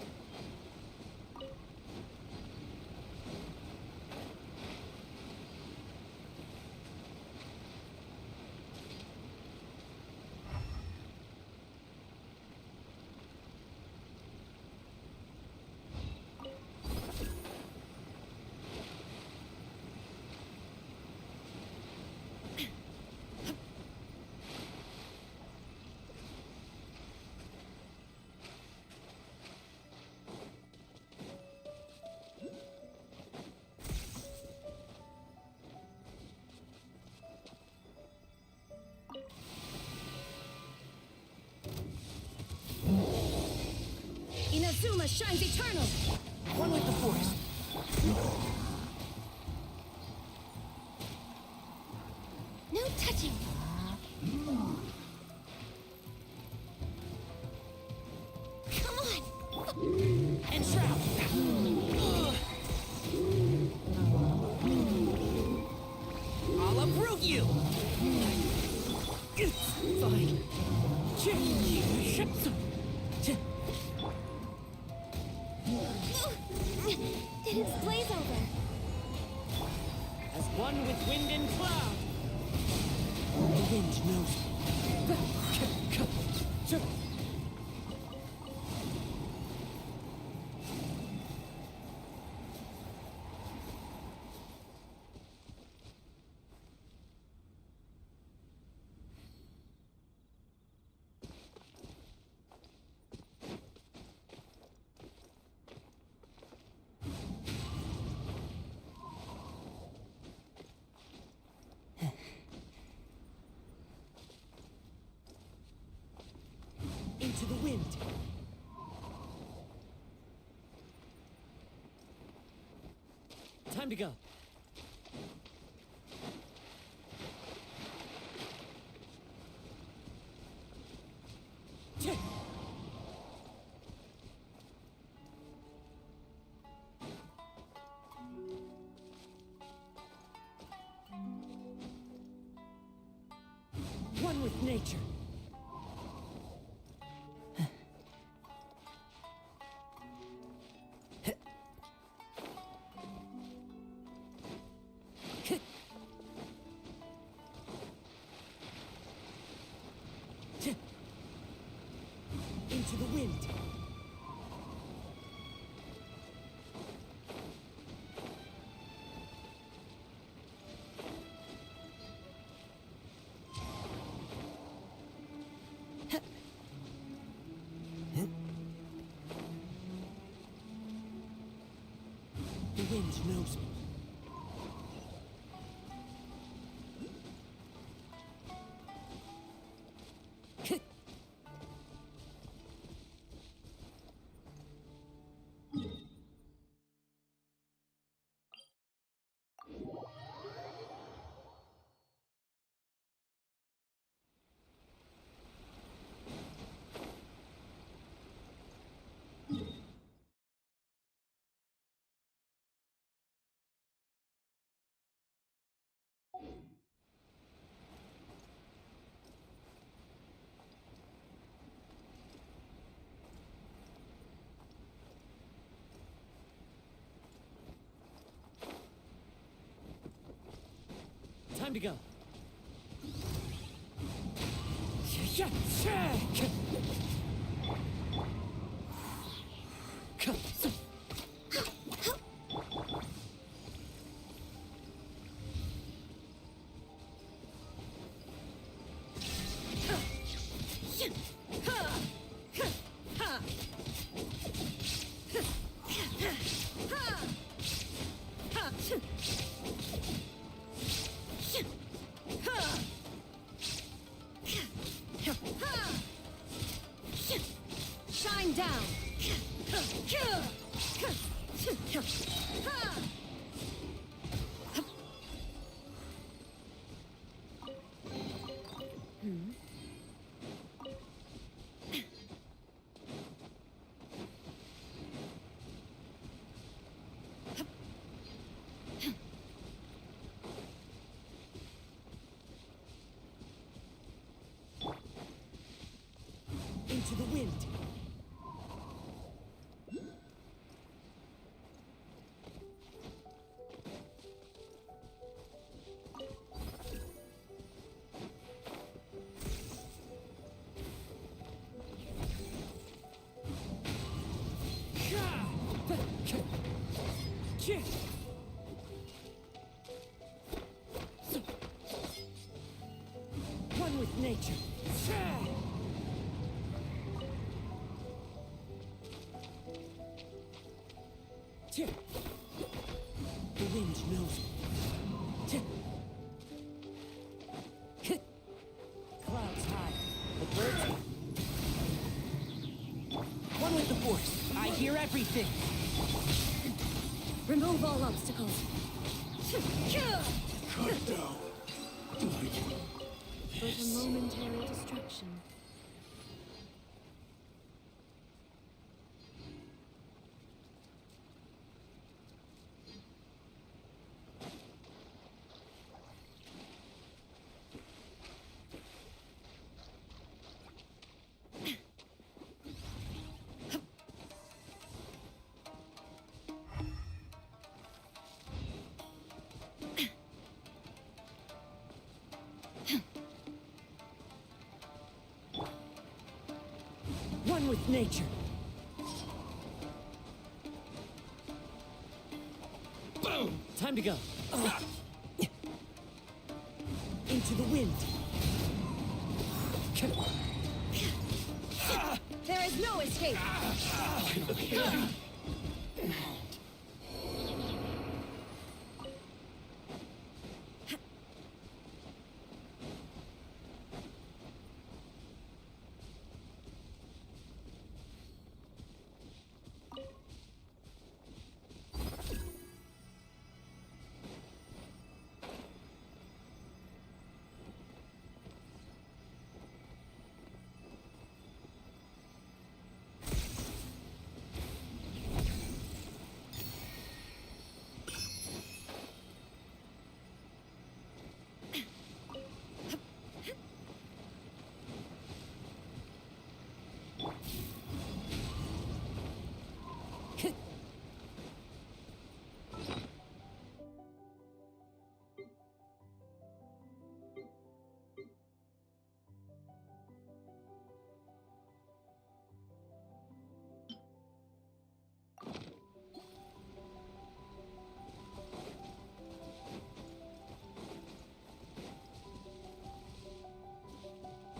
Inazuma shines eternal! One with the force. No touching. Come on. And shroud. I'll uproot you. Fine. Didn't blaze over. As one with wind and cloud. The wind knows. Into the wind. Time to go. One with nature. Into the wind. The wind knows me. Time to go. Shine down! Into the wind. One with nature. The wind knows me. Clouds high. The birds. One with the force. I hear everything. Remove all obstacles. Cut down. But a momentary distraction. One with nature. Boom! Time to go. Into the wind. There is no escape.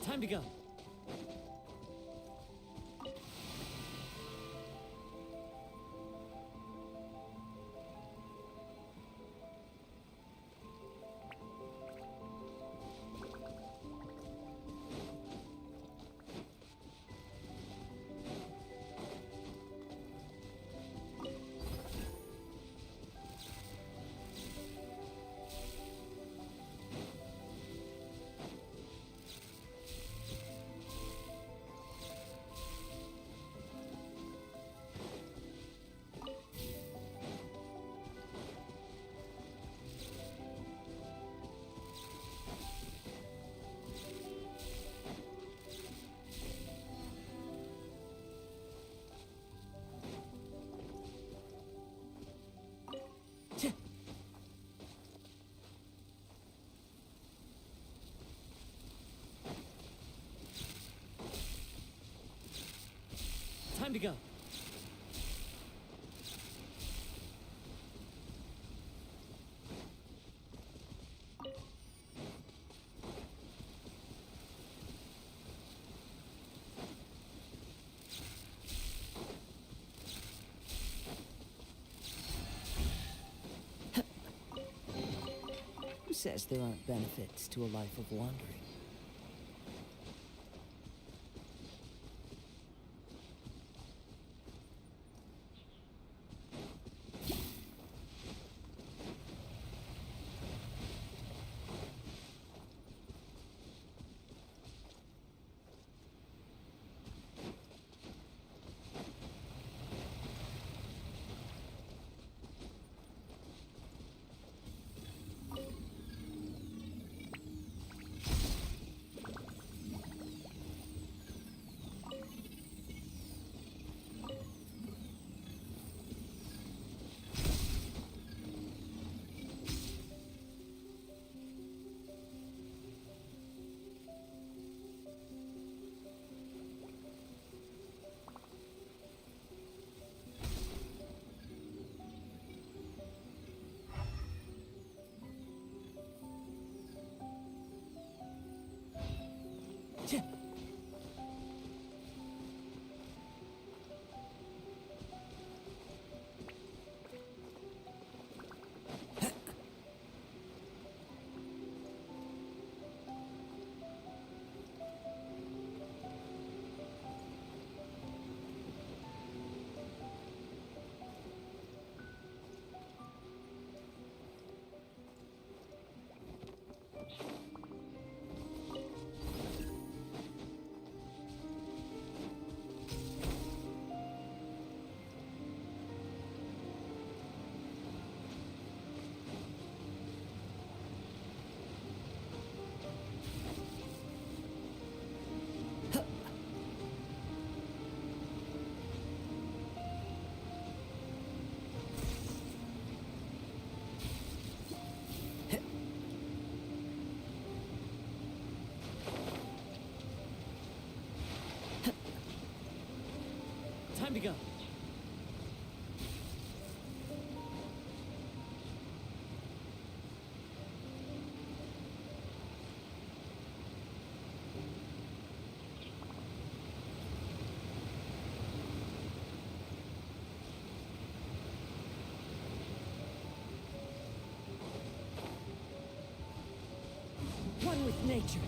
Time to go. Time to go. Who says there aren't benefits to a life of wandering? Time to go. One with nature.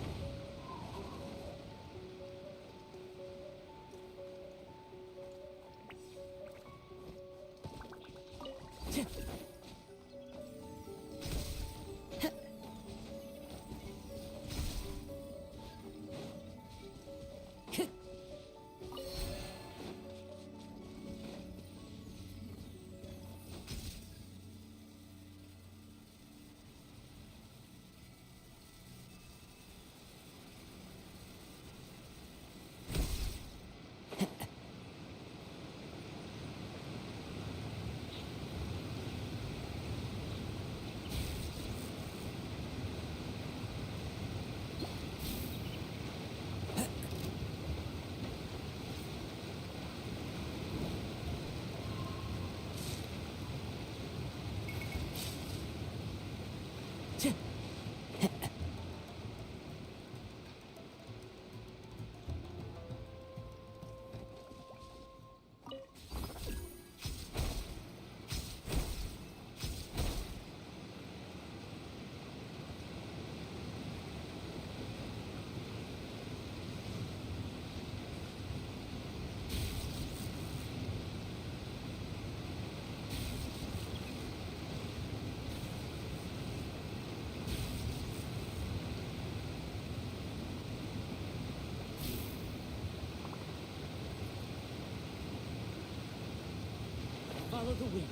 Follow the wind.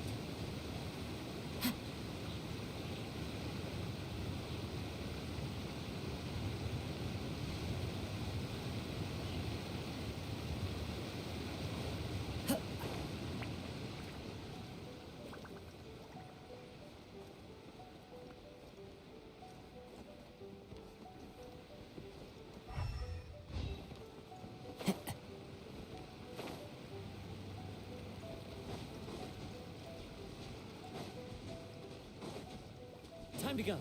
Time to go.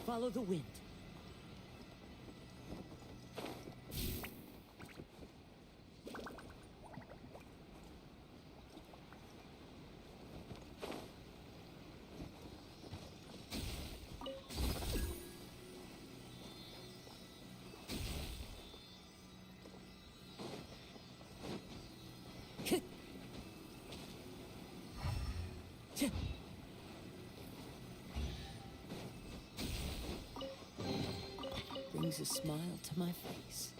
Follow the wind. Brings a smile to my face.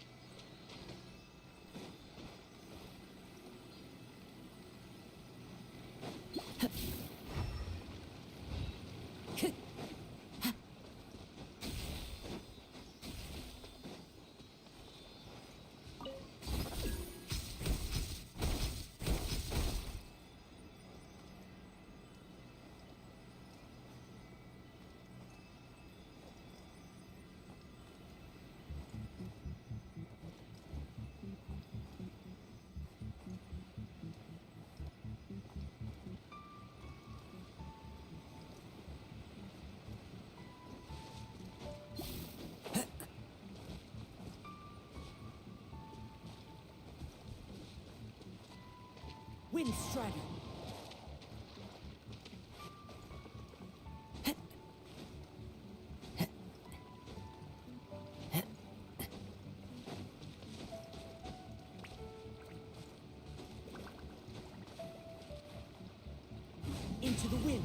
Wind Strider. Into the wind.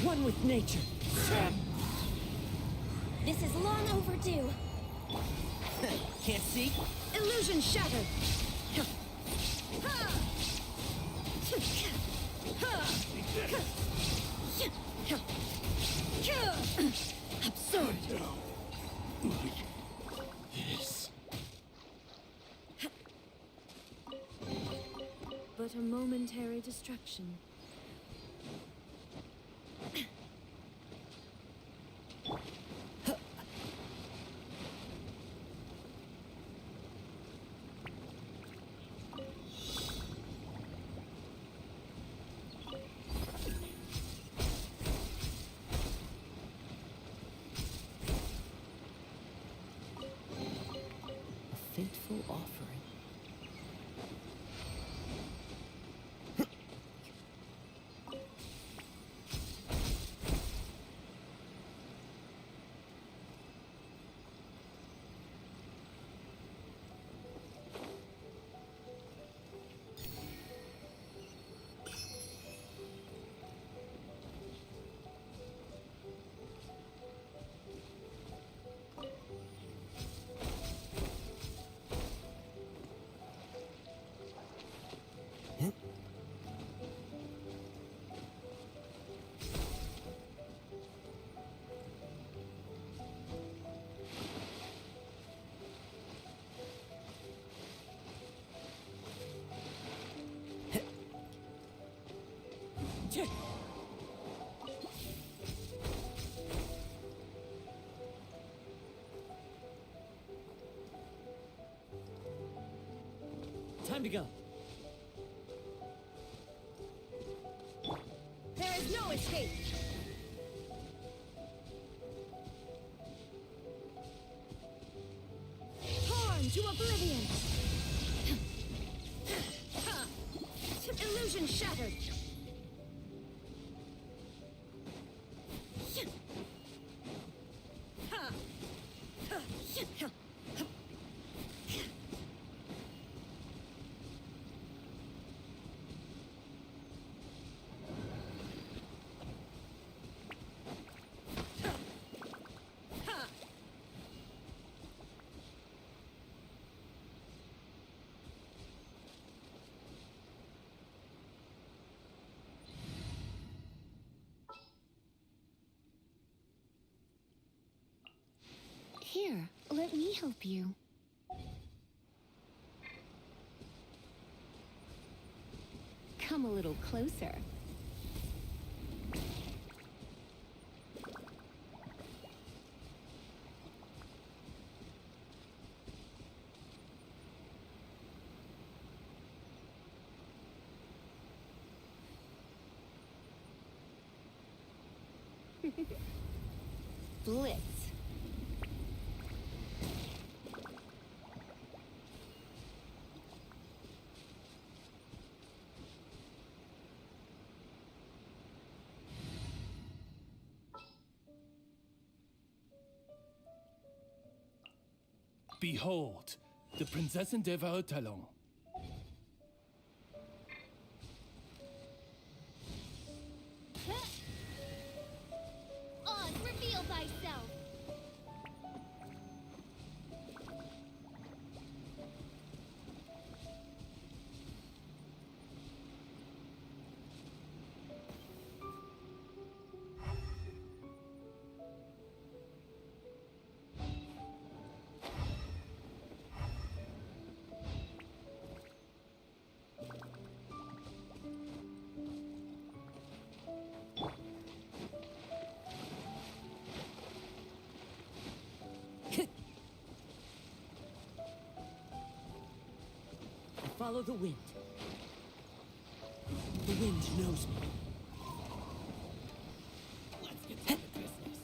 One with nature. This is long overdue. Can't see? Illusion shattered. Absurd. This. But a momentary distraction. Fateful offering. Time to go. There is no escape. Torn to oblivion. Illusion shattered. Here, let me help you. Come a little closer. Blitz. Behold, the Prinzessin der Verurteilung. Oz, reveal thyself. Follow the wind. The wind knows me. Let's get to the business.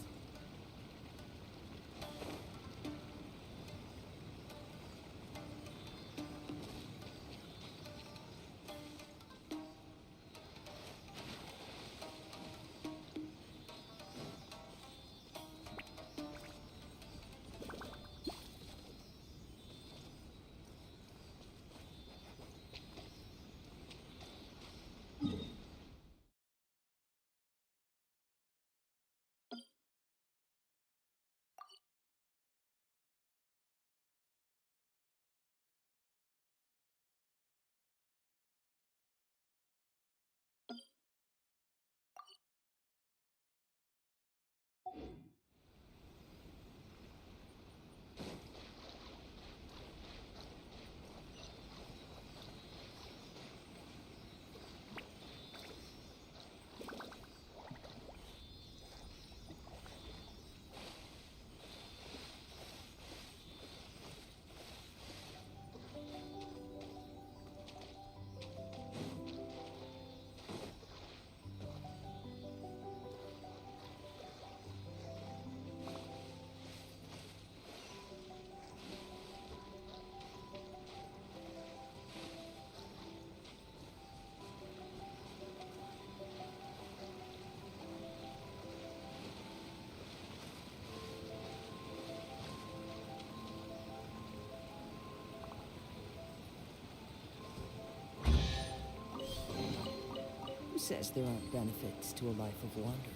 Who says there aren't benefits to a life of wandering?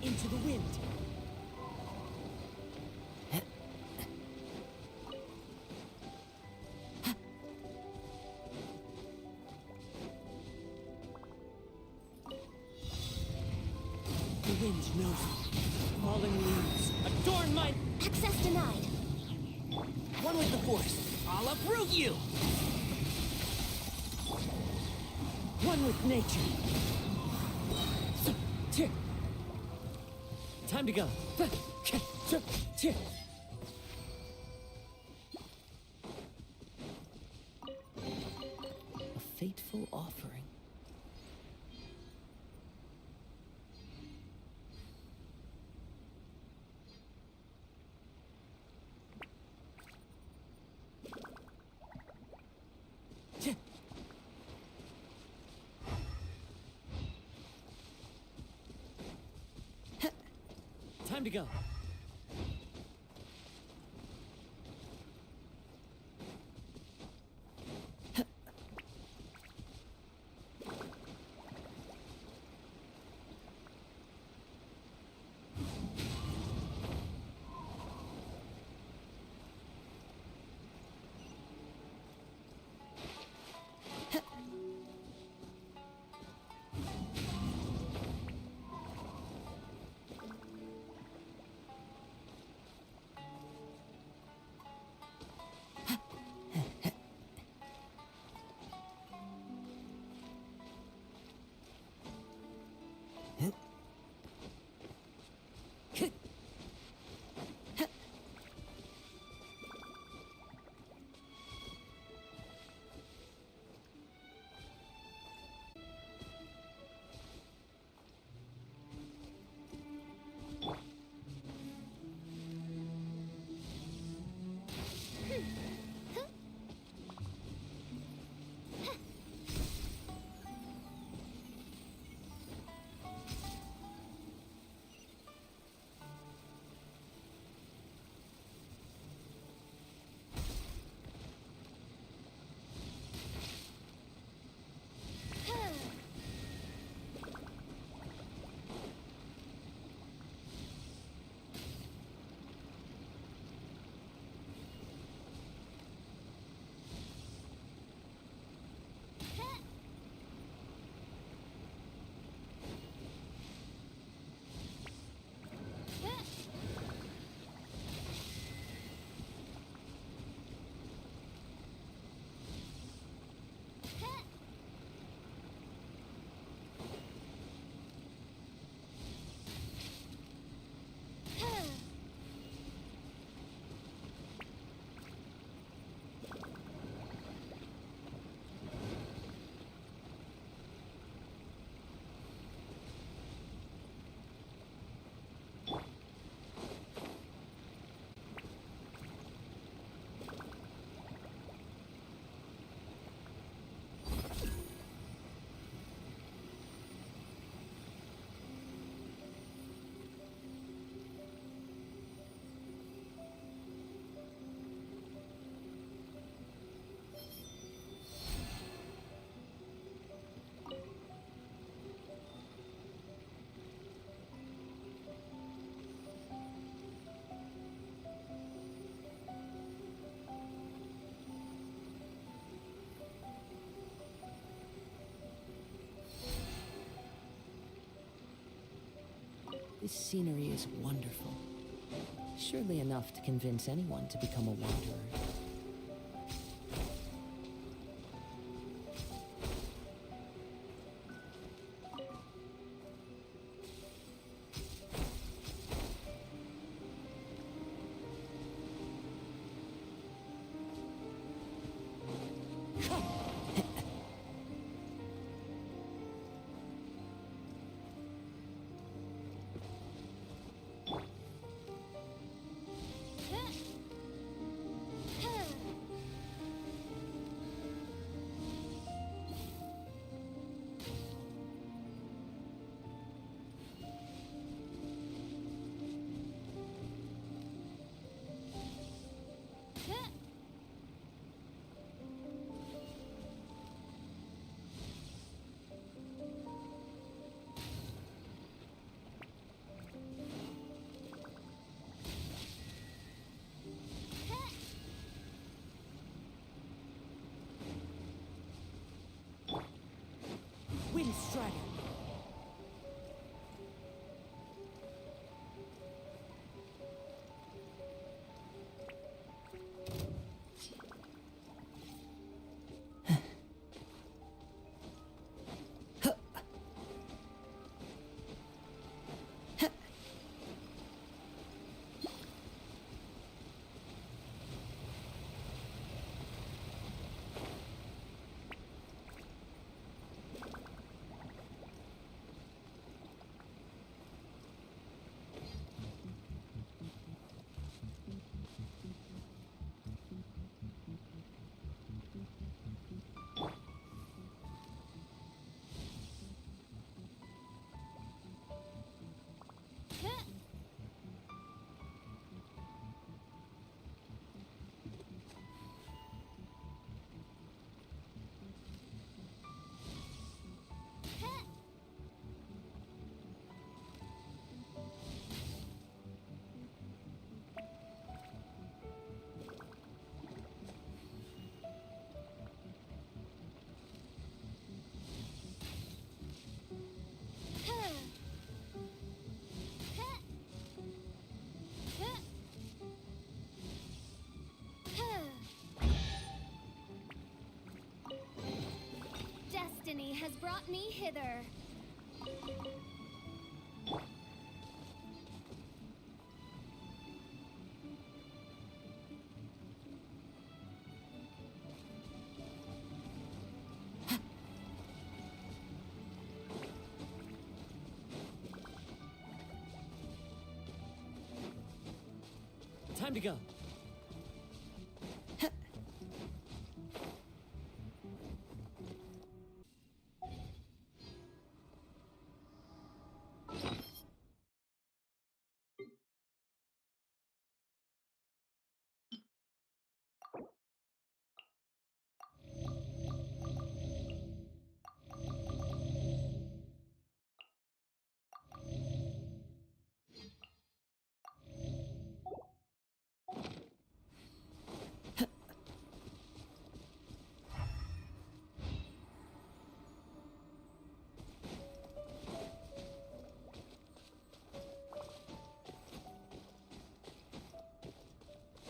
Into the wind! The wind knows me. Falling leaves adorn my... Access denied. One with the force. I'll uproot you! One with nature. Time to go. A fateful offering. Time to go. This scenery is wonderful. Surely enough to convince anyone to become a wanderer. Wind Strider. Destiny has brought me hither. Time to go.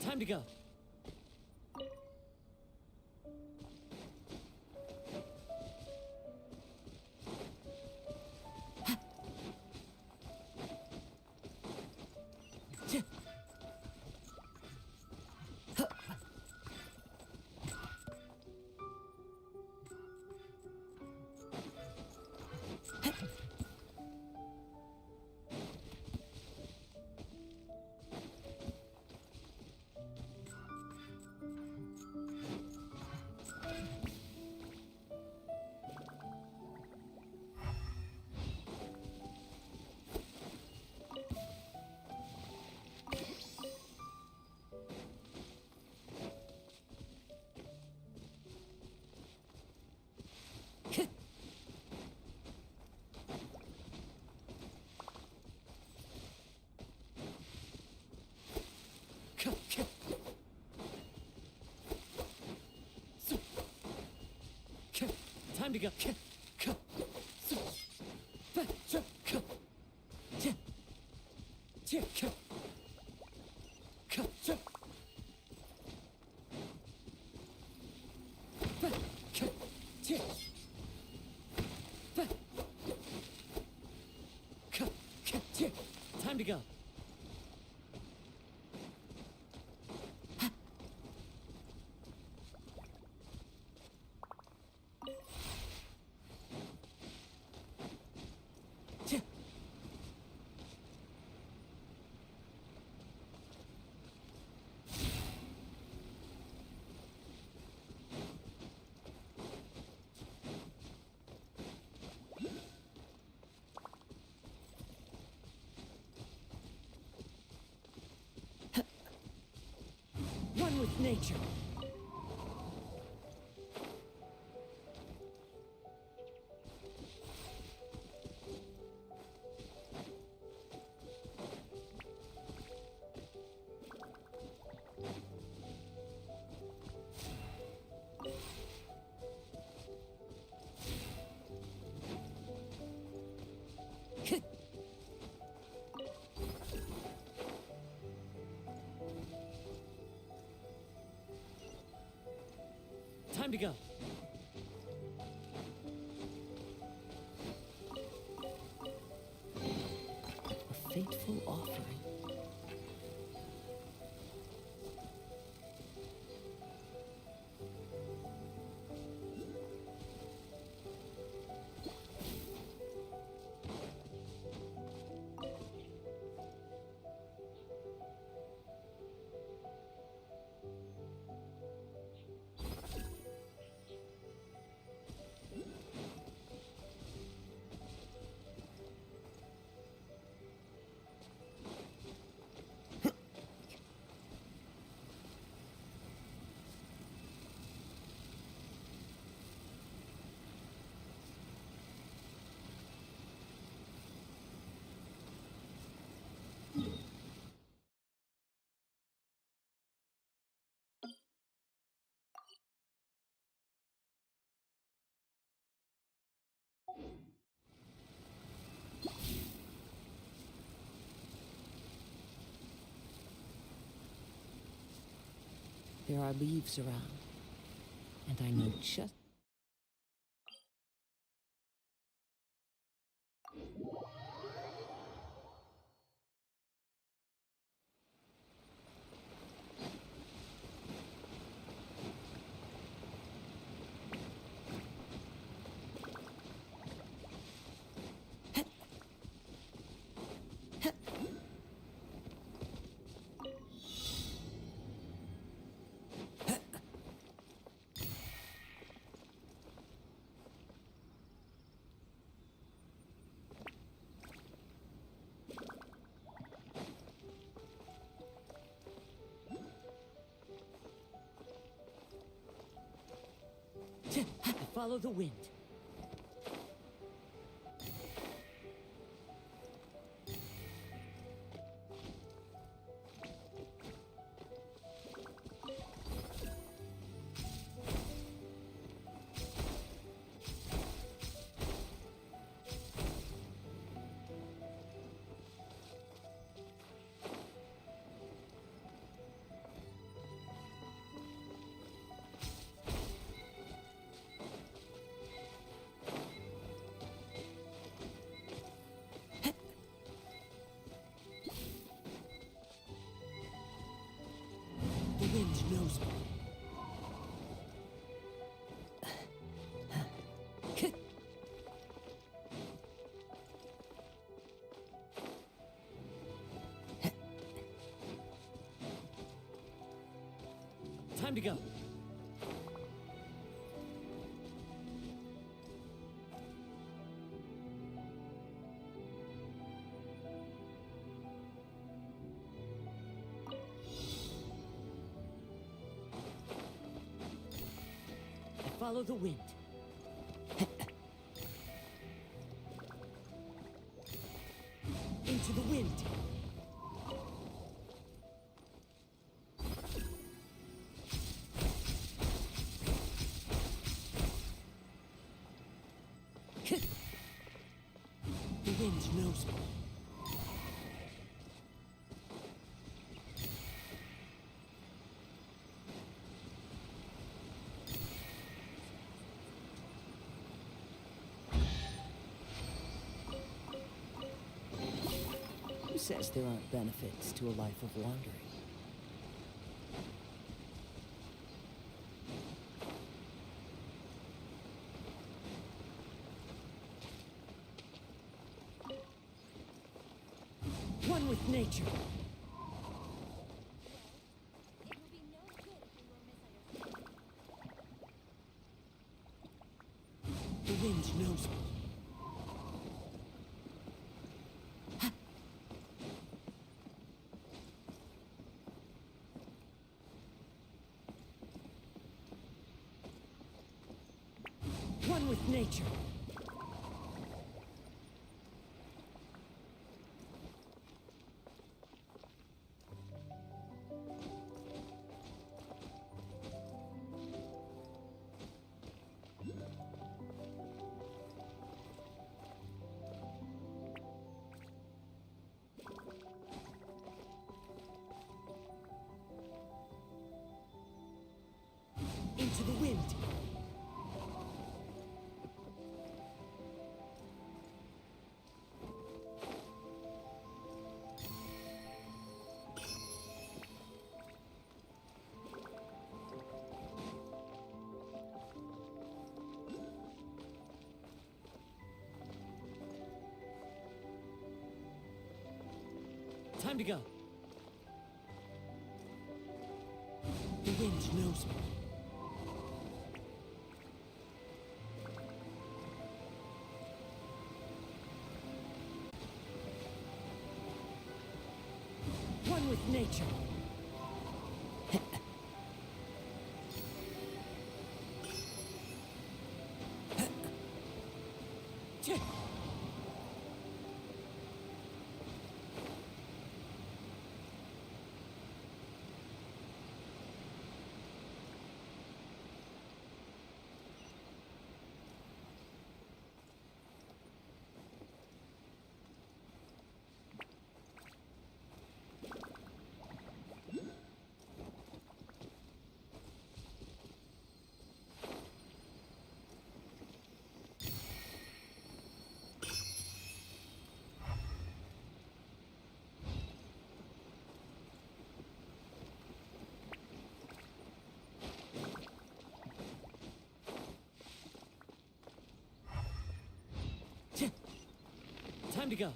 Time to go. Time to go. Time to go. One with nature. Time to go. A fateful offering. There are leaves around, and I know just... Follow the wind. The wind knows me. Time to go. Follow the wind. Into the wind. The wind knows me. says there aren't benefits to a life of wandering? One with nature. The wind knows me. One with nature. Into the wind. Time to go. The wind knows me. One with nature. Time to go.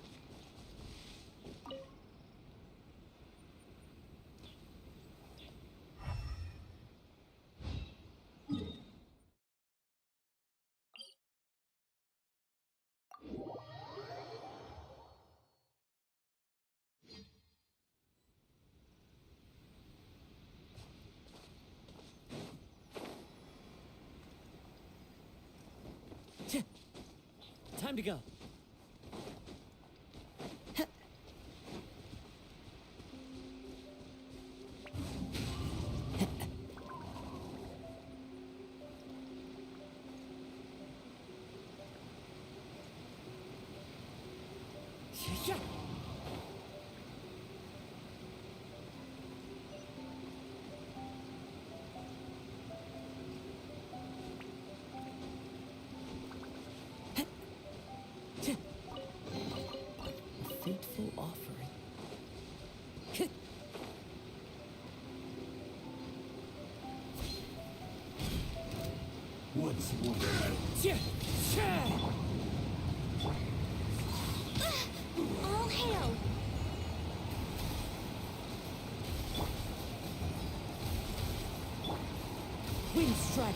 Time to go. Yeah. A fateful offering. Once more. All hail! Wind strike.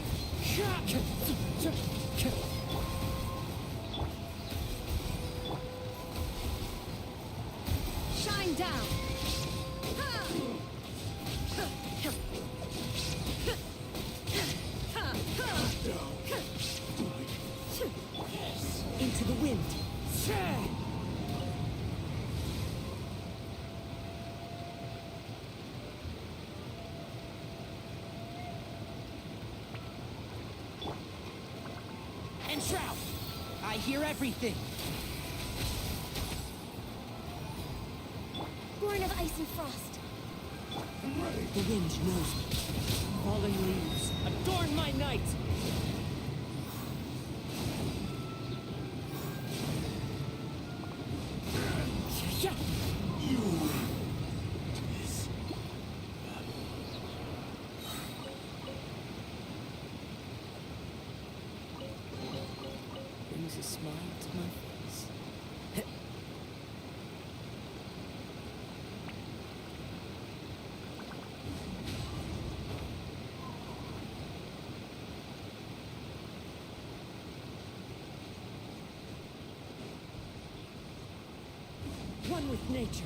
Shine down. Into the wind. And Shroud! I hear everything! Born of ice and frost. The wind knows me. Fallen leaves, adorn my night! smile to my face. One with nature.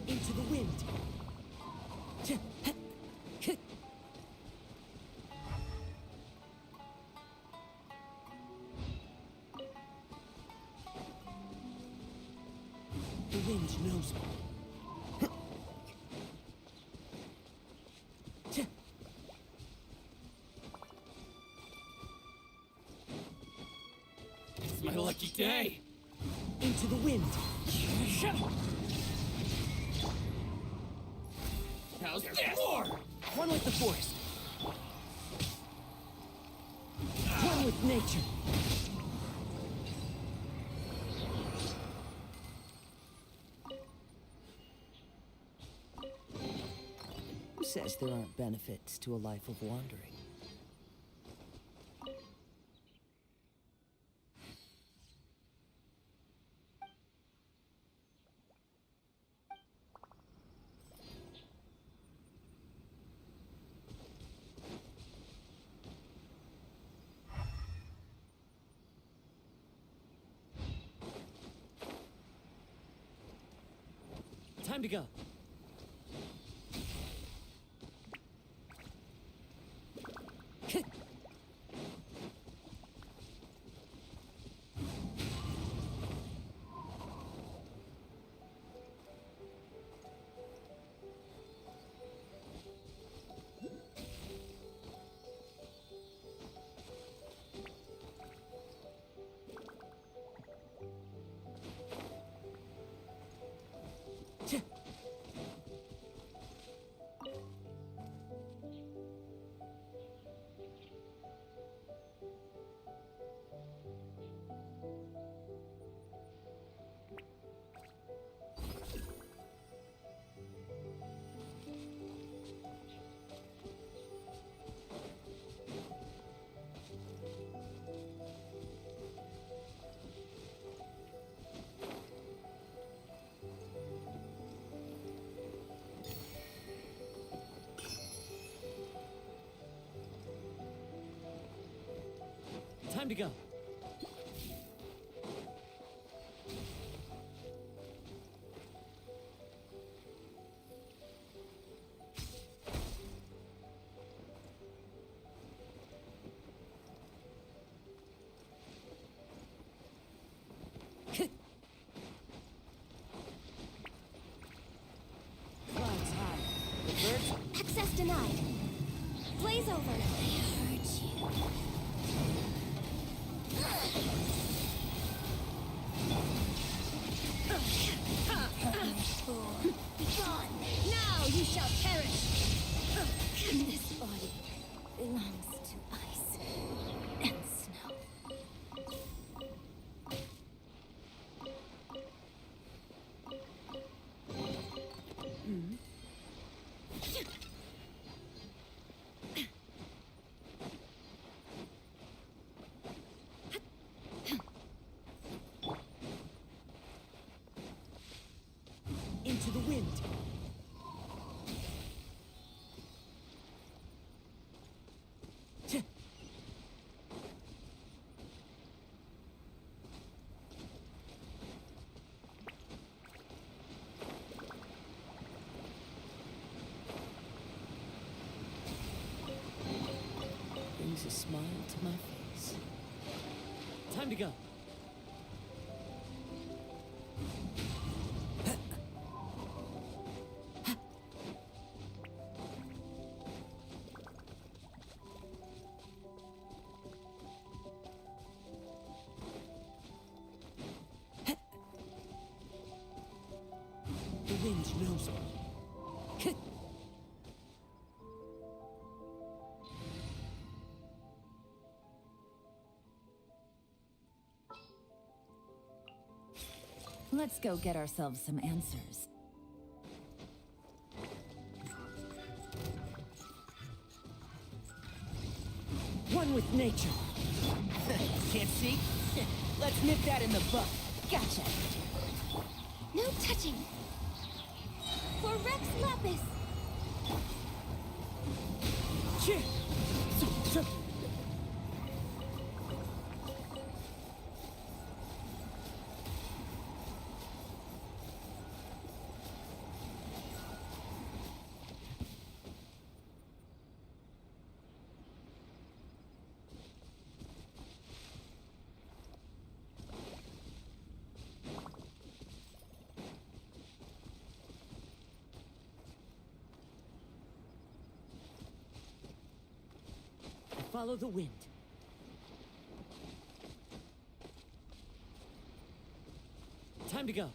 Into the wind. The wind knows me. It's my lucky day! Into the wind. How's this? One with the forest. One with nature. Who says there aren't benefits to a life of wandering? Time to go. Time to go. Clouds high. The birds. Access denied. Blaze over. They hurt you. Gone. Now you shall perish. This body belongs to ice and snow. Into the wind. Brings a smile to my face. Time to go. The wind knows me. Let's go get ourselves some answers. One with nature. Can't see? Let's nip that in the bud. Gotcha. No touching. For Rex Lapis. Follow the wind. Time to go.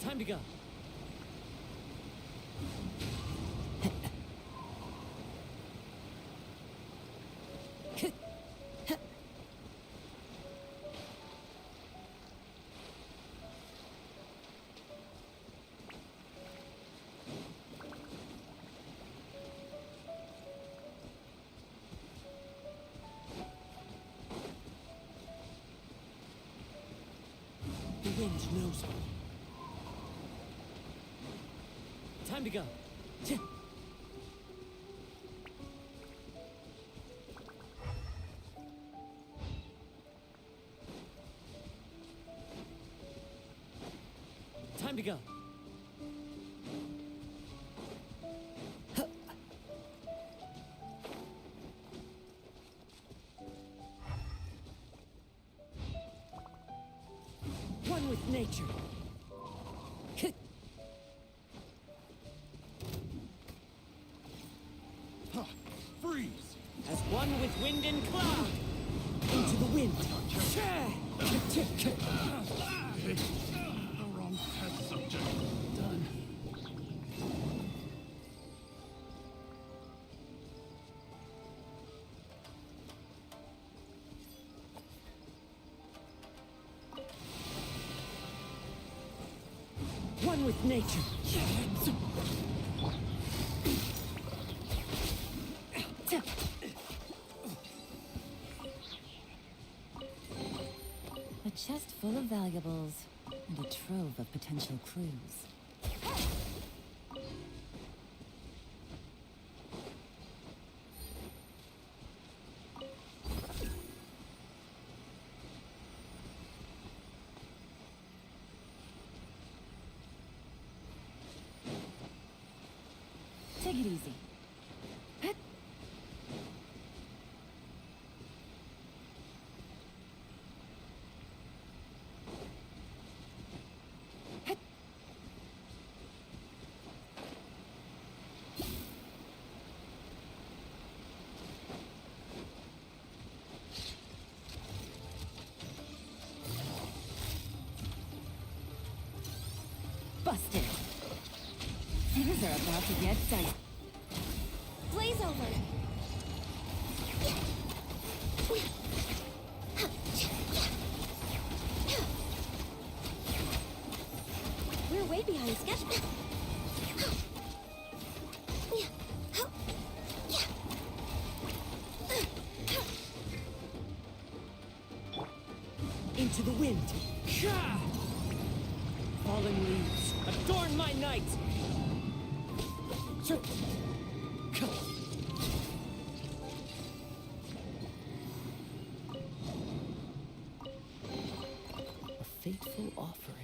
Time to go. The wind knows me. Time to go. Time to go. One with nature. Freeze! As one with wind and cloud. Into the wind. Wrong test subject. Done. One with nature. A chest full of valuables and a trove of potential clues. Take it easy. Busted. Things are about to get dicey. Blaze over. We're way behind schedule. Into the wind. Fallen leaves, adorn my night! A fateful offering.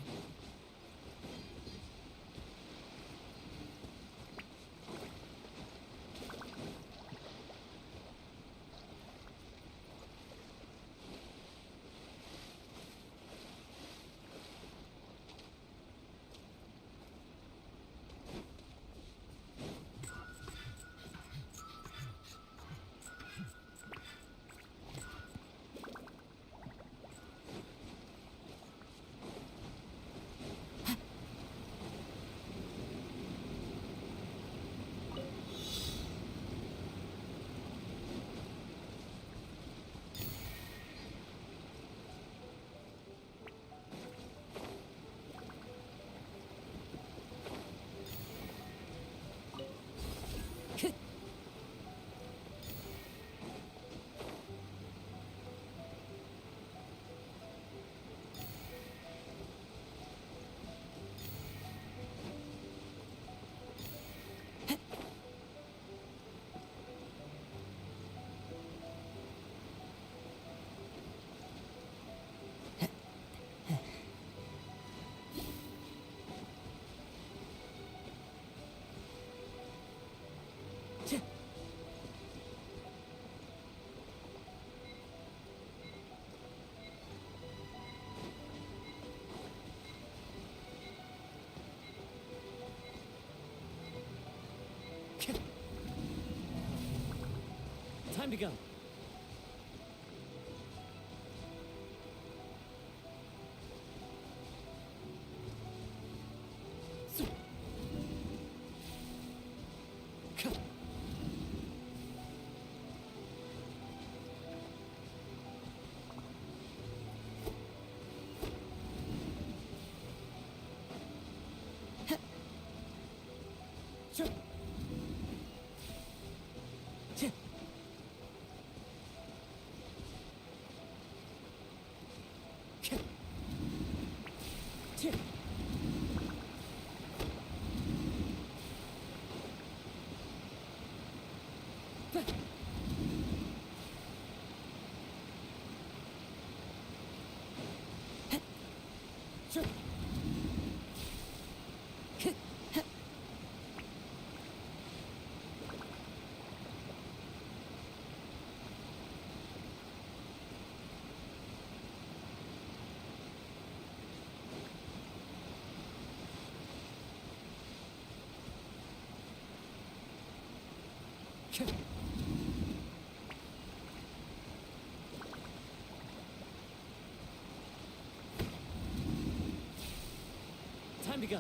Time to go. Time to go.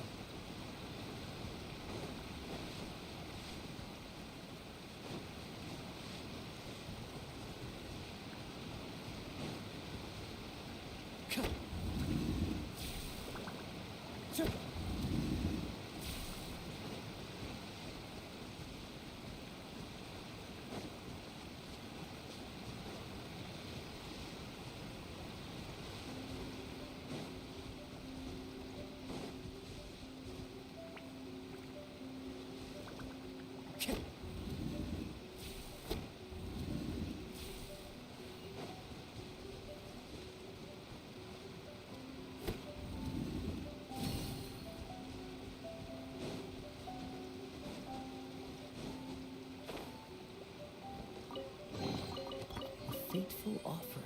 Fateful offering.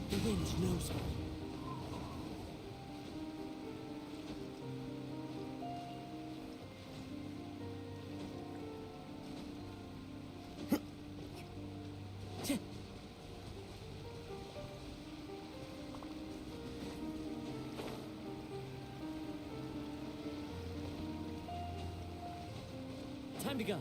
The wind knows me. Time to go.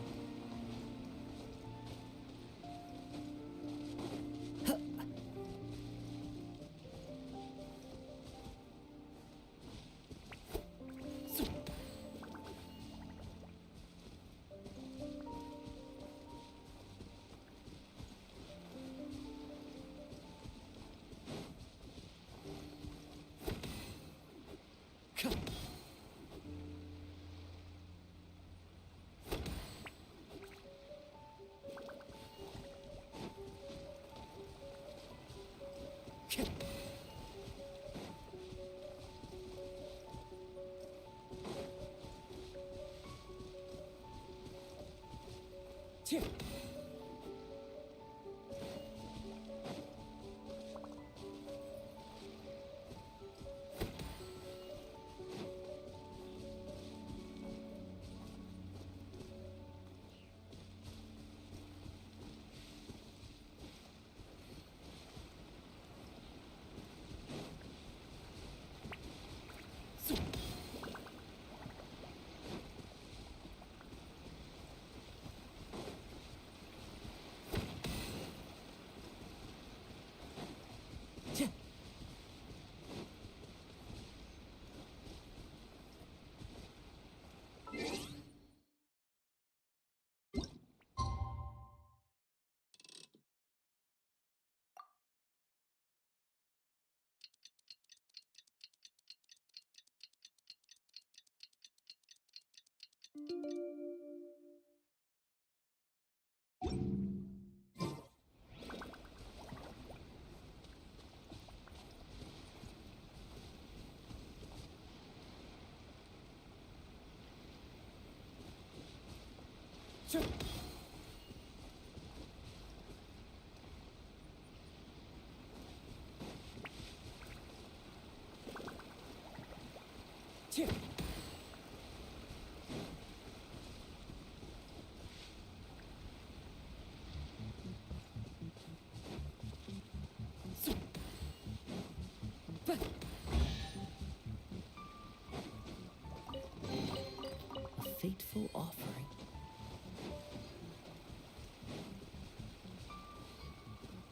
A fateful offering.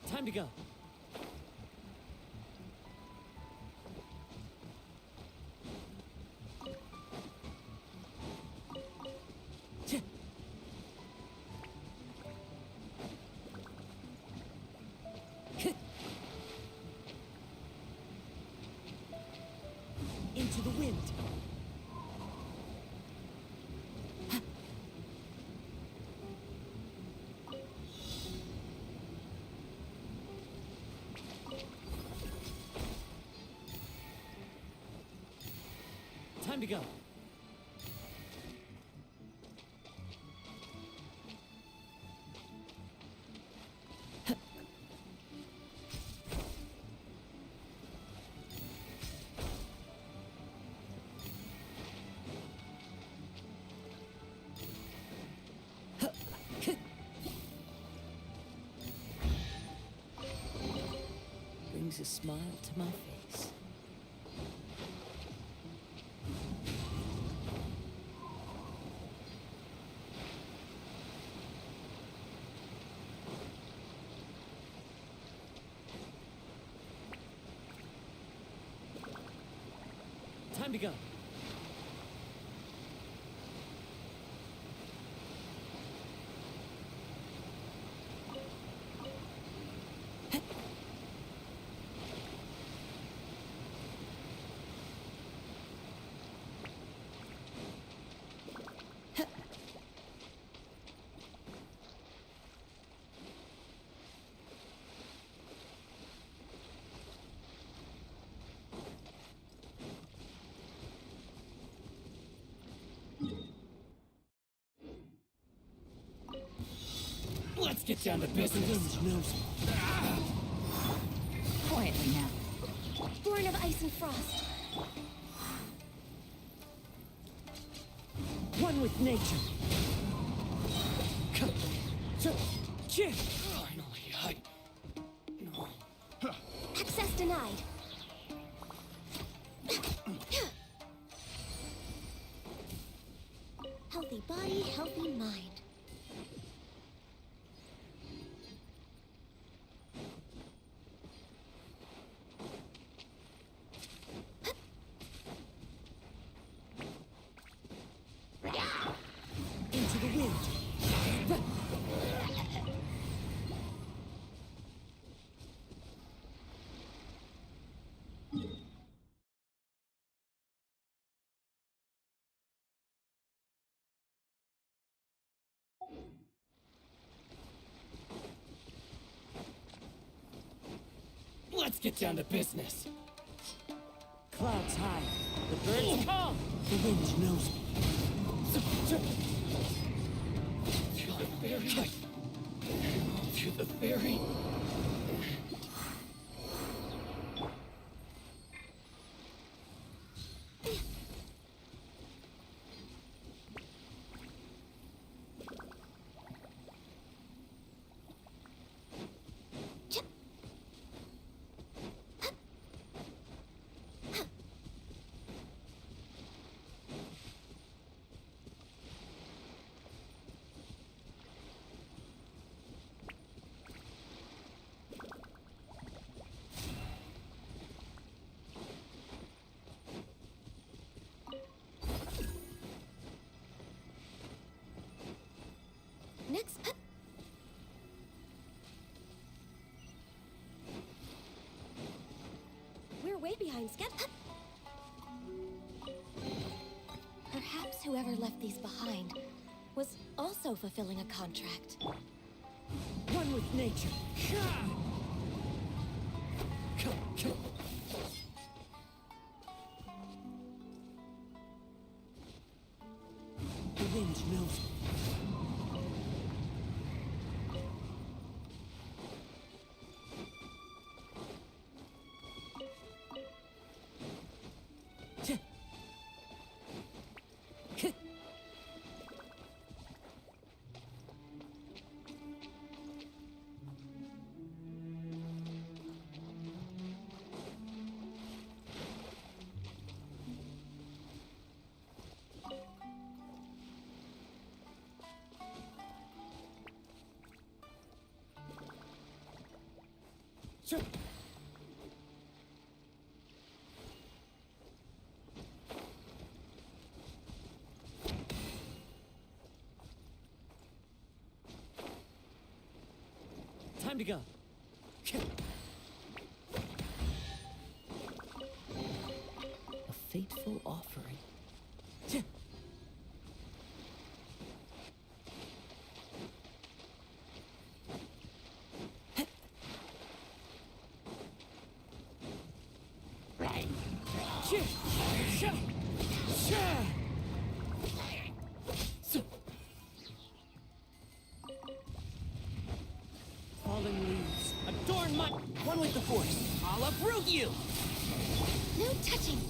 Time to go. Into the wind. Time to go. Brings a smile to my face. Time to go. Let's get down to business. Quietly now. Born of ice and frost. One with nature. Finally, Access denied. Healthy body, healthy mind. Into the wind. let's get down to business. Clouds high. The birds come. The wind knows me. To the ferry. To the ferry. Next. We're way behind schedule. Perhaps whoever left these behind was also fulfilling a contract. One with nature. The wind knows me. Time to go. A fateful offering. Fallen leaves, adorn my... One with the force. I'll uproot you! No touching.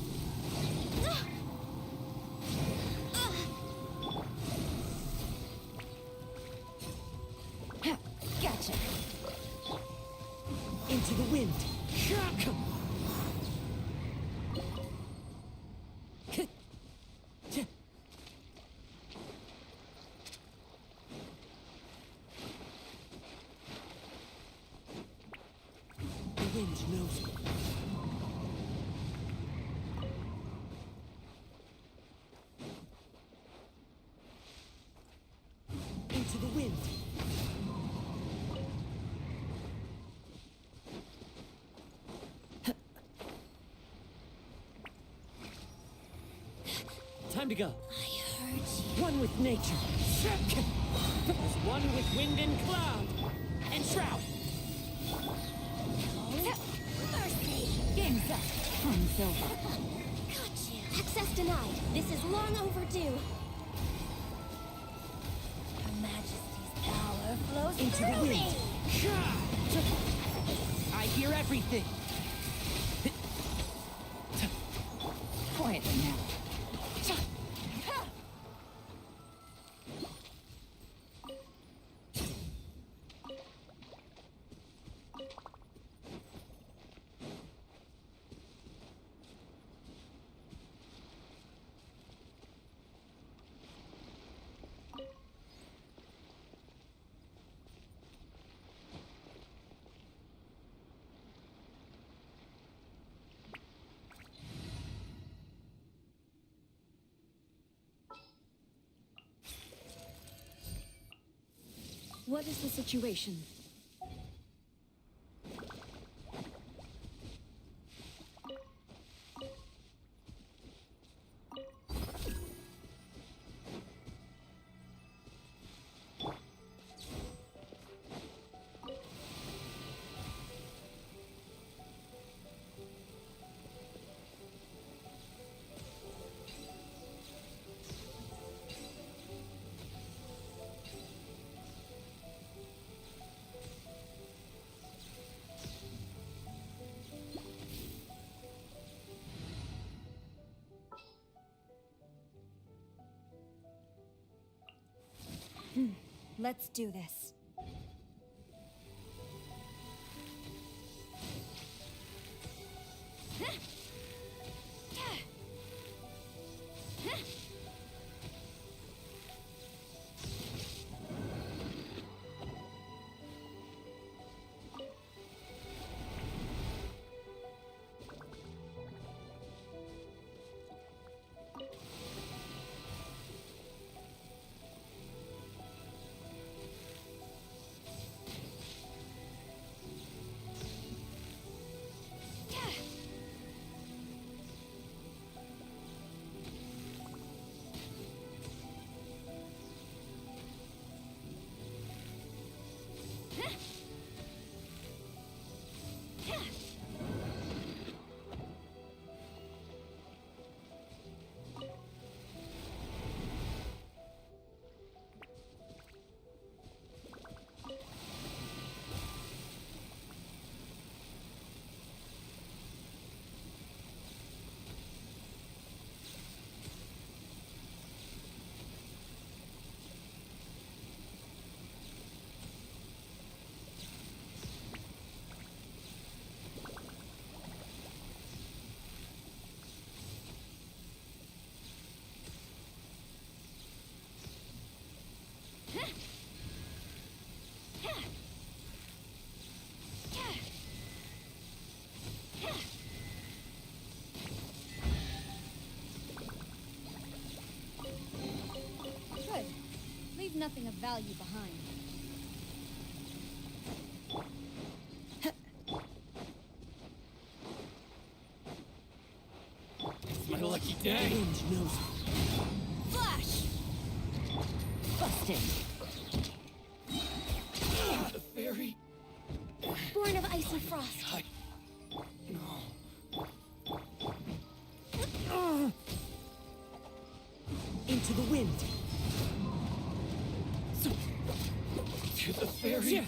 Gotcha. Into the wind. The wind knows me. Into the wind. Time to go. I heard you. One with nature. There's one with wind and cloud. And shroud. Mercy. Game's up. Time's over. Got you. Access denied. This is long overdue. Her Majesty's power flows Into through the wind. me. I hear everything. Quietly now. What is the situation? Let's do this. something of value behind. It's my lucky day. Wind knows me. Flash! Busted. The fairy. Born of icy frost. Into the wind. To the fairy.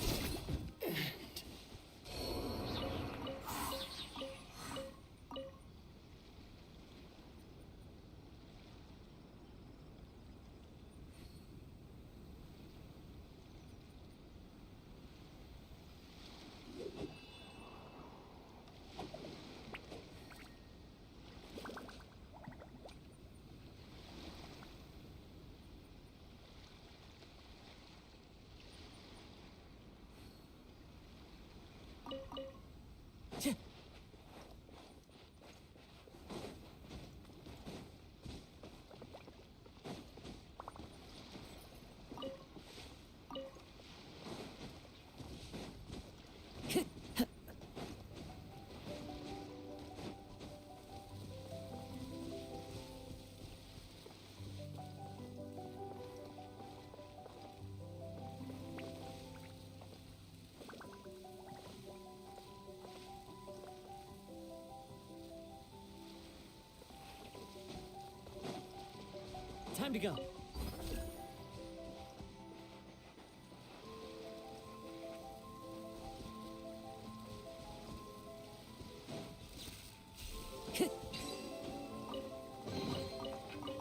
Time to go.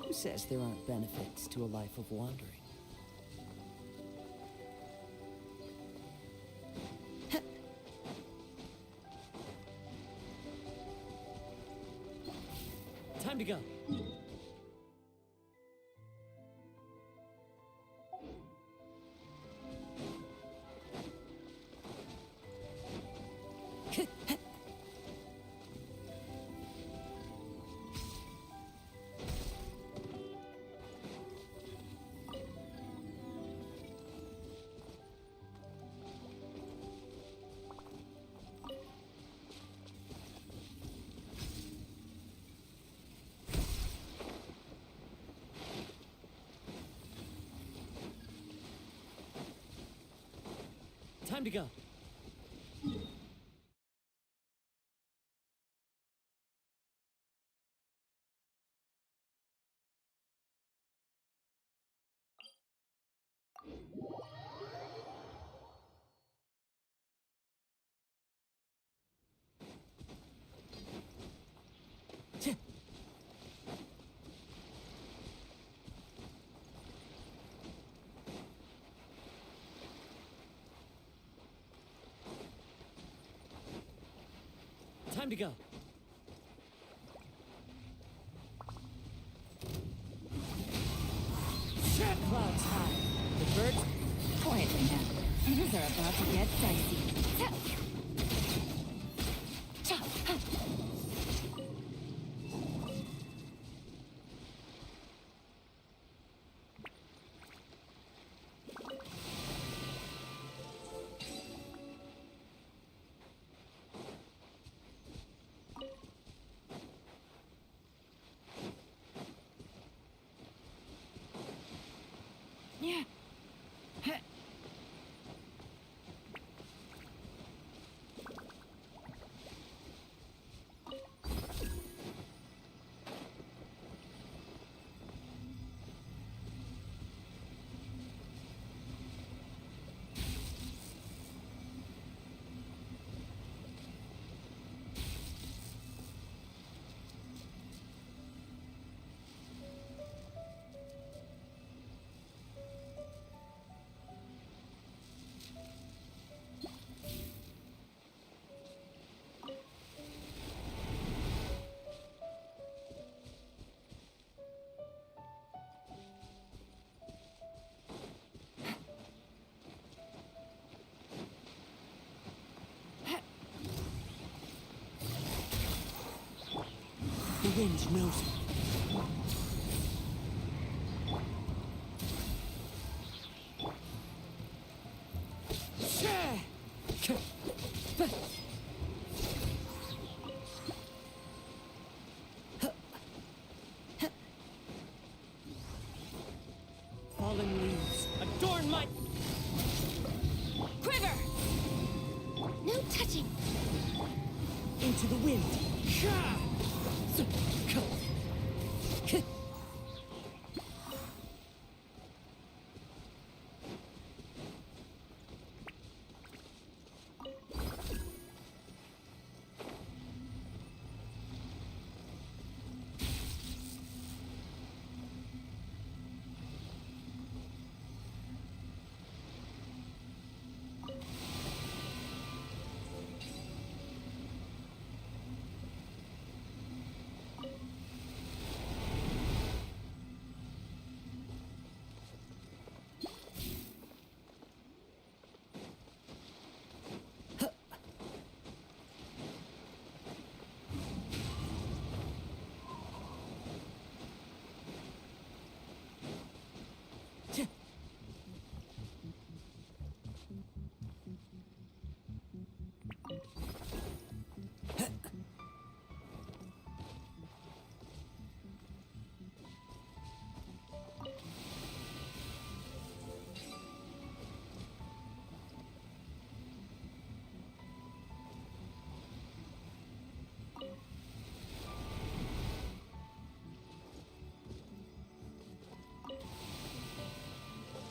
Who says there aren't benefits to a life of wandering? Time to go. Time to go. Time to go. Clouds high. The birds... Quietly now. Things are about to get dicey. Yeah. The wind knows me. Into the wind.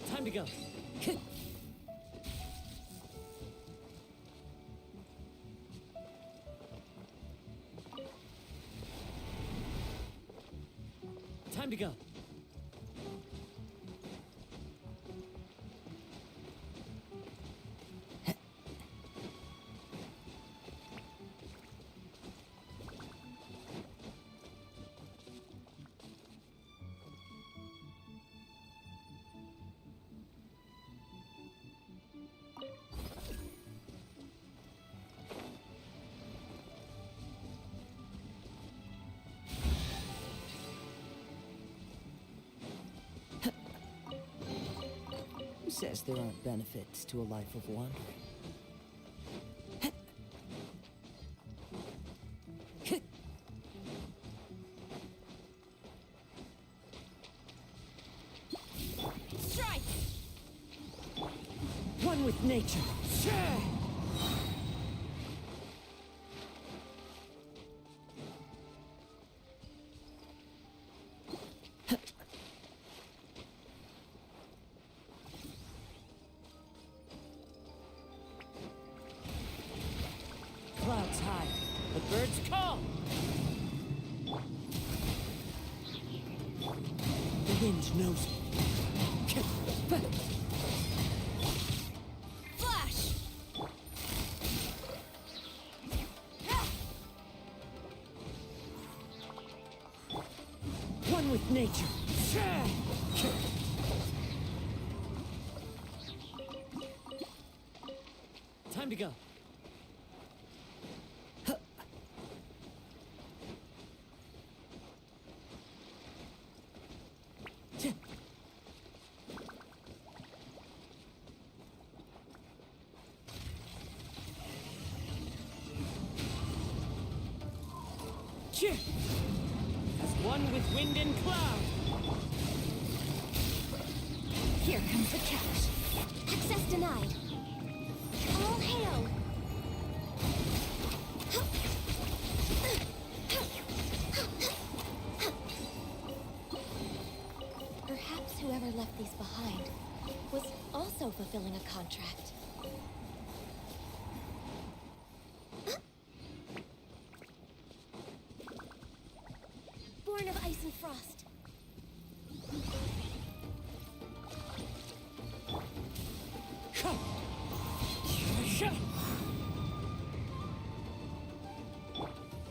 Time to go. Time to go. Who says there aren't benefits to a life of wandering? Strike! One with nature. Clouds high, the birds call. The wind knows it. Flash! One with nature. Time to go. As one with wind and cloud. Here comes the catch. Access denied. All hail! Perhaps whoever left these behind was also fulfilling a contract. Born of ice and frost.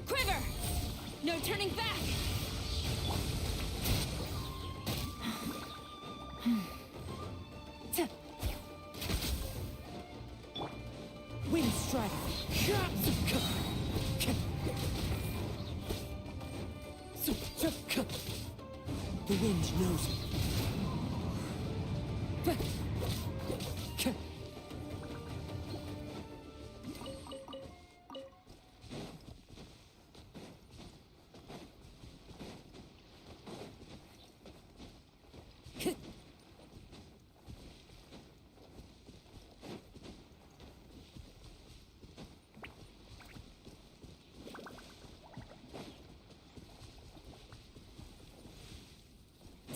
Quiver! No turning back! Wind strider. The wind knows it.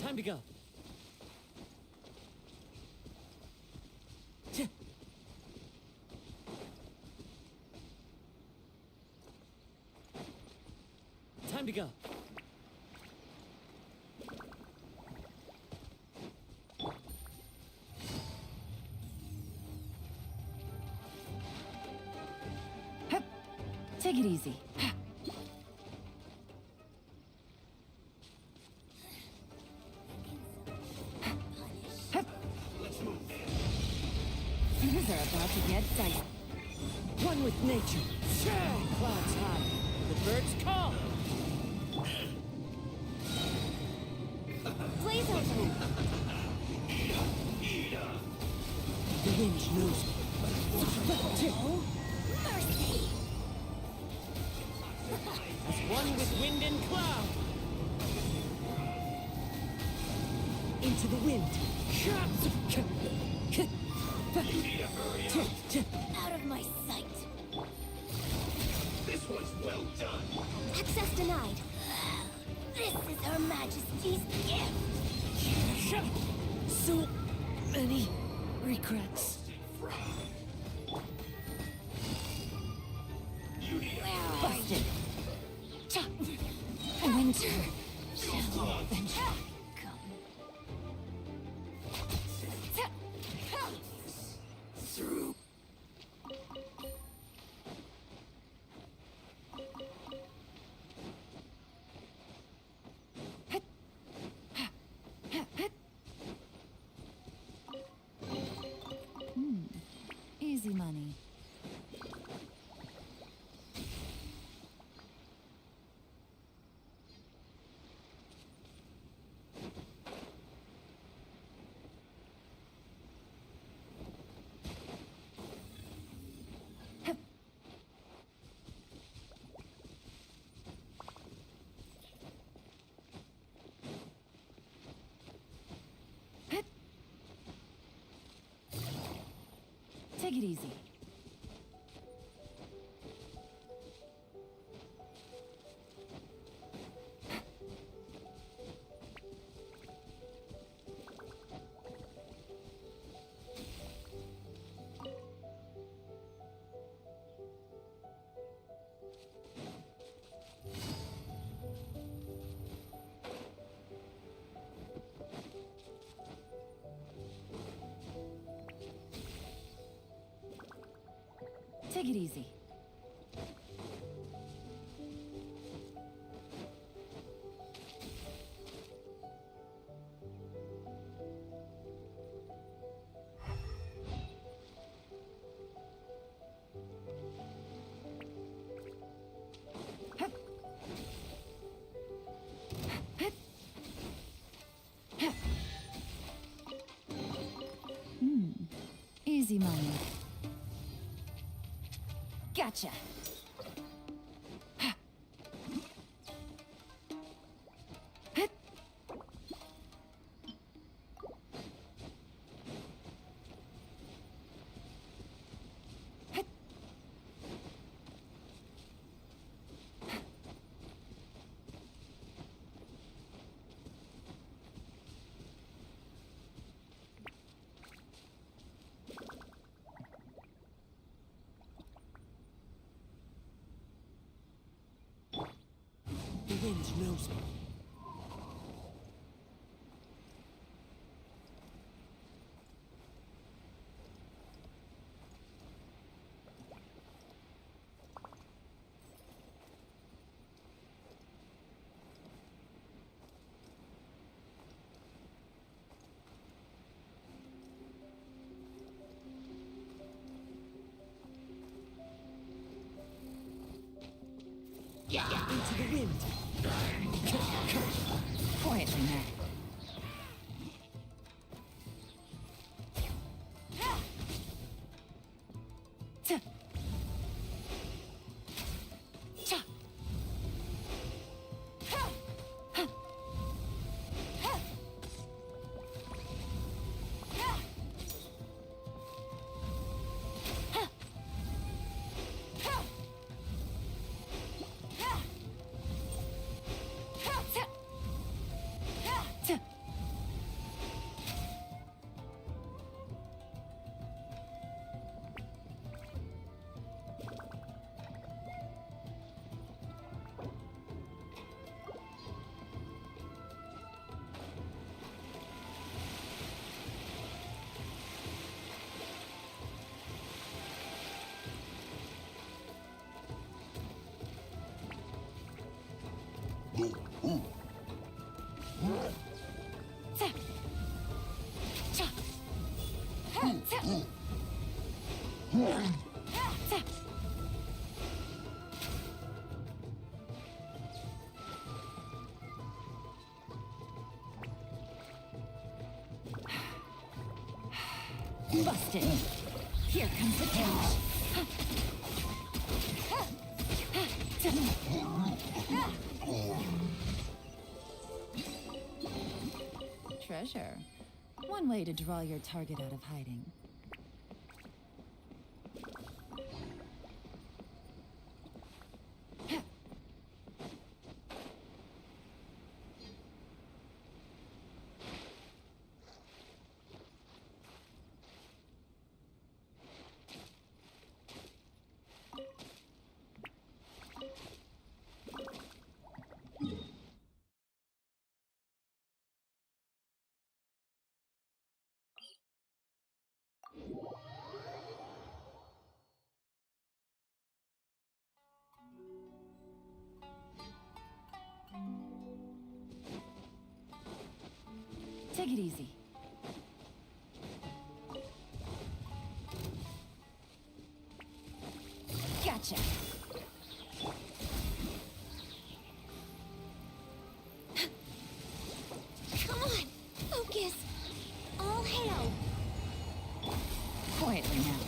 Time to go. Time to go. Hup. Take it easy. Things are about to get dicey. One with nature. Clouds high. The birds call. Blaze open! The wind knows me. Oh, mercy! As one with wind and cloud. Into the wind. Out of my sight. This one's well done. Access denied. This is Her Majesty's gift. So many regrets. Busted. Winter shall eventually come. Through. Easy money. Take it easy. Take it easy. Easy money. Gotcha. The wind knows me. Into the wind. Quietly now. Busted. Here comes the cash. Treasure. One way to draw your target out of hiding. Take it easy. Gotcha. Come on, focus. All hail. Quietly now.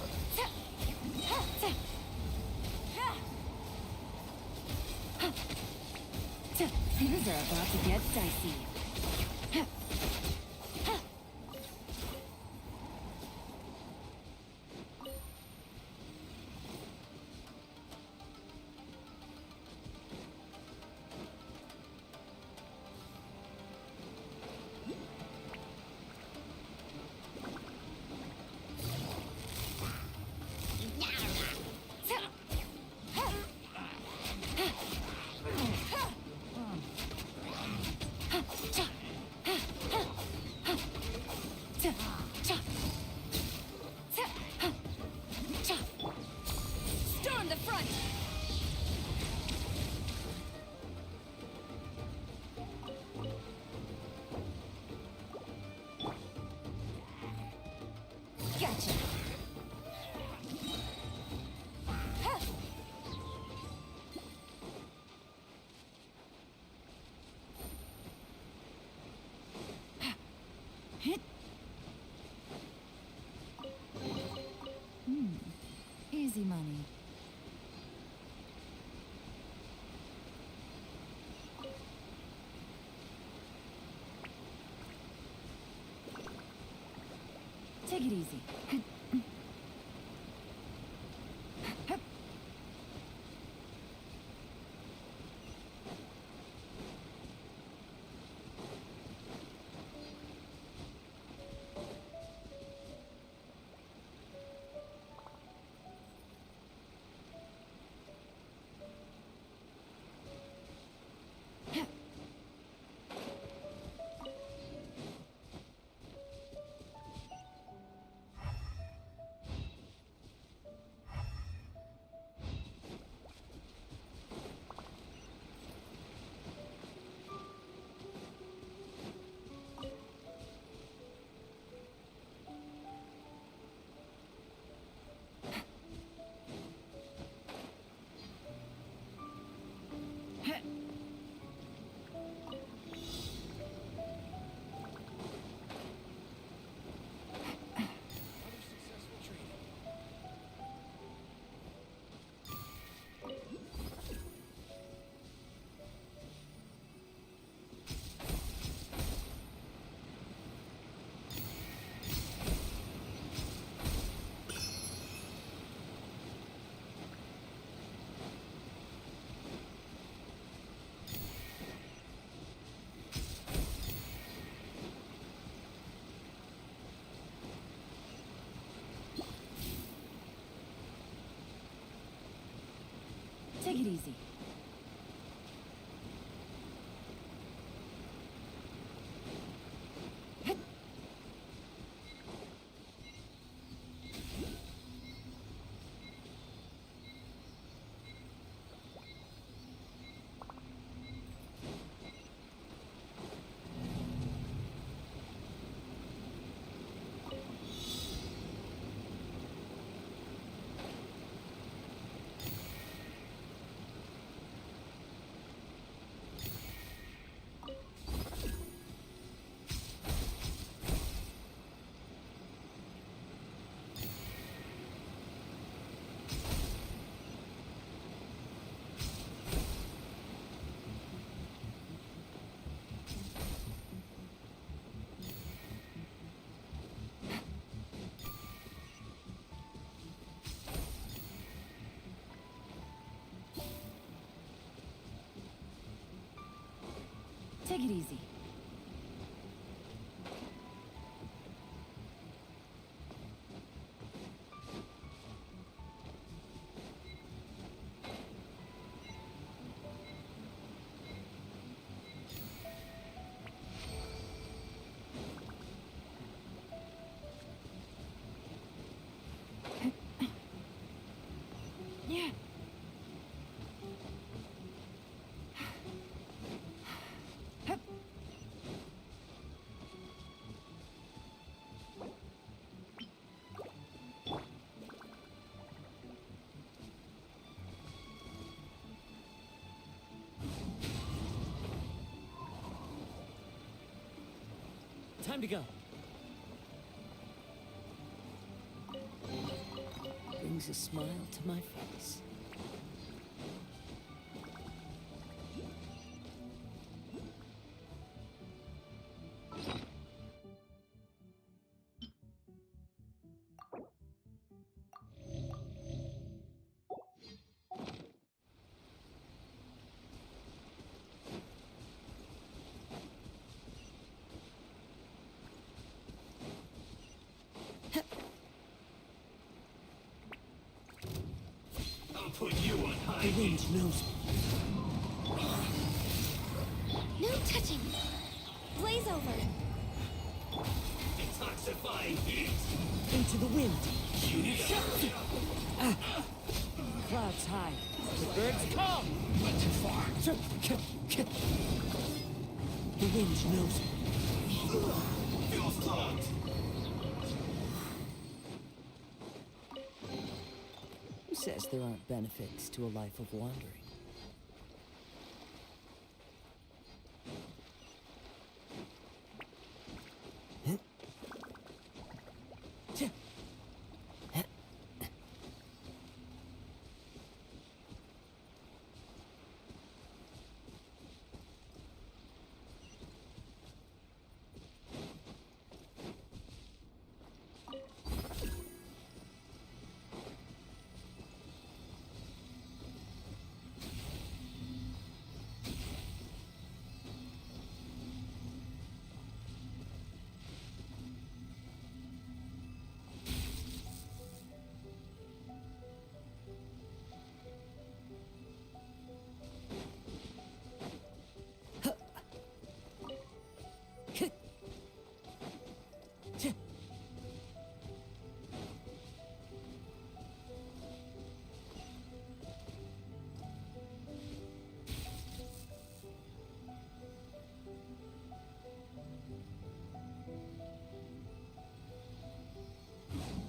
Things are about to get dicey. Storm the front. Gotcha. Easy money. Take it easy. Take it easy. Take it easy. Time to go. Brings a smile to my face. Put you on high. The wind knows me. No touching! Blaze over! Detoxifying heat. Into the wind. Clouds high. The birds come. Went too far. The wind knows me. Feels clogged. Who says there aren't benefits to a life of wandering?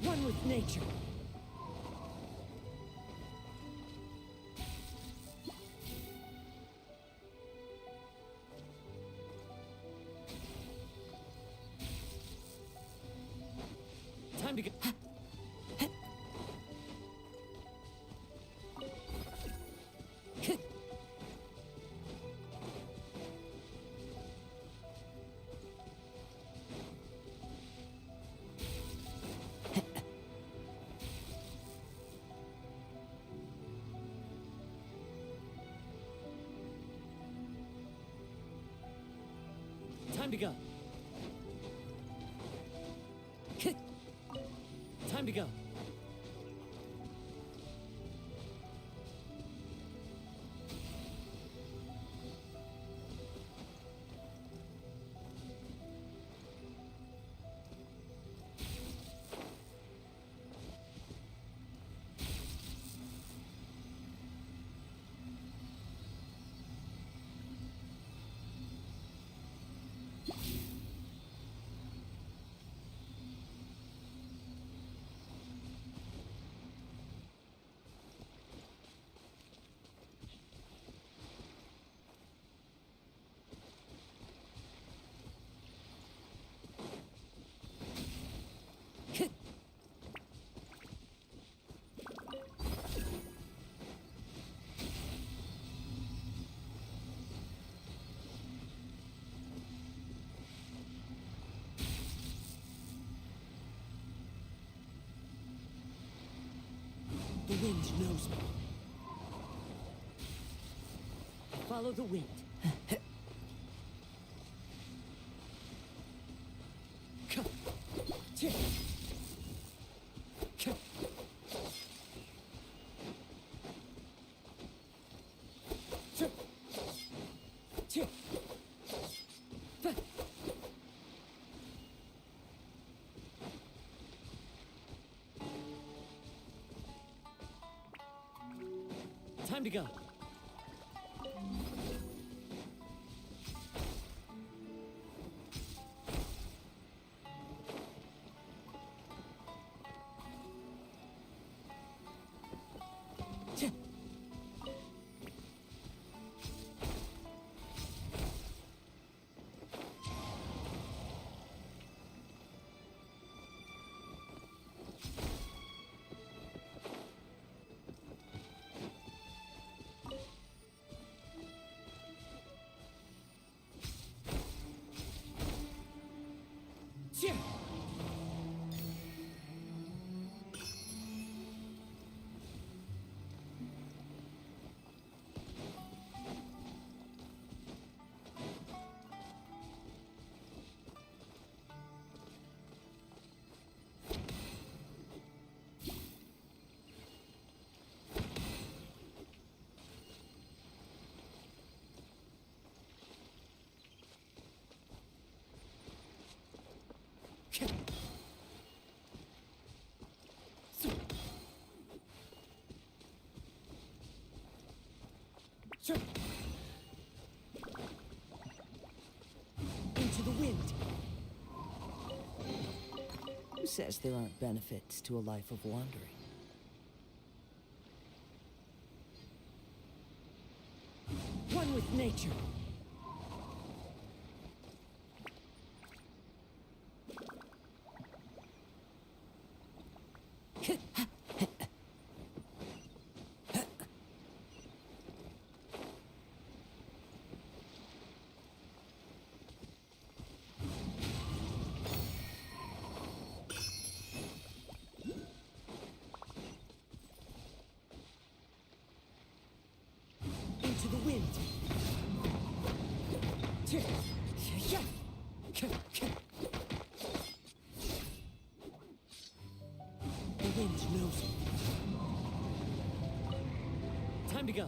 One with nature. Time to go. Time to go. Time to go. The wind knows me. Follow the wind. Time to go. Into the wind. Who says there aren't benefits to a life of wandering? One with nature. Into the wind. The wind knows me. Time to go.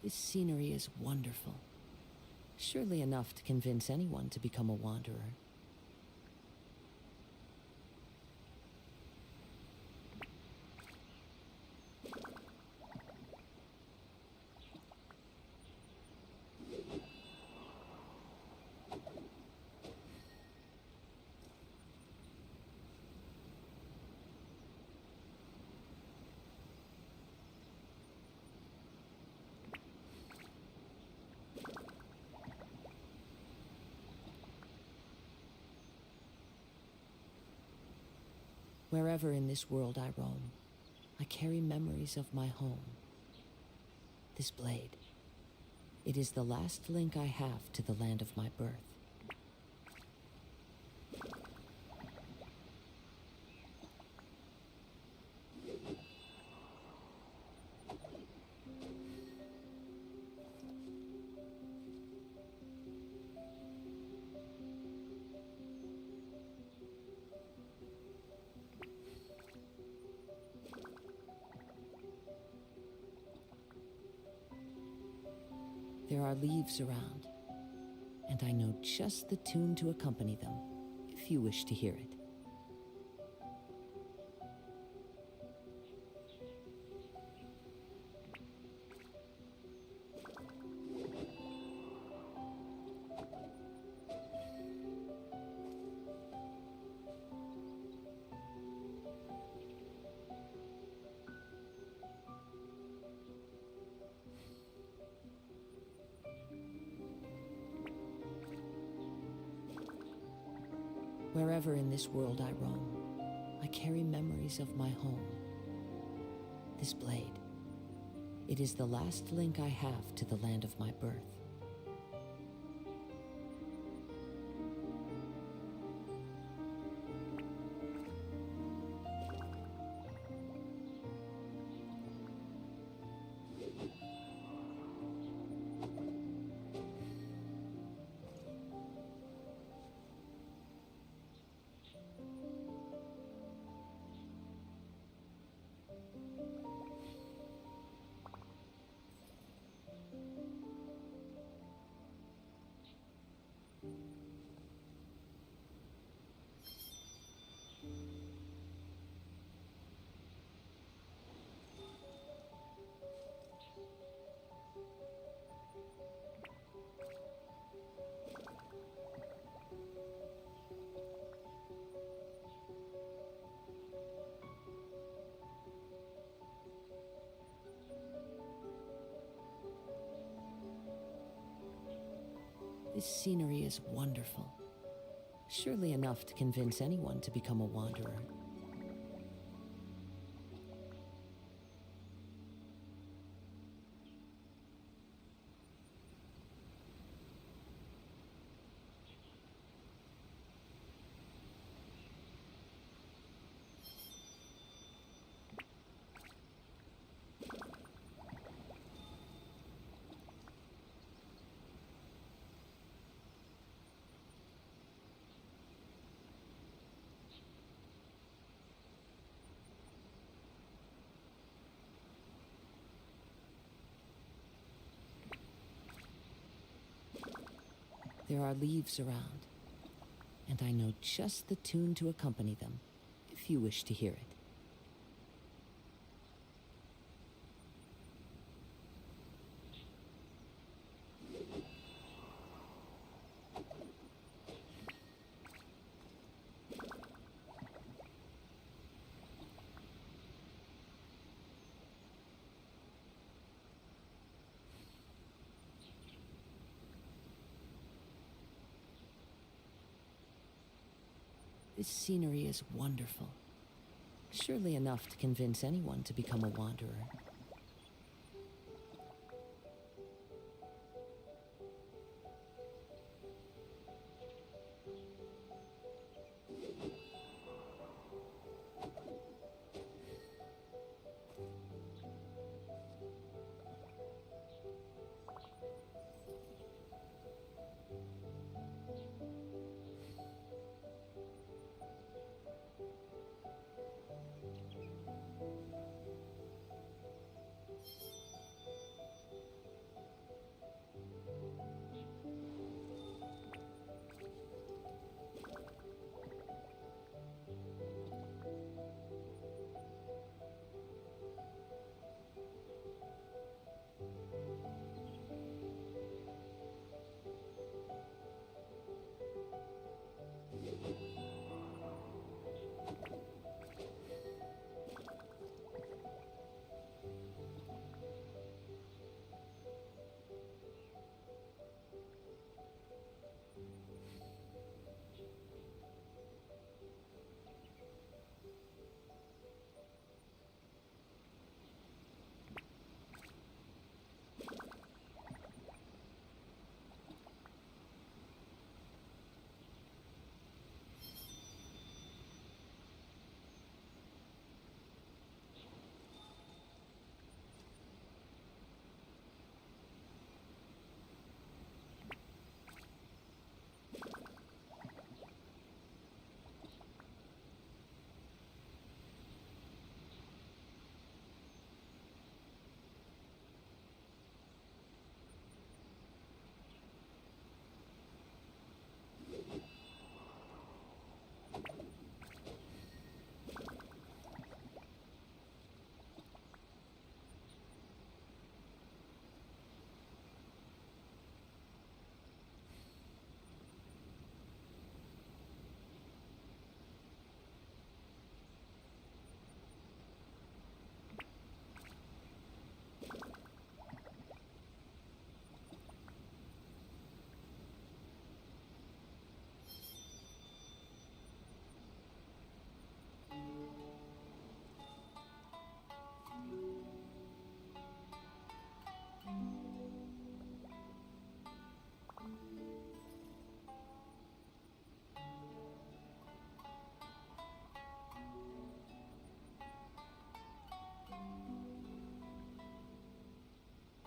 This scenery is wonderful. Surely enough to convince anyone to become a wanderer. Wherever in this world I roam, I carry memories of my home. This blade, it is the last link I have to the land of my birth. There are leaves around, And I know just the tune to accompany them, if you wish to hear it. Wherever in this world I roam, I carry memories of my home. This blade, it is the last link I have to the land of my birth. This scenery is wonderful. Surely enough to convince anyone to become a wanderer. There are leaves around, and I know just the tune to accompany them, if you wish to hear it. This scenery is wonderful. Surely enough to convince anyone to become a wanderer.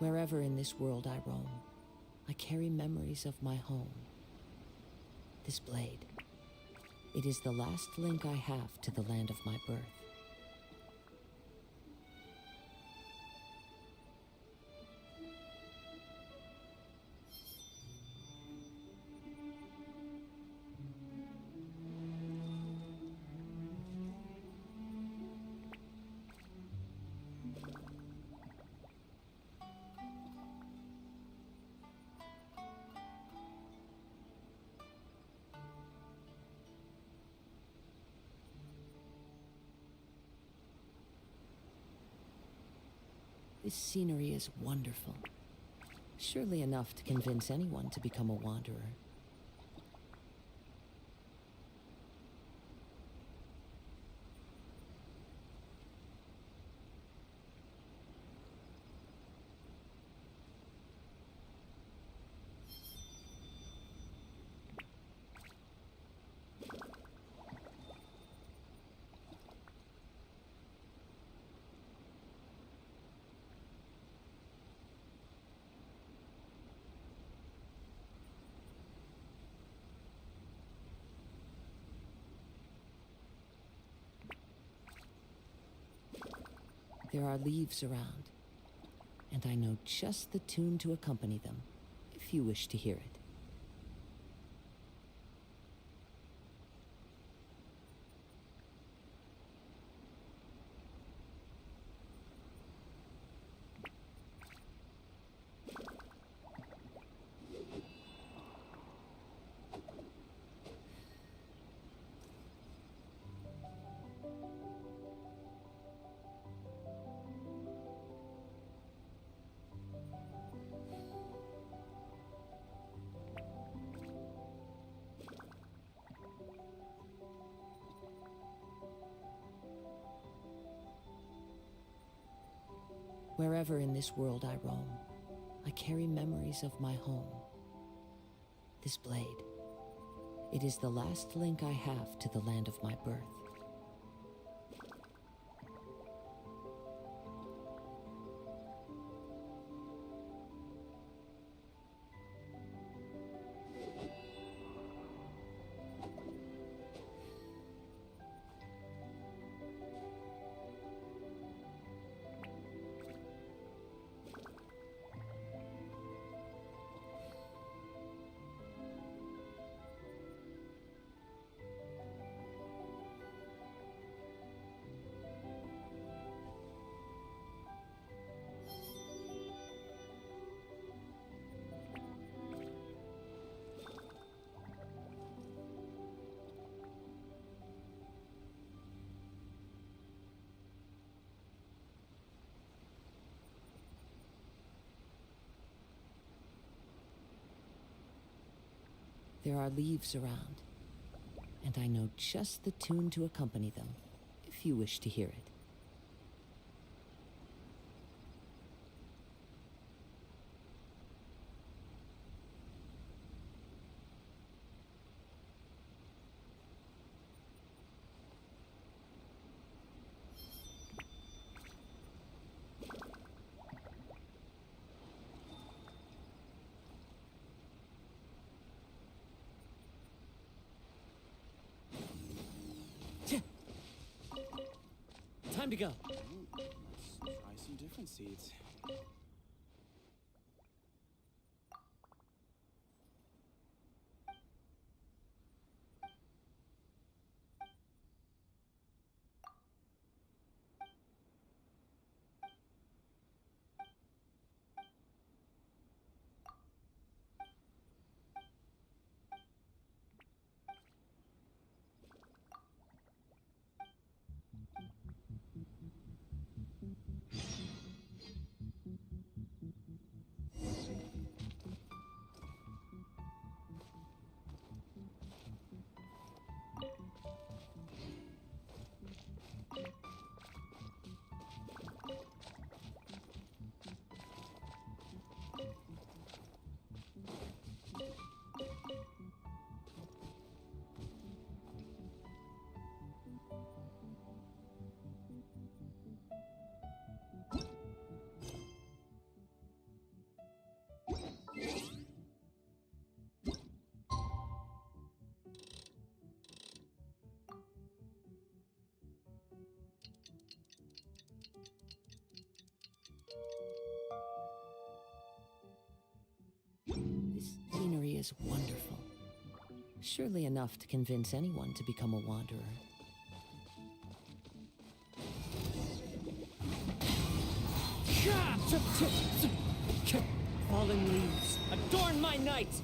Wherever in this world I roam, I carry memories of my home. This blade, it is the last link I have to the land of my birth. This scenery is wonderful. Surely enough to convince anyone to become a wanderer. There are leaves around, and I know just the tune to accompany them, if you wish to hear it. Wherever in this world I roam, I carry memories of my home. This blade, it is the last link I have to the land of my birth. There are leaves around, and I know just the tune to accompany them, if you wish to hear it. Time to go. Let's try some different seeds. is wonderful. Surely enough to convince anyone to become a wanderer. Fallen leaves, adorn my night!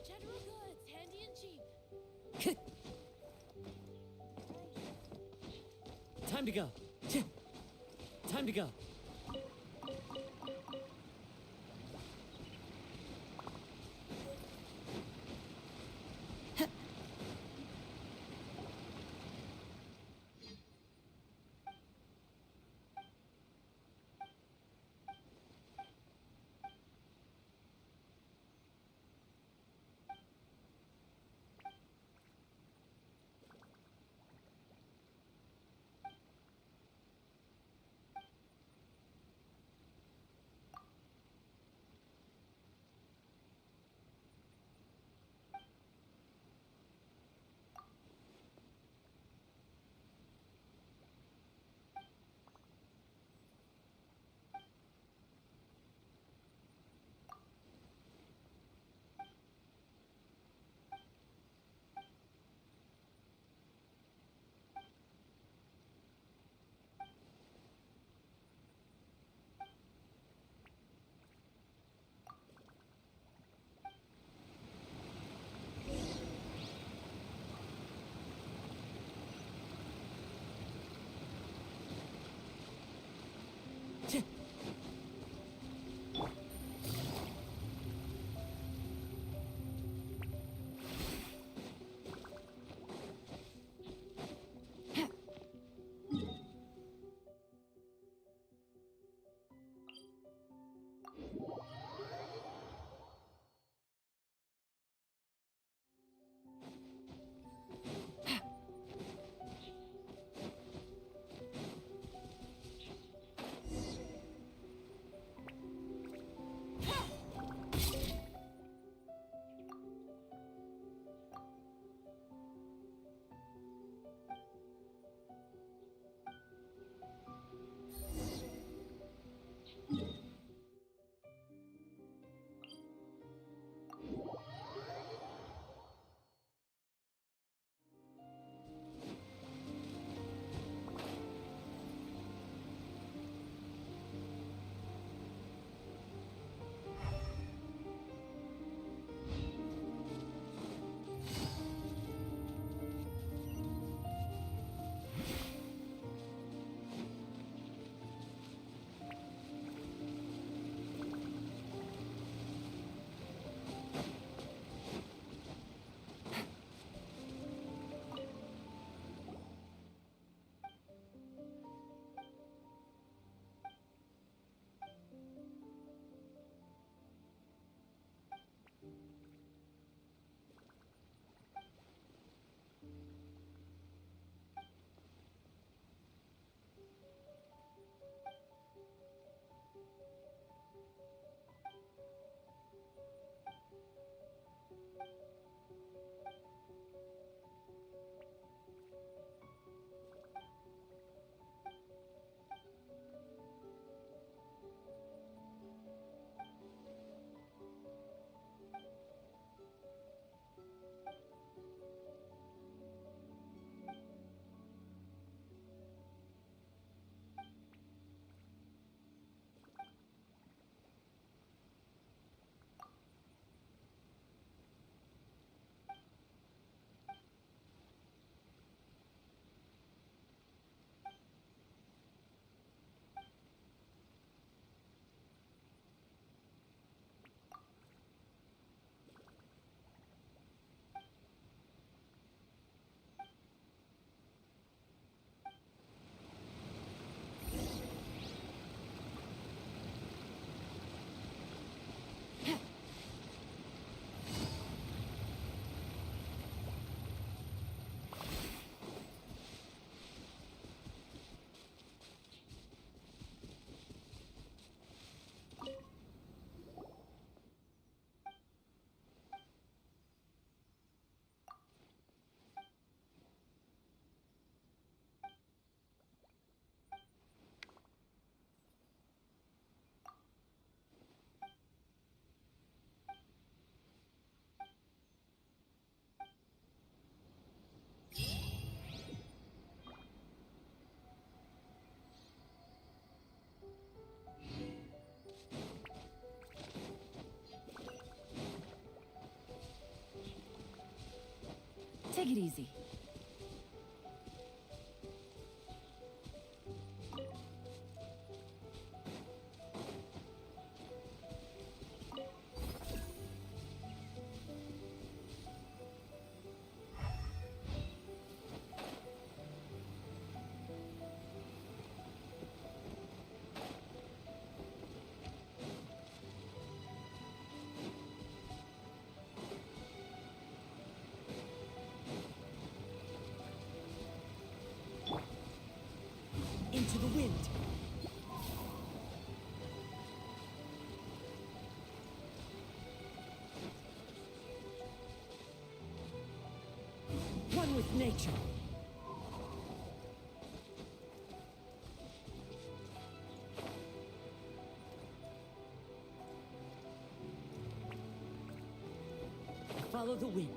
General goods, handy and cheap. Time to go. Time to go. Take it easy. Into the wind. One with nature. Follow the wind.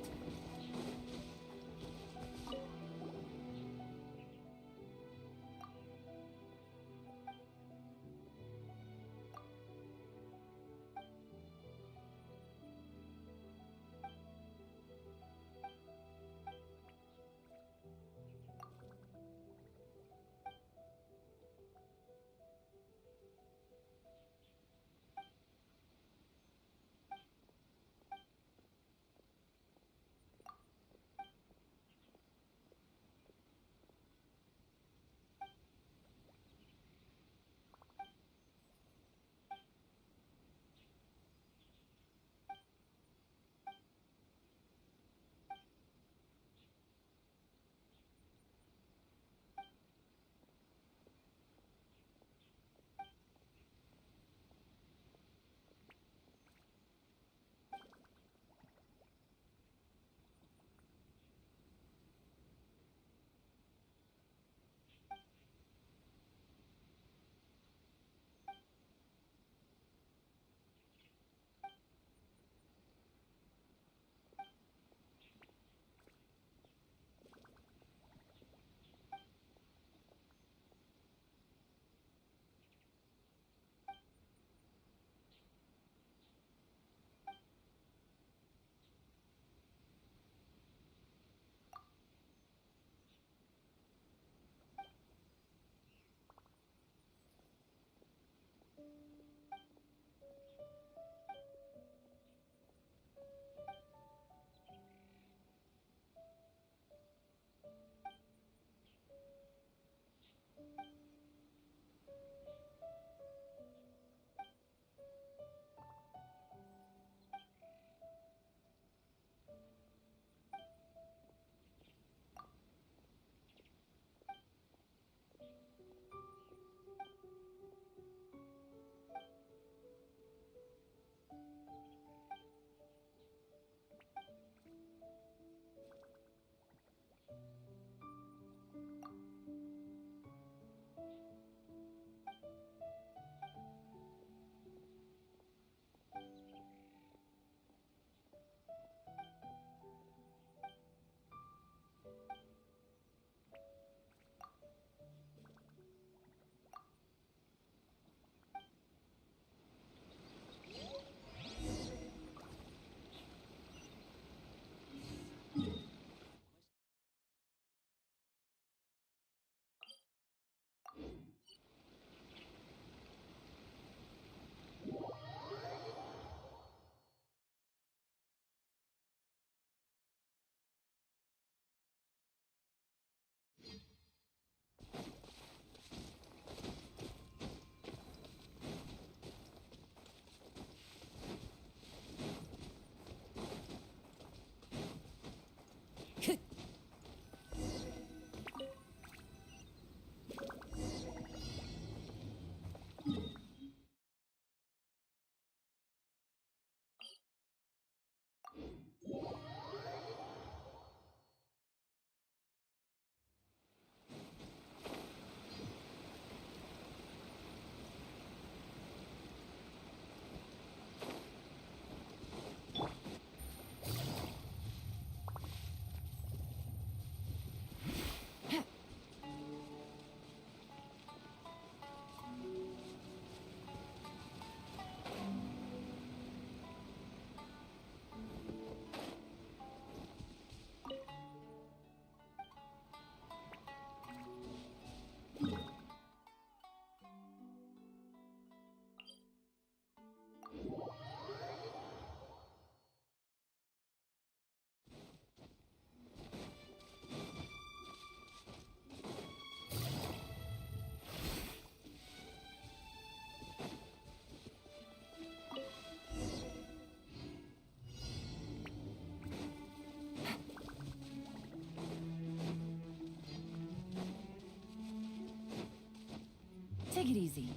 Take it easy.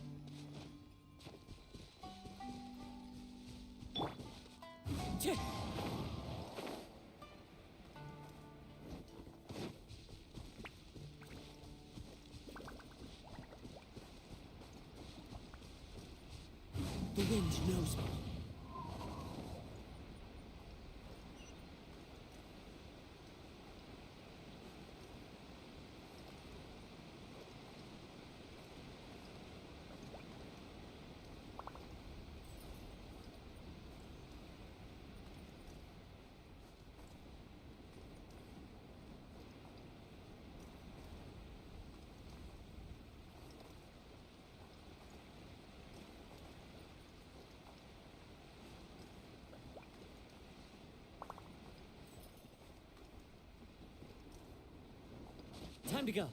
The wind knows me. Time to go.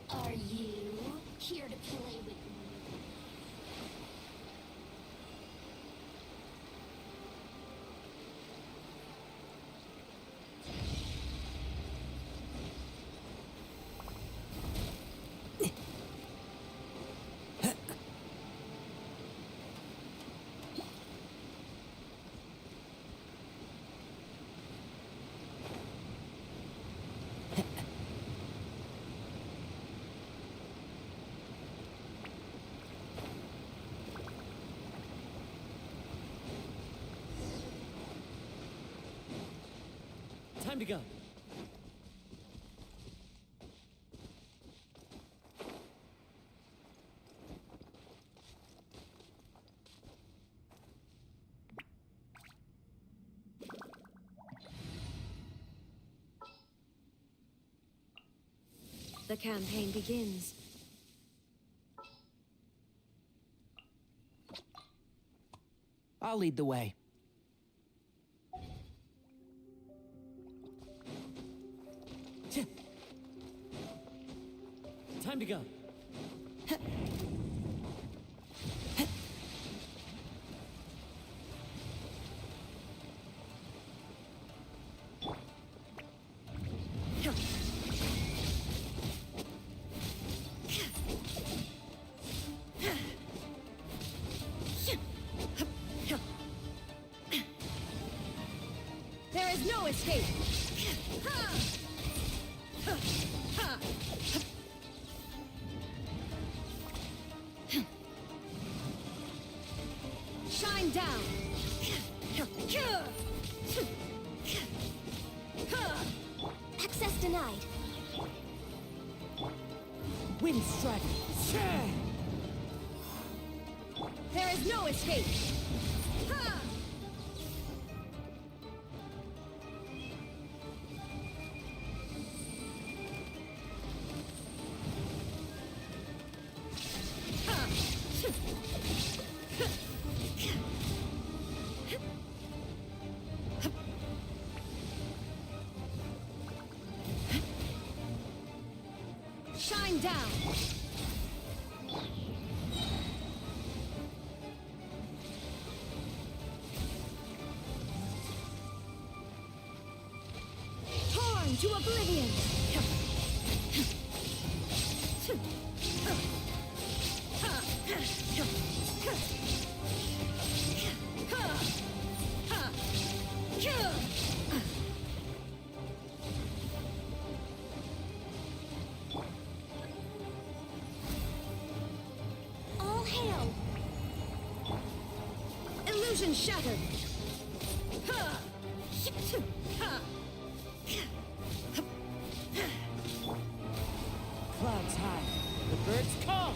Are you here to play with me? Time to go. The campaign begins. I'll lead the way. Time to go. There is no escape. Shine down. Access denied. Wind strike. There is no escape. Shine down. to oblivion! All hail! Illusion shattered! Clouds high. The birds come!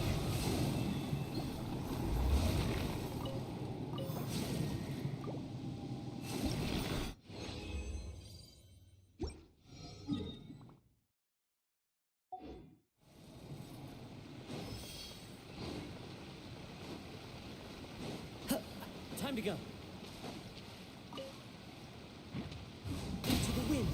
Time to go. Into the wind.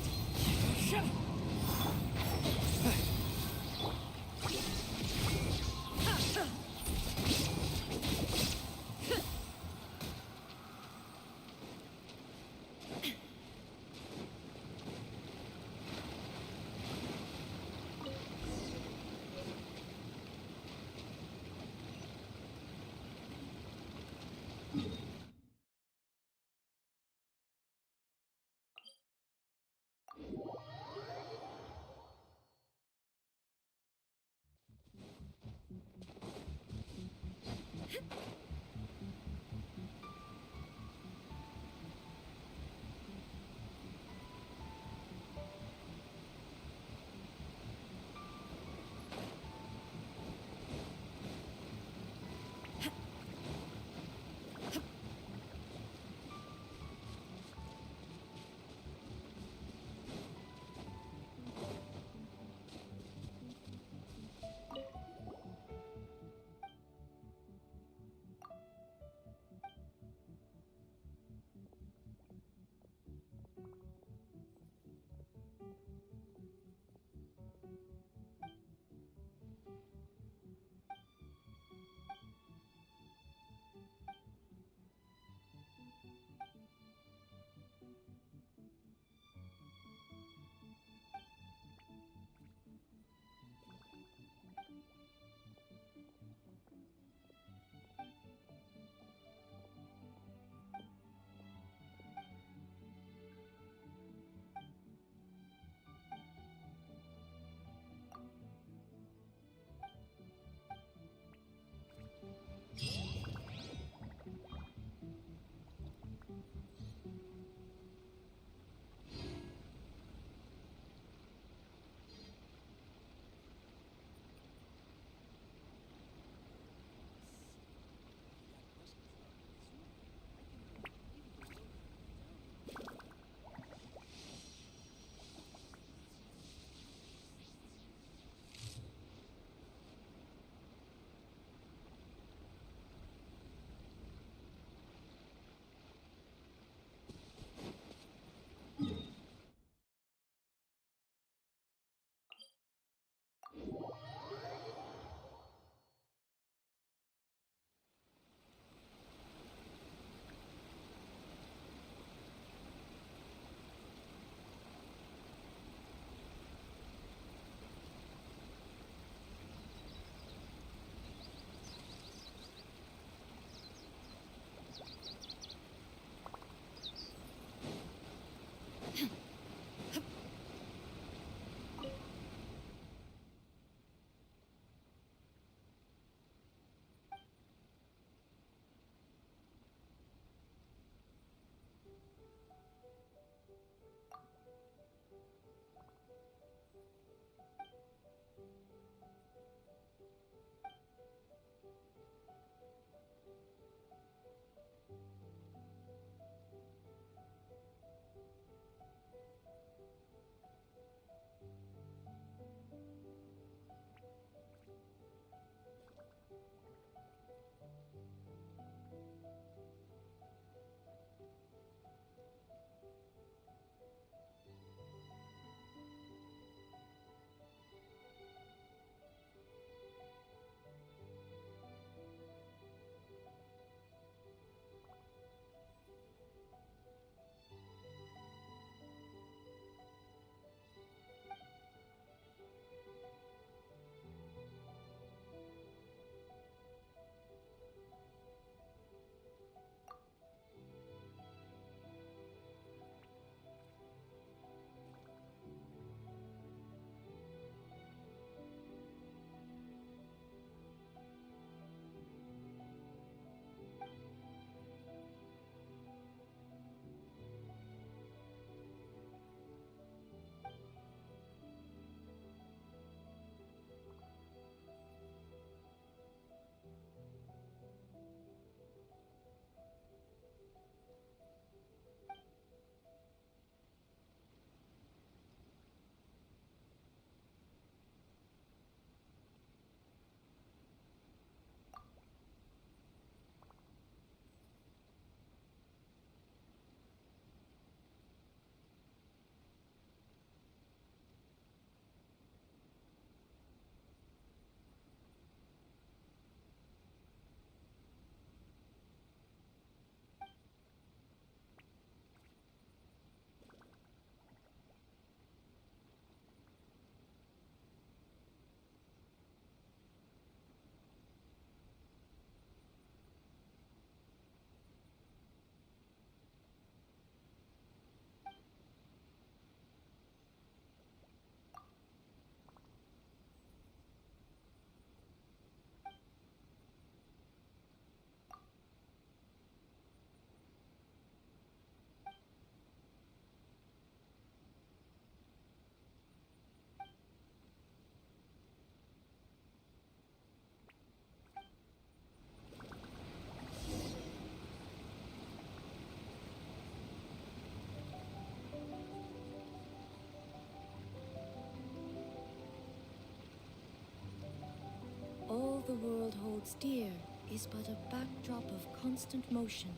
the world holds dear is but a backdrop of constant motion.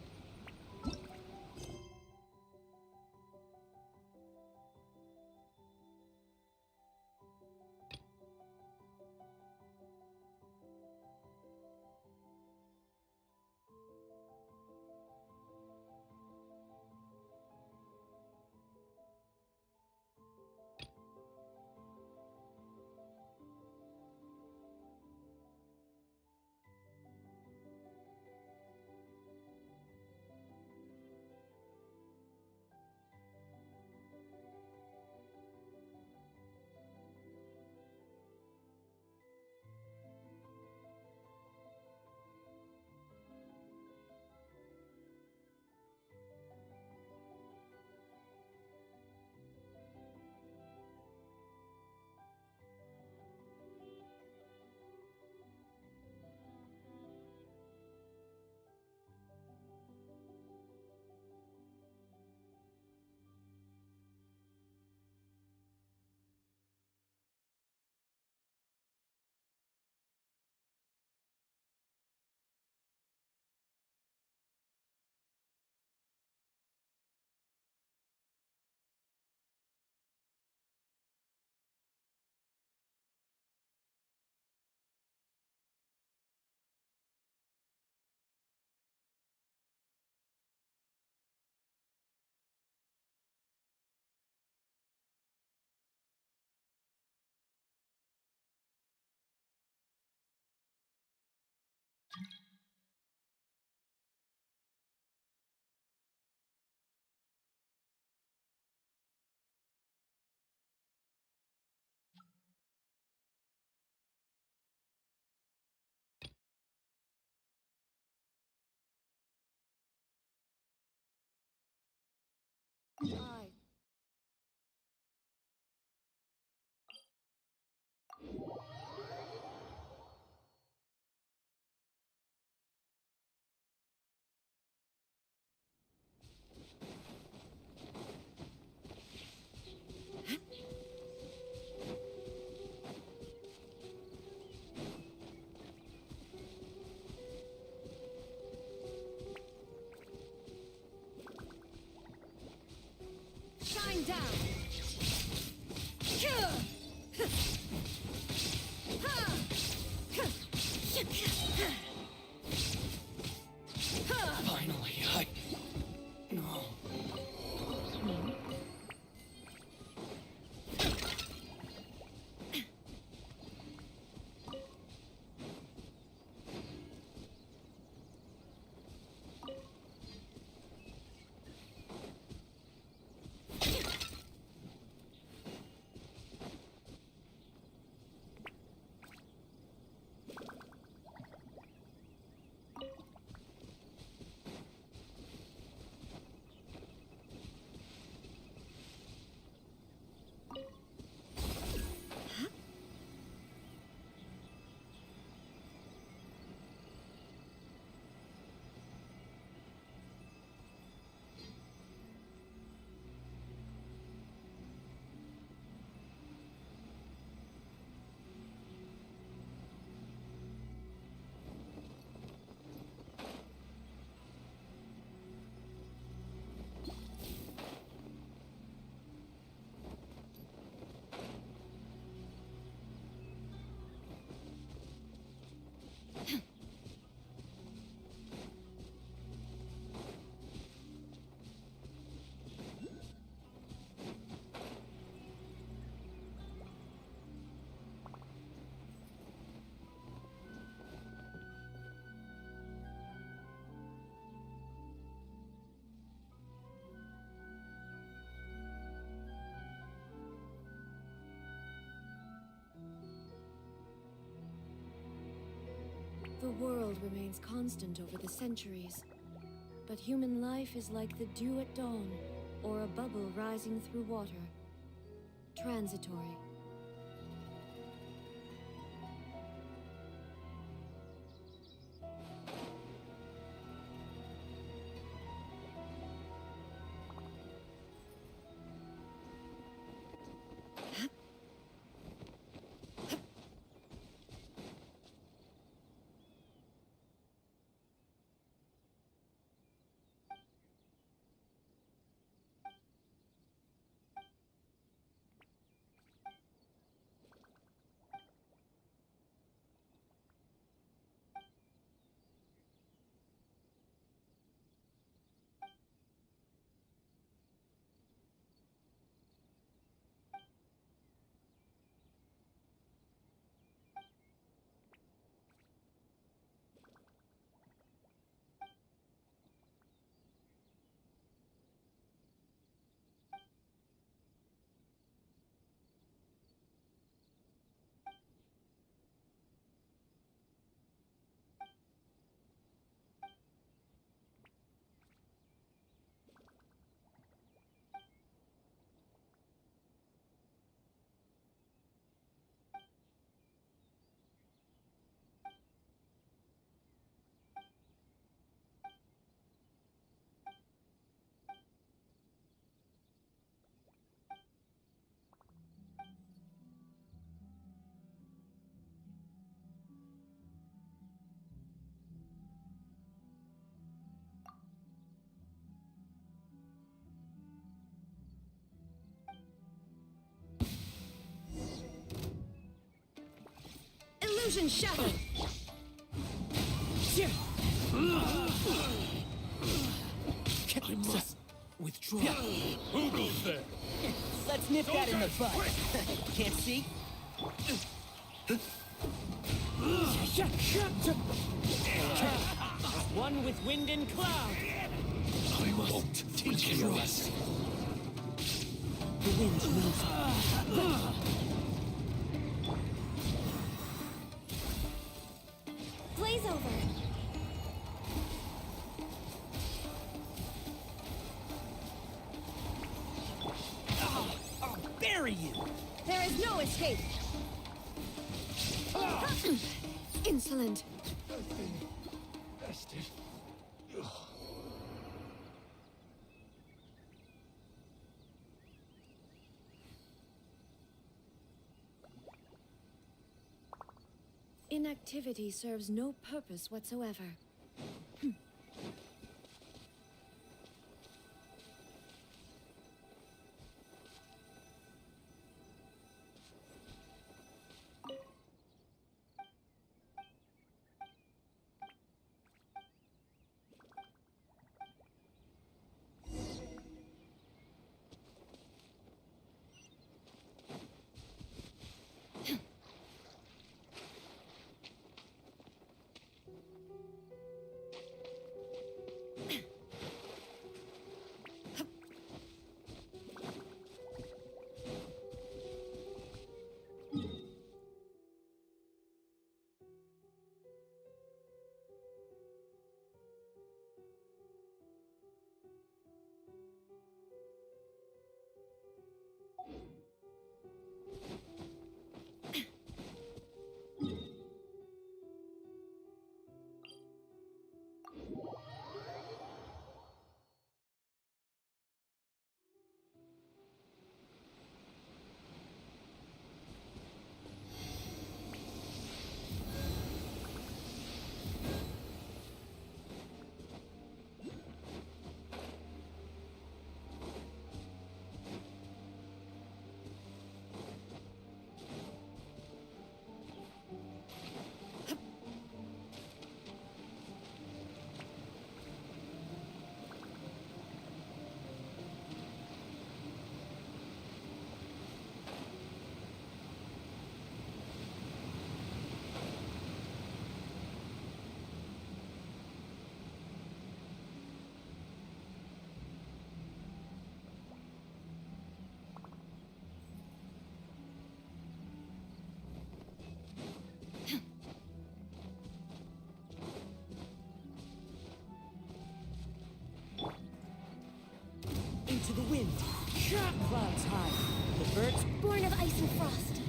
I shine down. Finally, No. The world remains constant over the centuries, but human life is like the dew at dawn, or a bubble rising through water. Transitory. Illusion shattered! I must withdraw. Who goes there? Let's nip that in the bud. Can't see? One with wind and cloud. I must teach you a lesson. The wind moves. Blaze over. I'll bury you. There is no escape. Insolent. Inactivity serves no purpose whatsoever. Into the wind. Clouds high. The birds Born of ice and frost.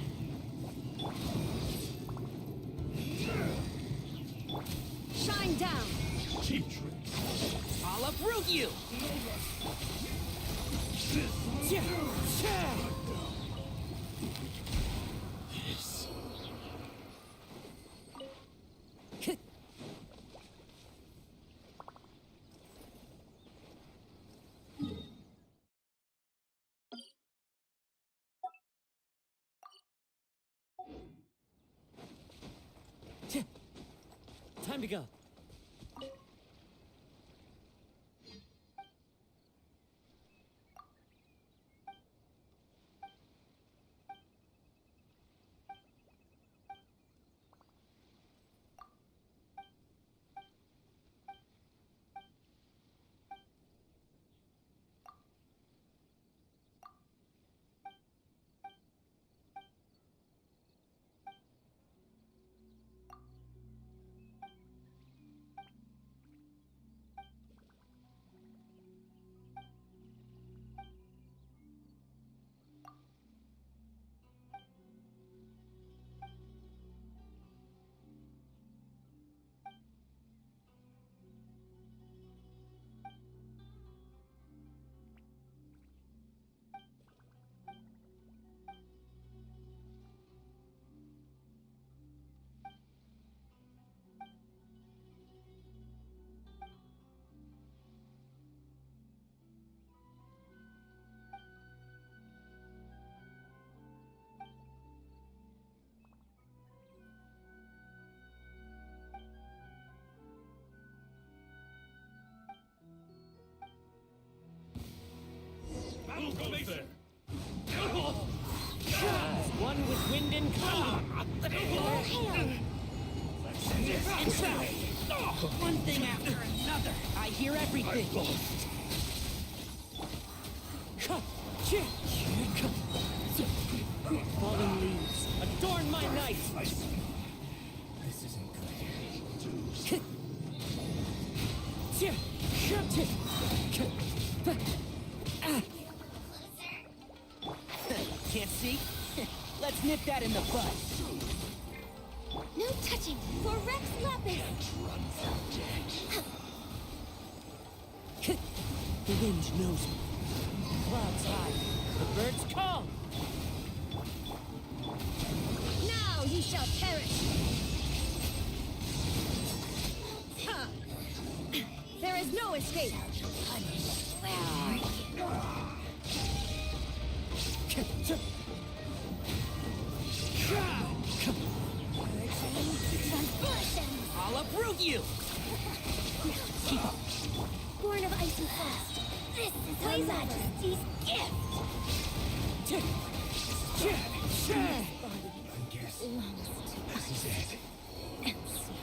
Shine down! Cheap tricks. I'll uproot you. Time to go. Who goes there? One with wind and cloud. One thing after another. I hear everything. Fallen leaves, adorn my night. This isn't good. Can't see? Let's nip that in the bud. No touching for Rex Lapis. The wind knows me. Clouds high. The birds call. Now you shall perish. There is no escape. Where are you? I'll uproot you! Keep up. Born of ice and frost. This is Her Majesty's gift. This body belongs to us. This is it. And so.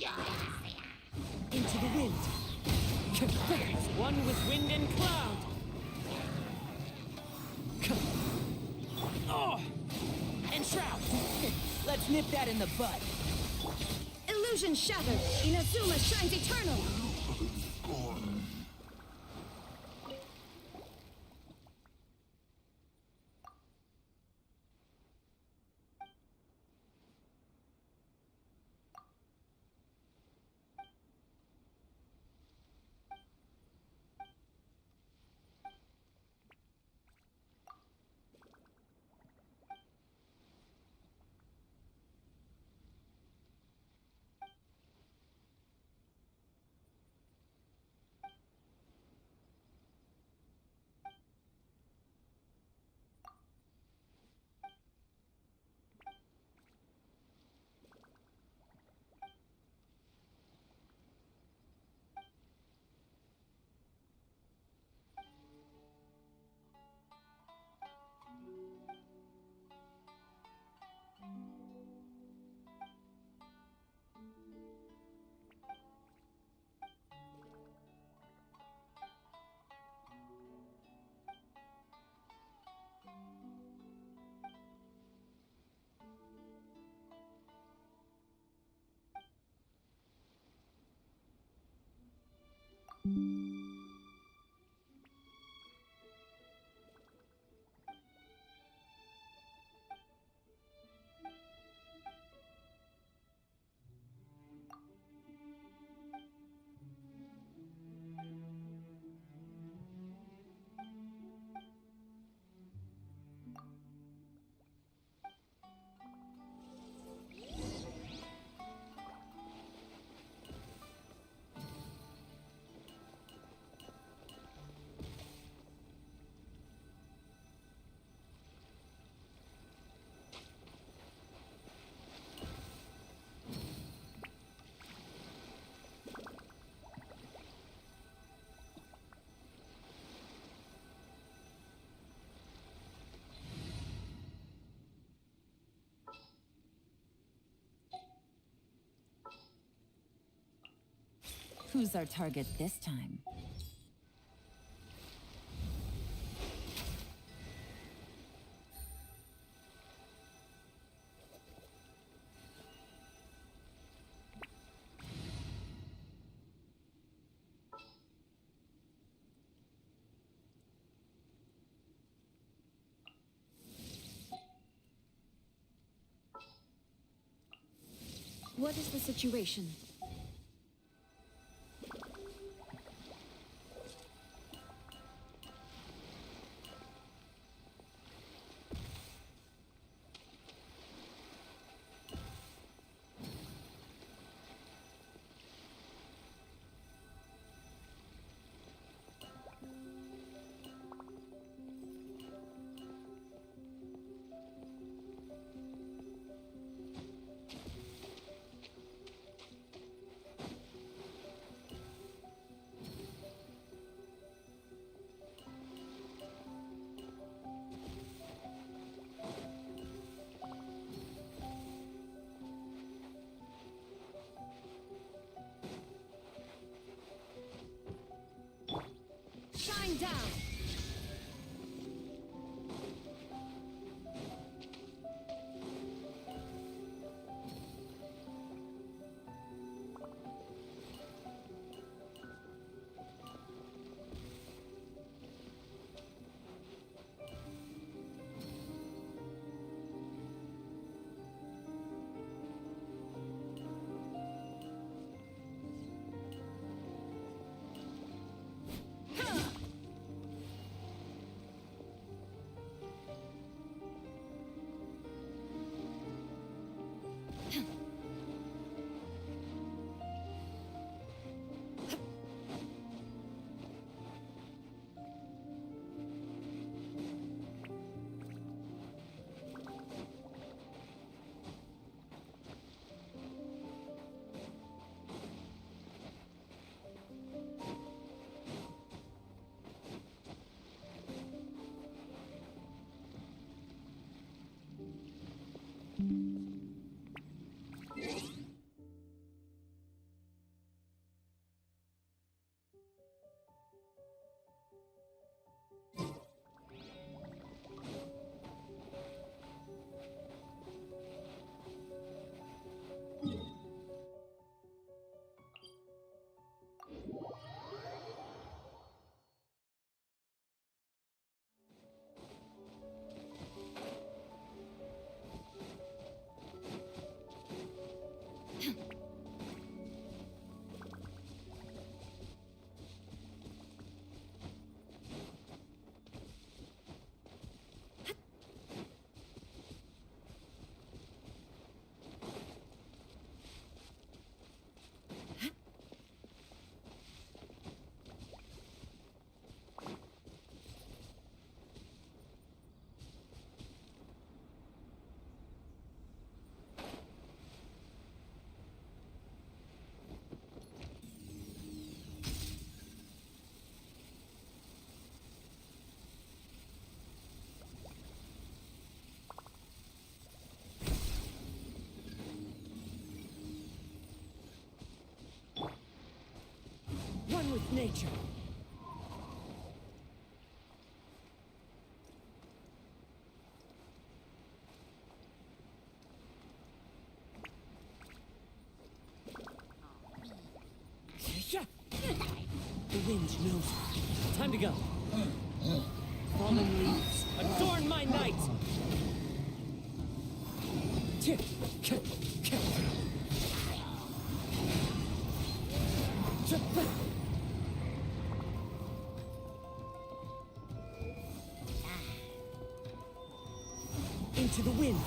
Into the wind. As one with wind and cloud. Oh! And shroud. Let's nip that in the bud. Illusion shattered! Inazuma shines eternal! Who's our target this time? What is the situation? Shine down! with nature. The wind knows me. Time to go. Fallen leaves, adorn my night! Into the wind.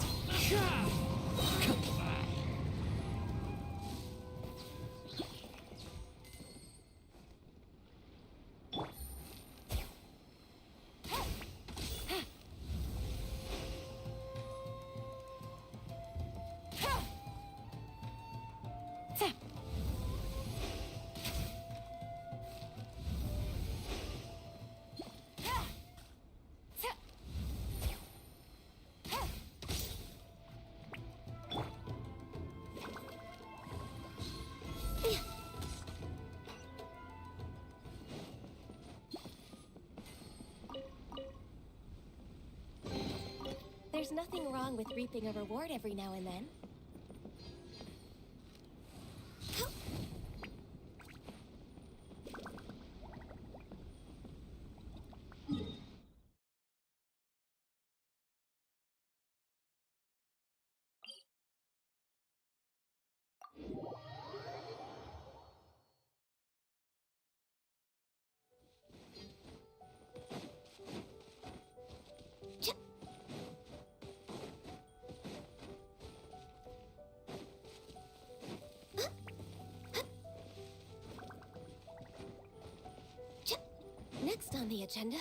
There's nothing wrong with reaping a reward every now and then. Next on the agenda.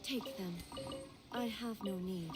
Take them. I have no need.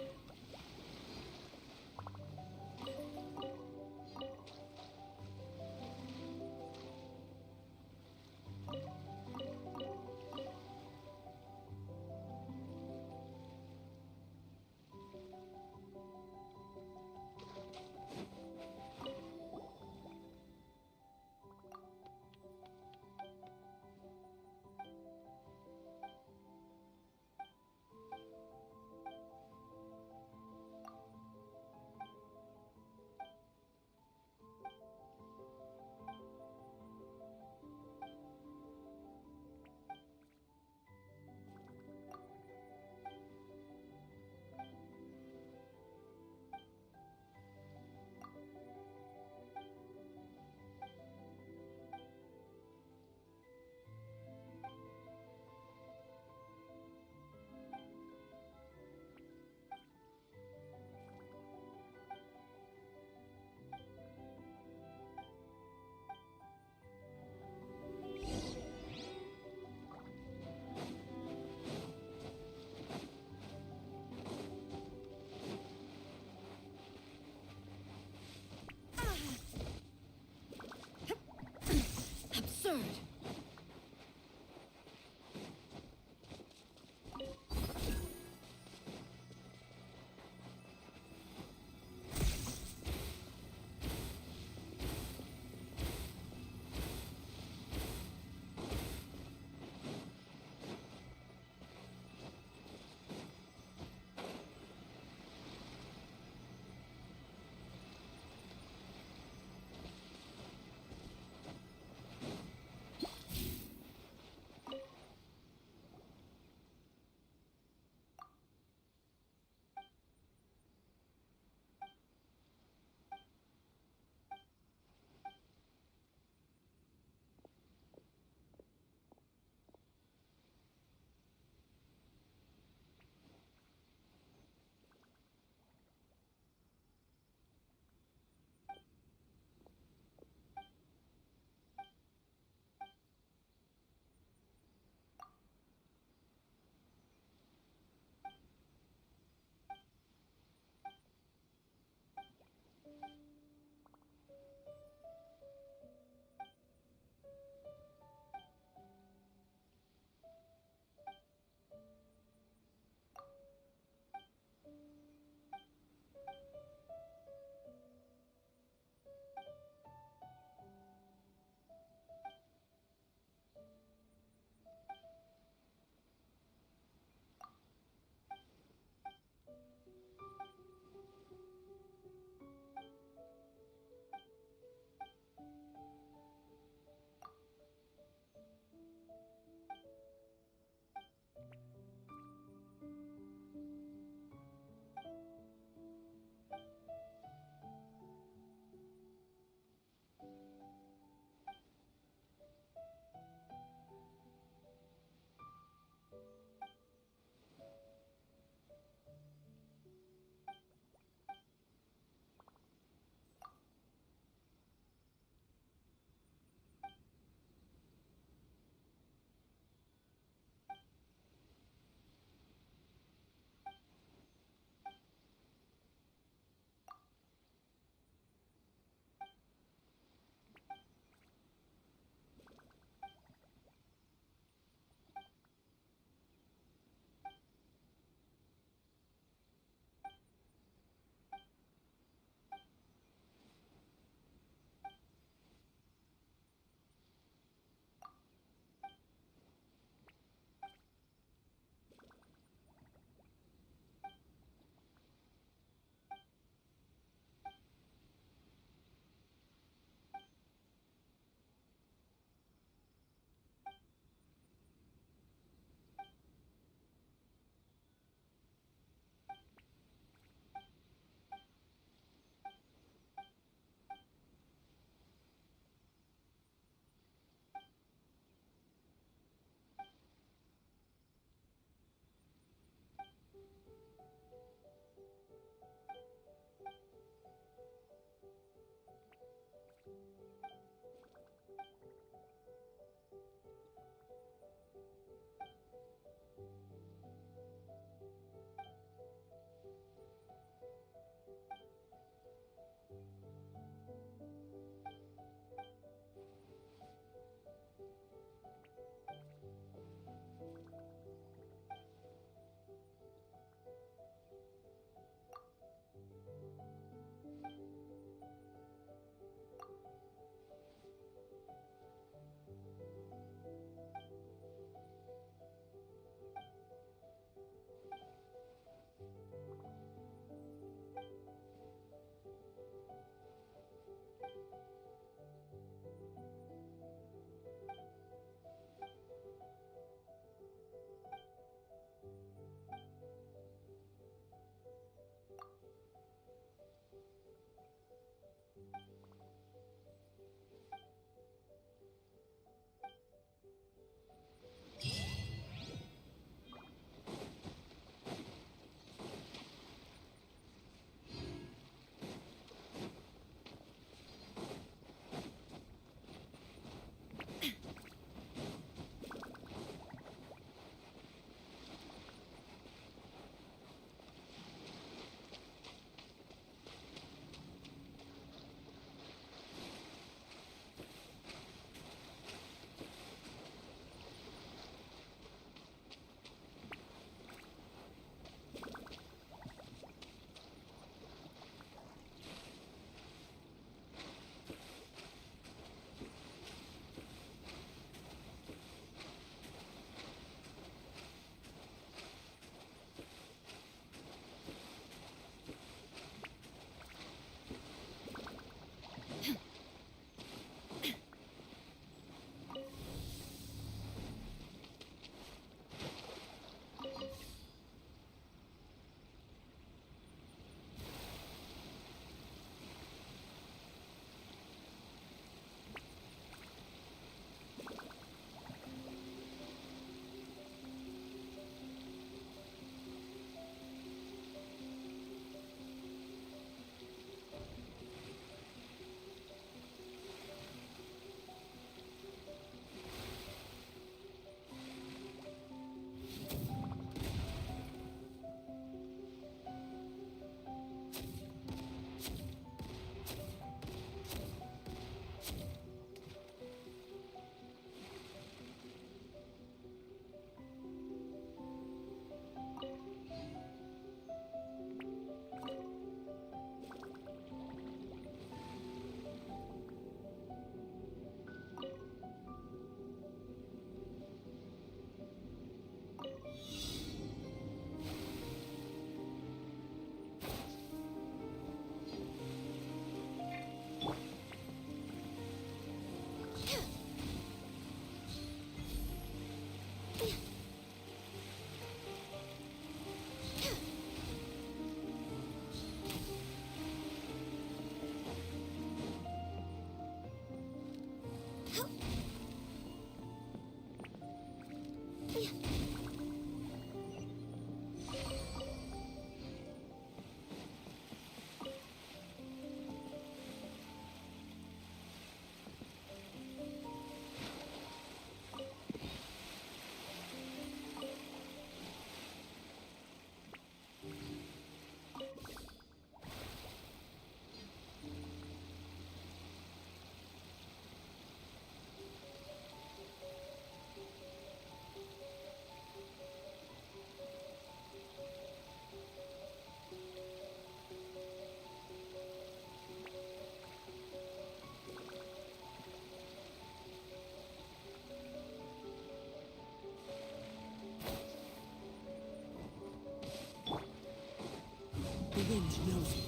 The wind knows me.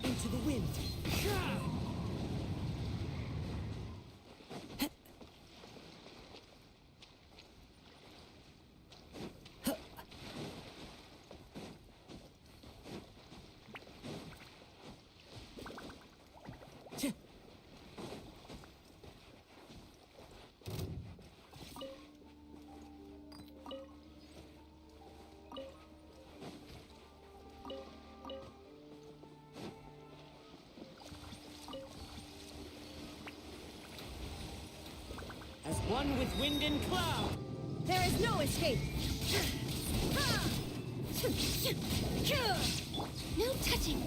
Into the wind. As one with wind and cloud. There is no escape. No touching.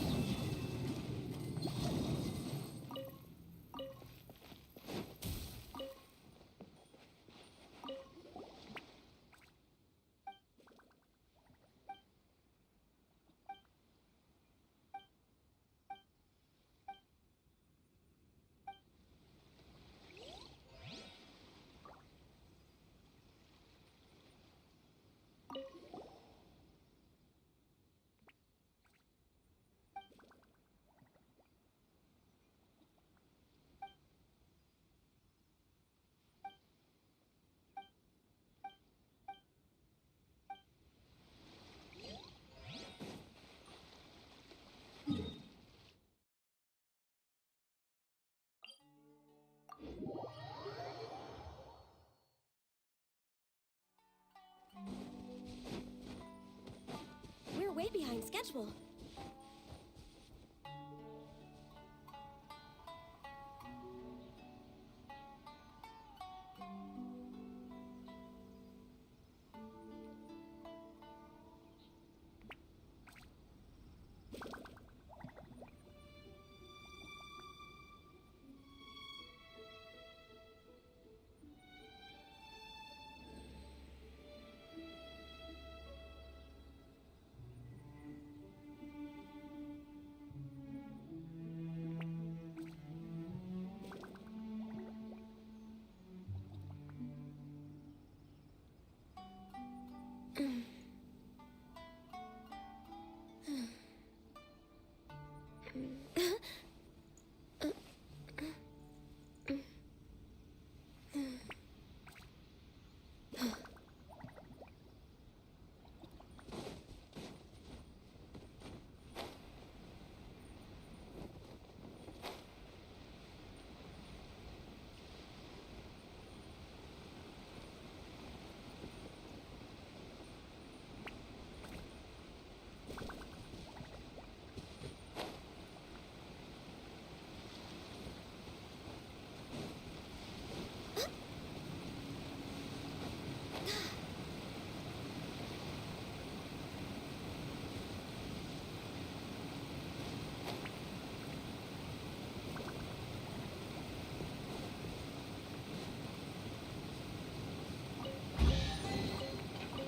We're way behind schedule.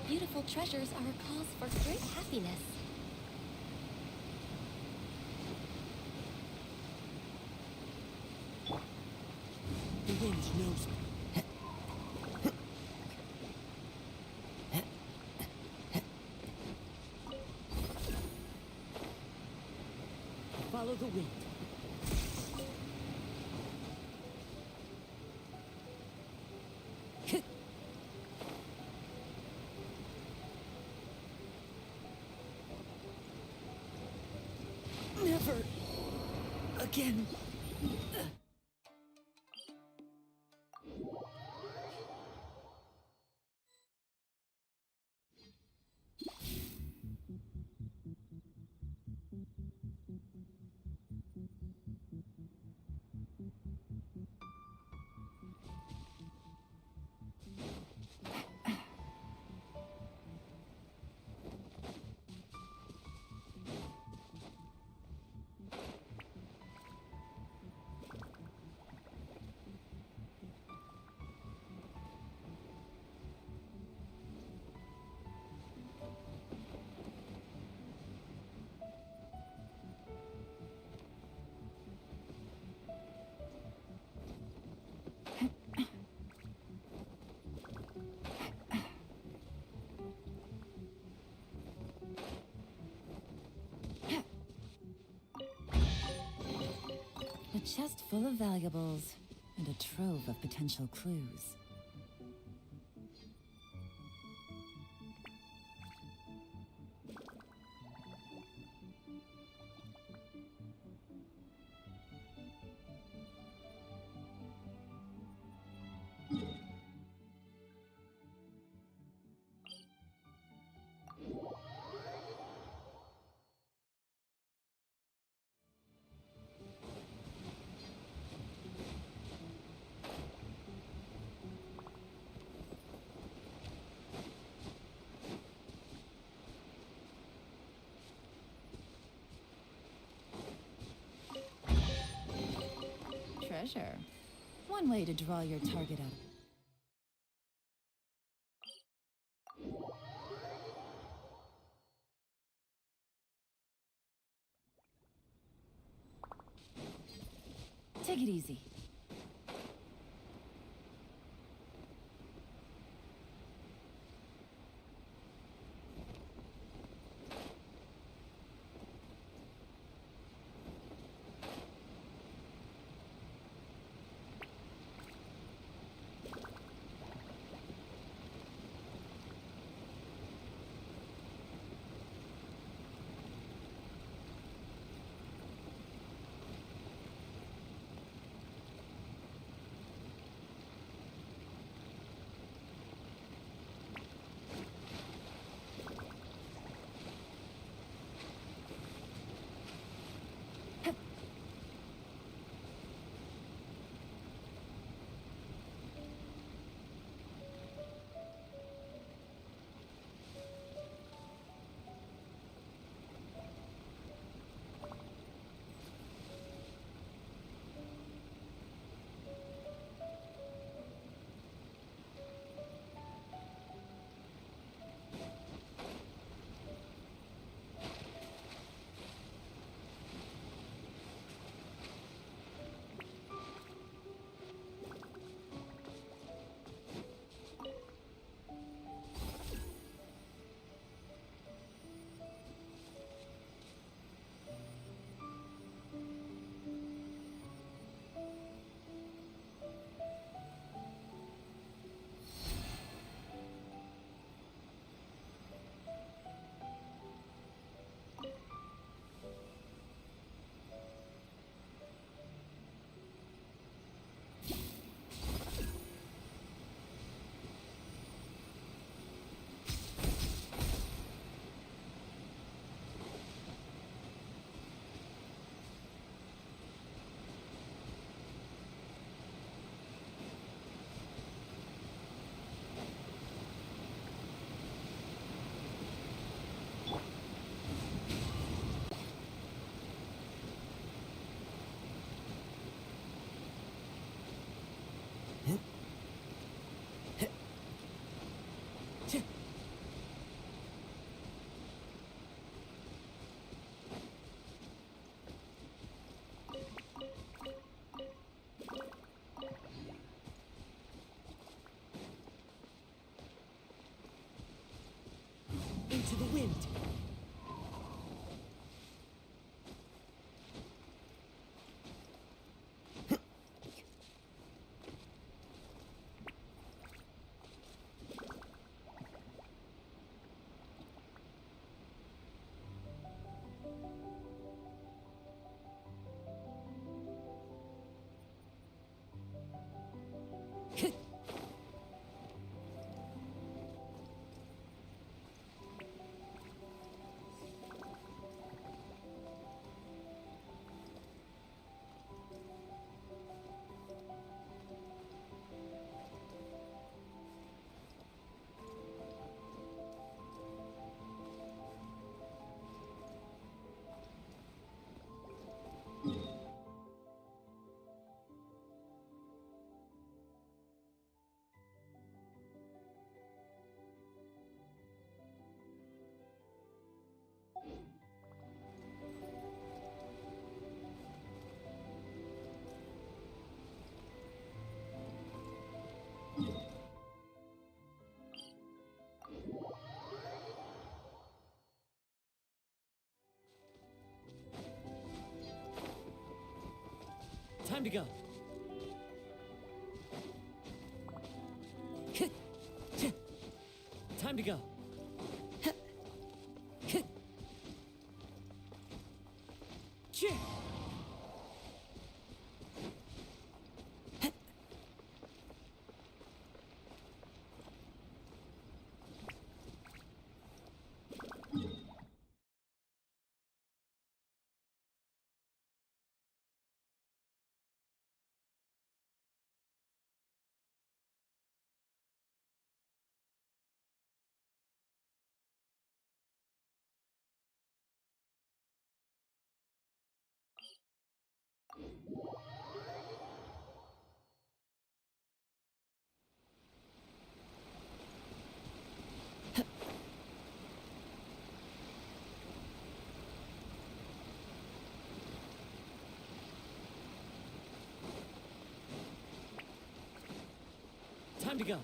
Beautiful treasures are a cause for great happiness. The wind knows me. Follow the wind. Never again. chest full of valuables and a trove of potential clues. Treasure. One way to draw your target out. Take it easy. Into the wind. Time to go. Time to go. Time to go.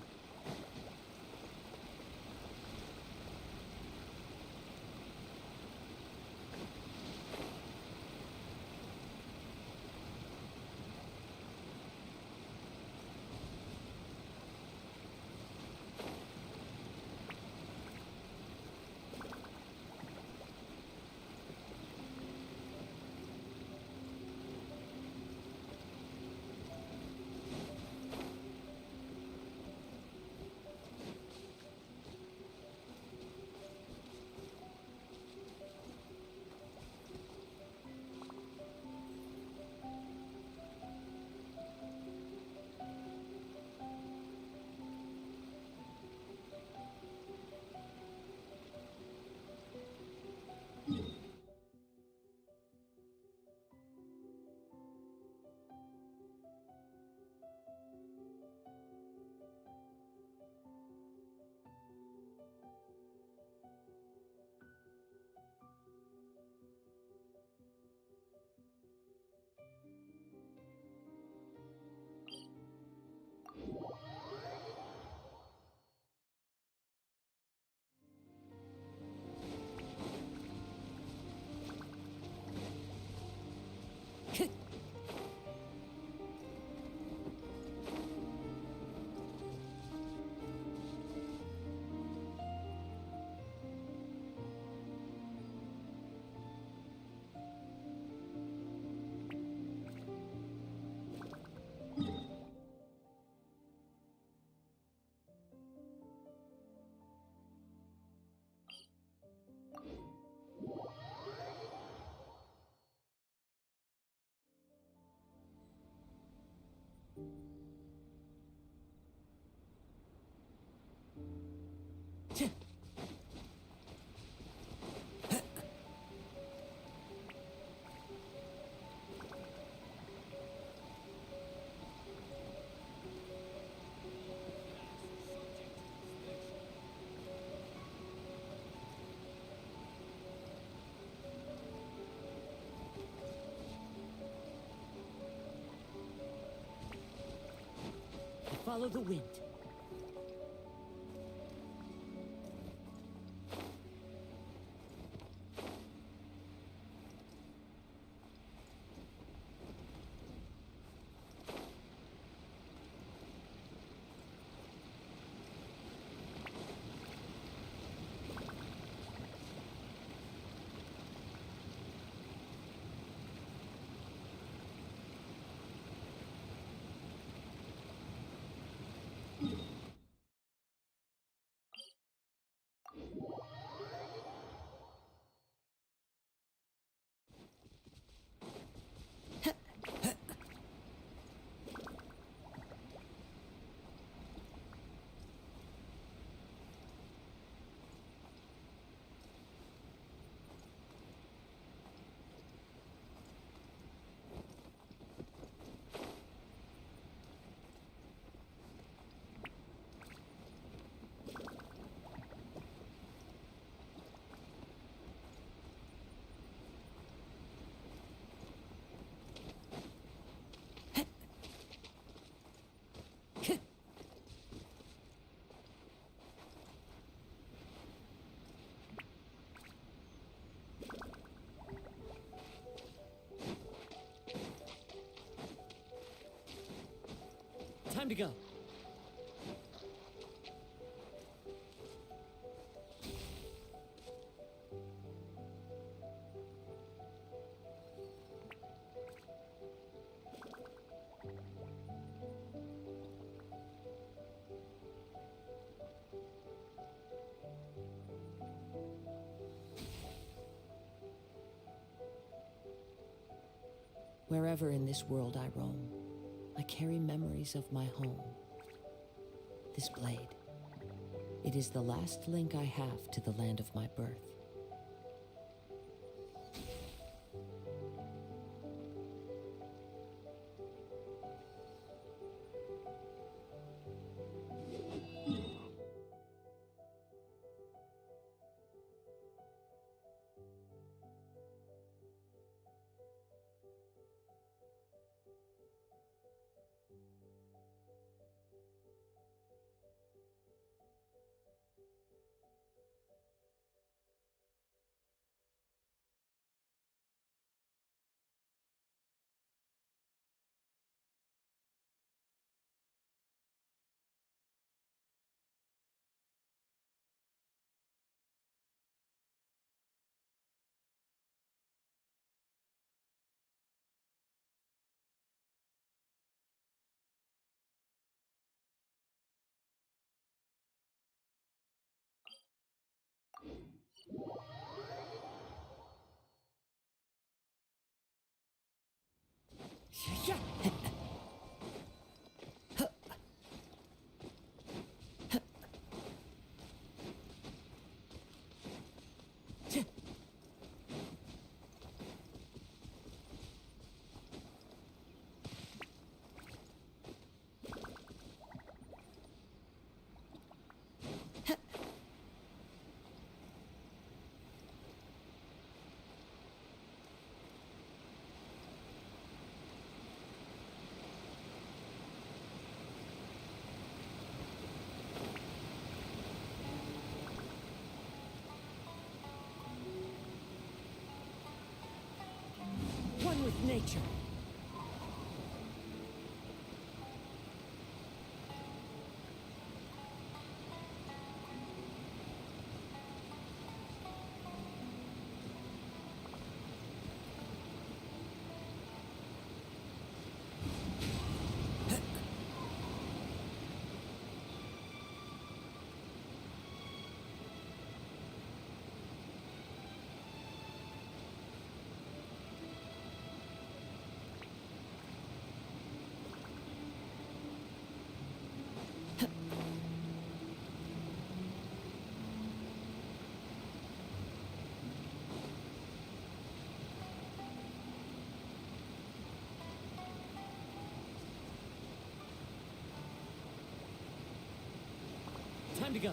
Follow the wind. Time to go. Wherever in this world I roam, I carry memories of my home. This blade, it is the last link I have to the land of my birth. One with nature. Time to go.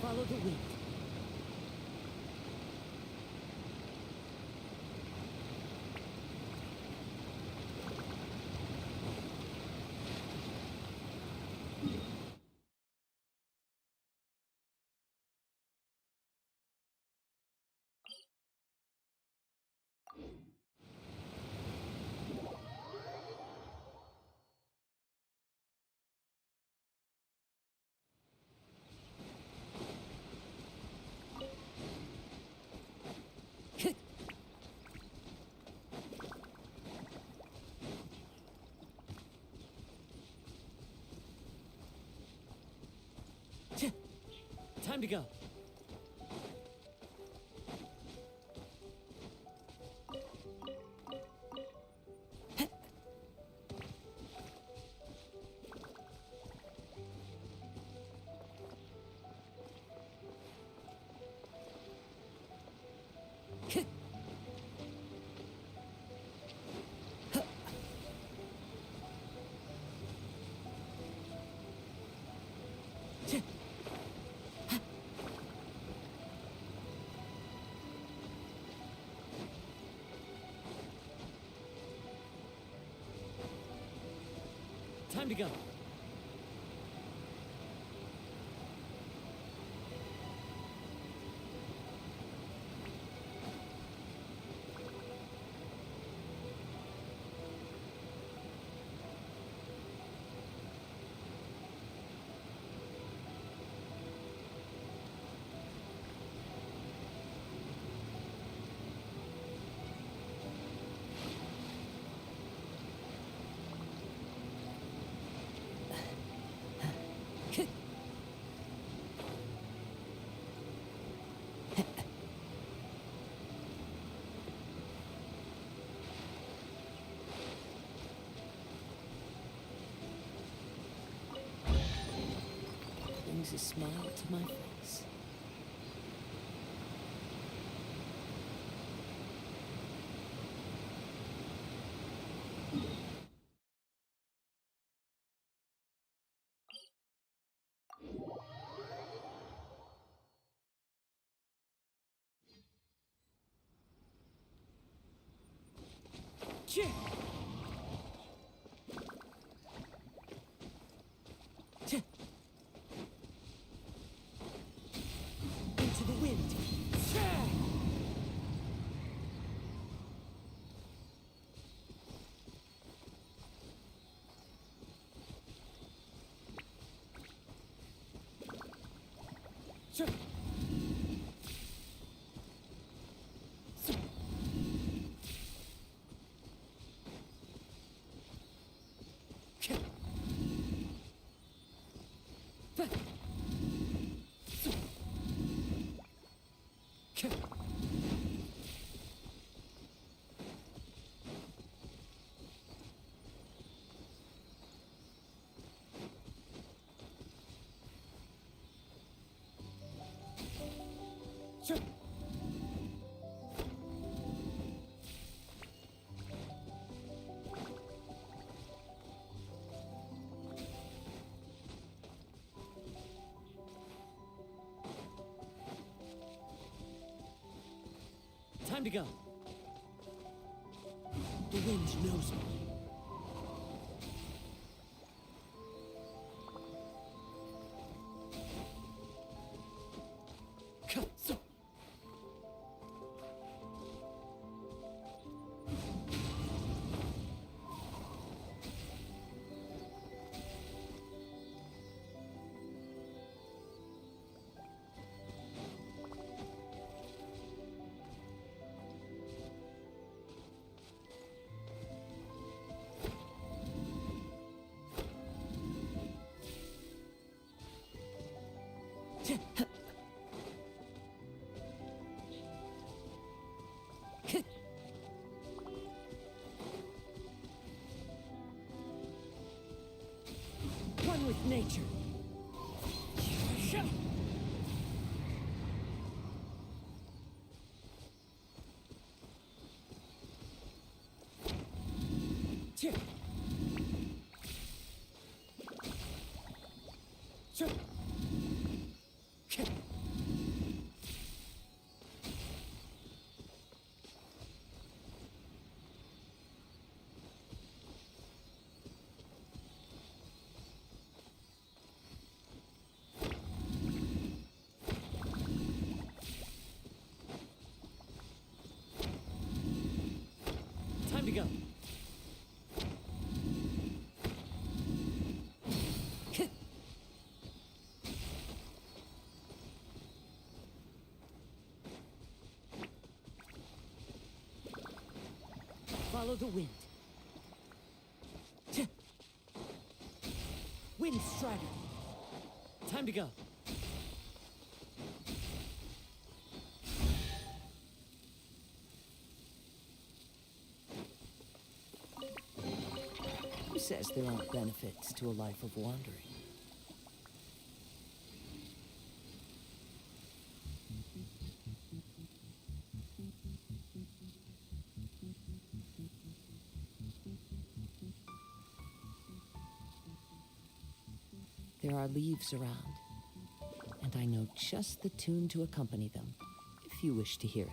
Follow the wind. Time to go. Time to go. Brings a smile to my face. Yeah. Into the wind. Time to go. The wind knows me. One with nature. Time to go. Follow the wind. Wind strider. Time to go. Who says there aren't benefits to a life of wandering? There are leaves around, and I know just the tune to accompany them, if you wish to hear it.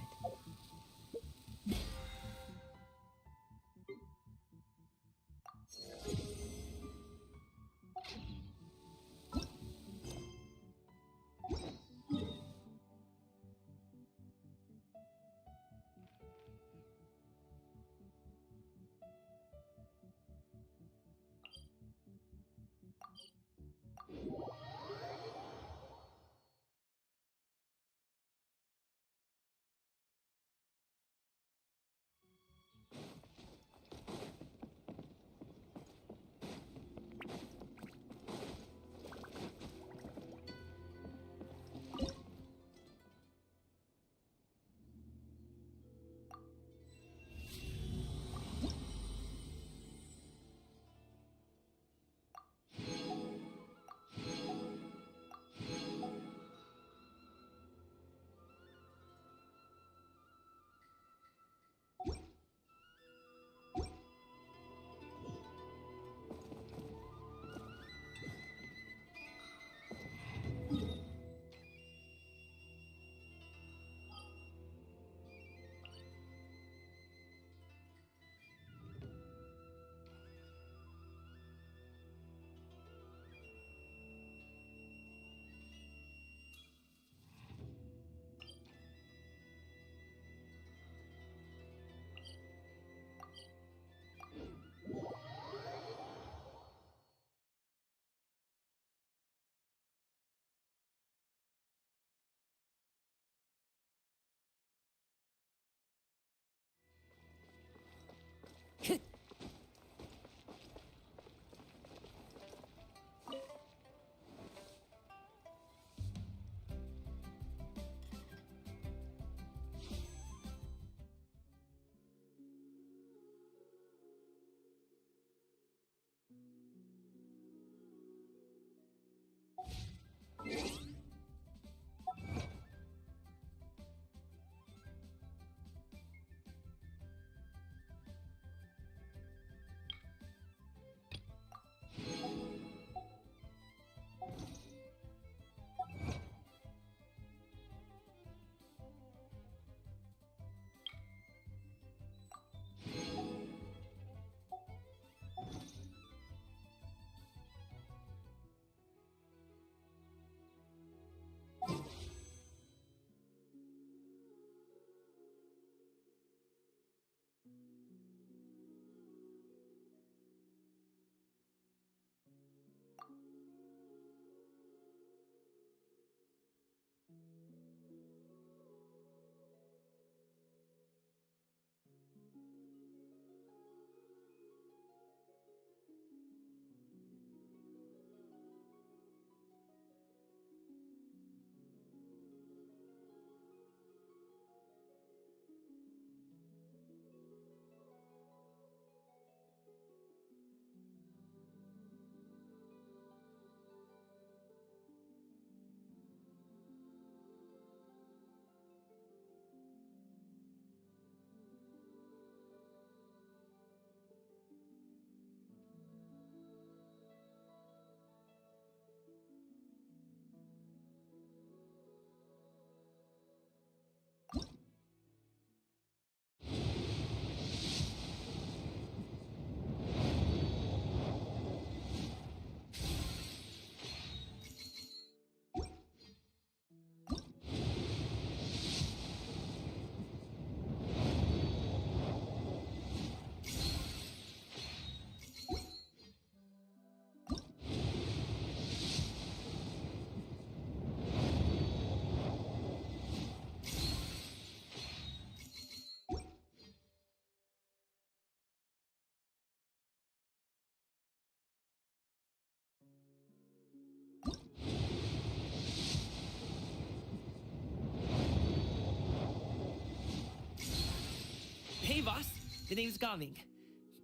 the name's Gaming.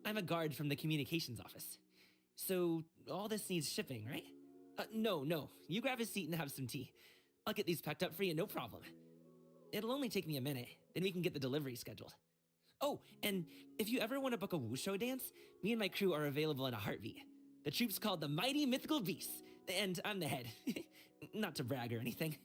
I'm a guard from the communications office. So, all this needs shipping, right? No. You grab a seat and have some tea. I'll get these packed up for you, no problem. It'll only take me a minute, then we can get the delivery scheduled. Oh, and if you ever want to book a wushu dance, me and my crew are available in a heartbeat. The troupe's called the Mighty Mythical Beasts, and I'm the head. Not to brag or anything.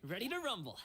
Ready to rumble.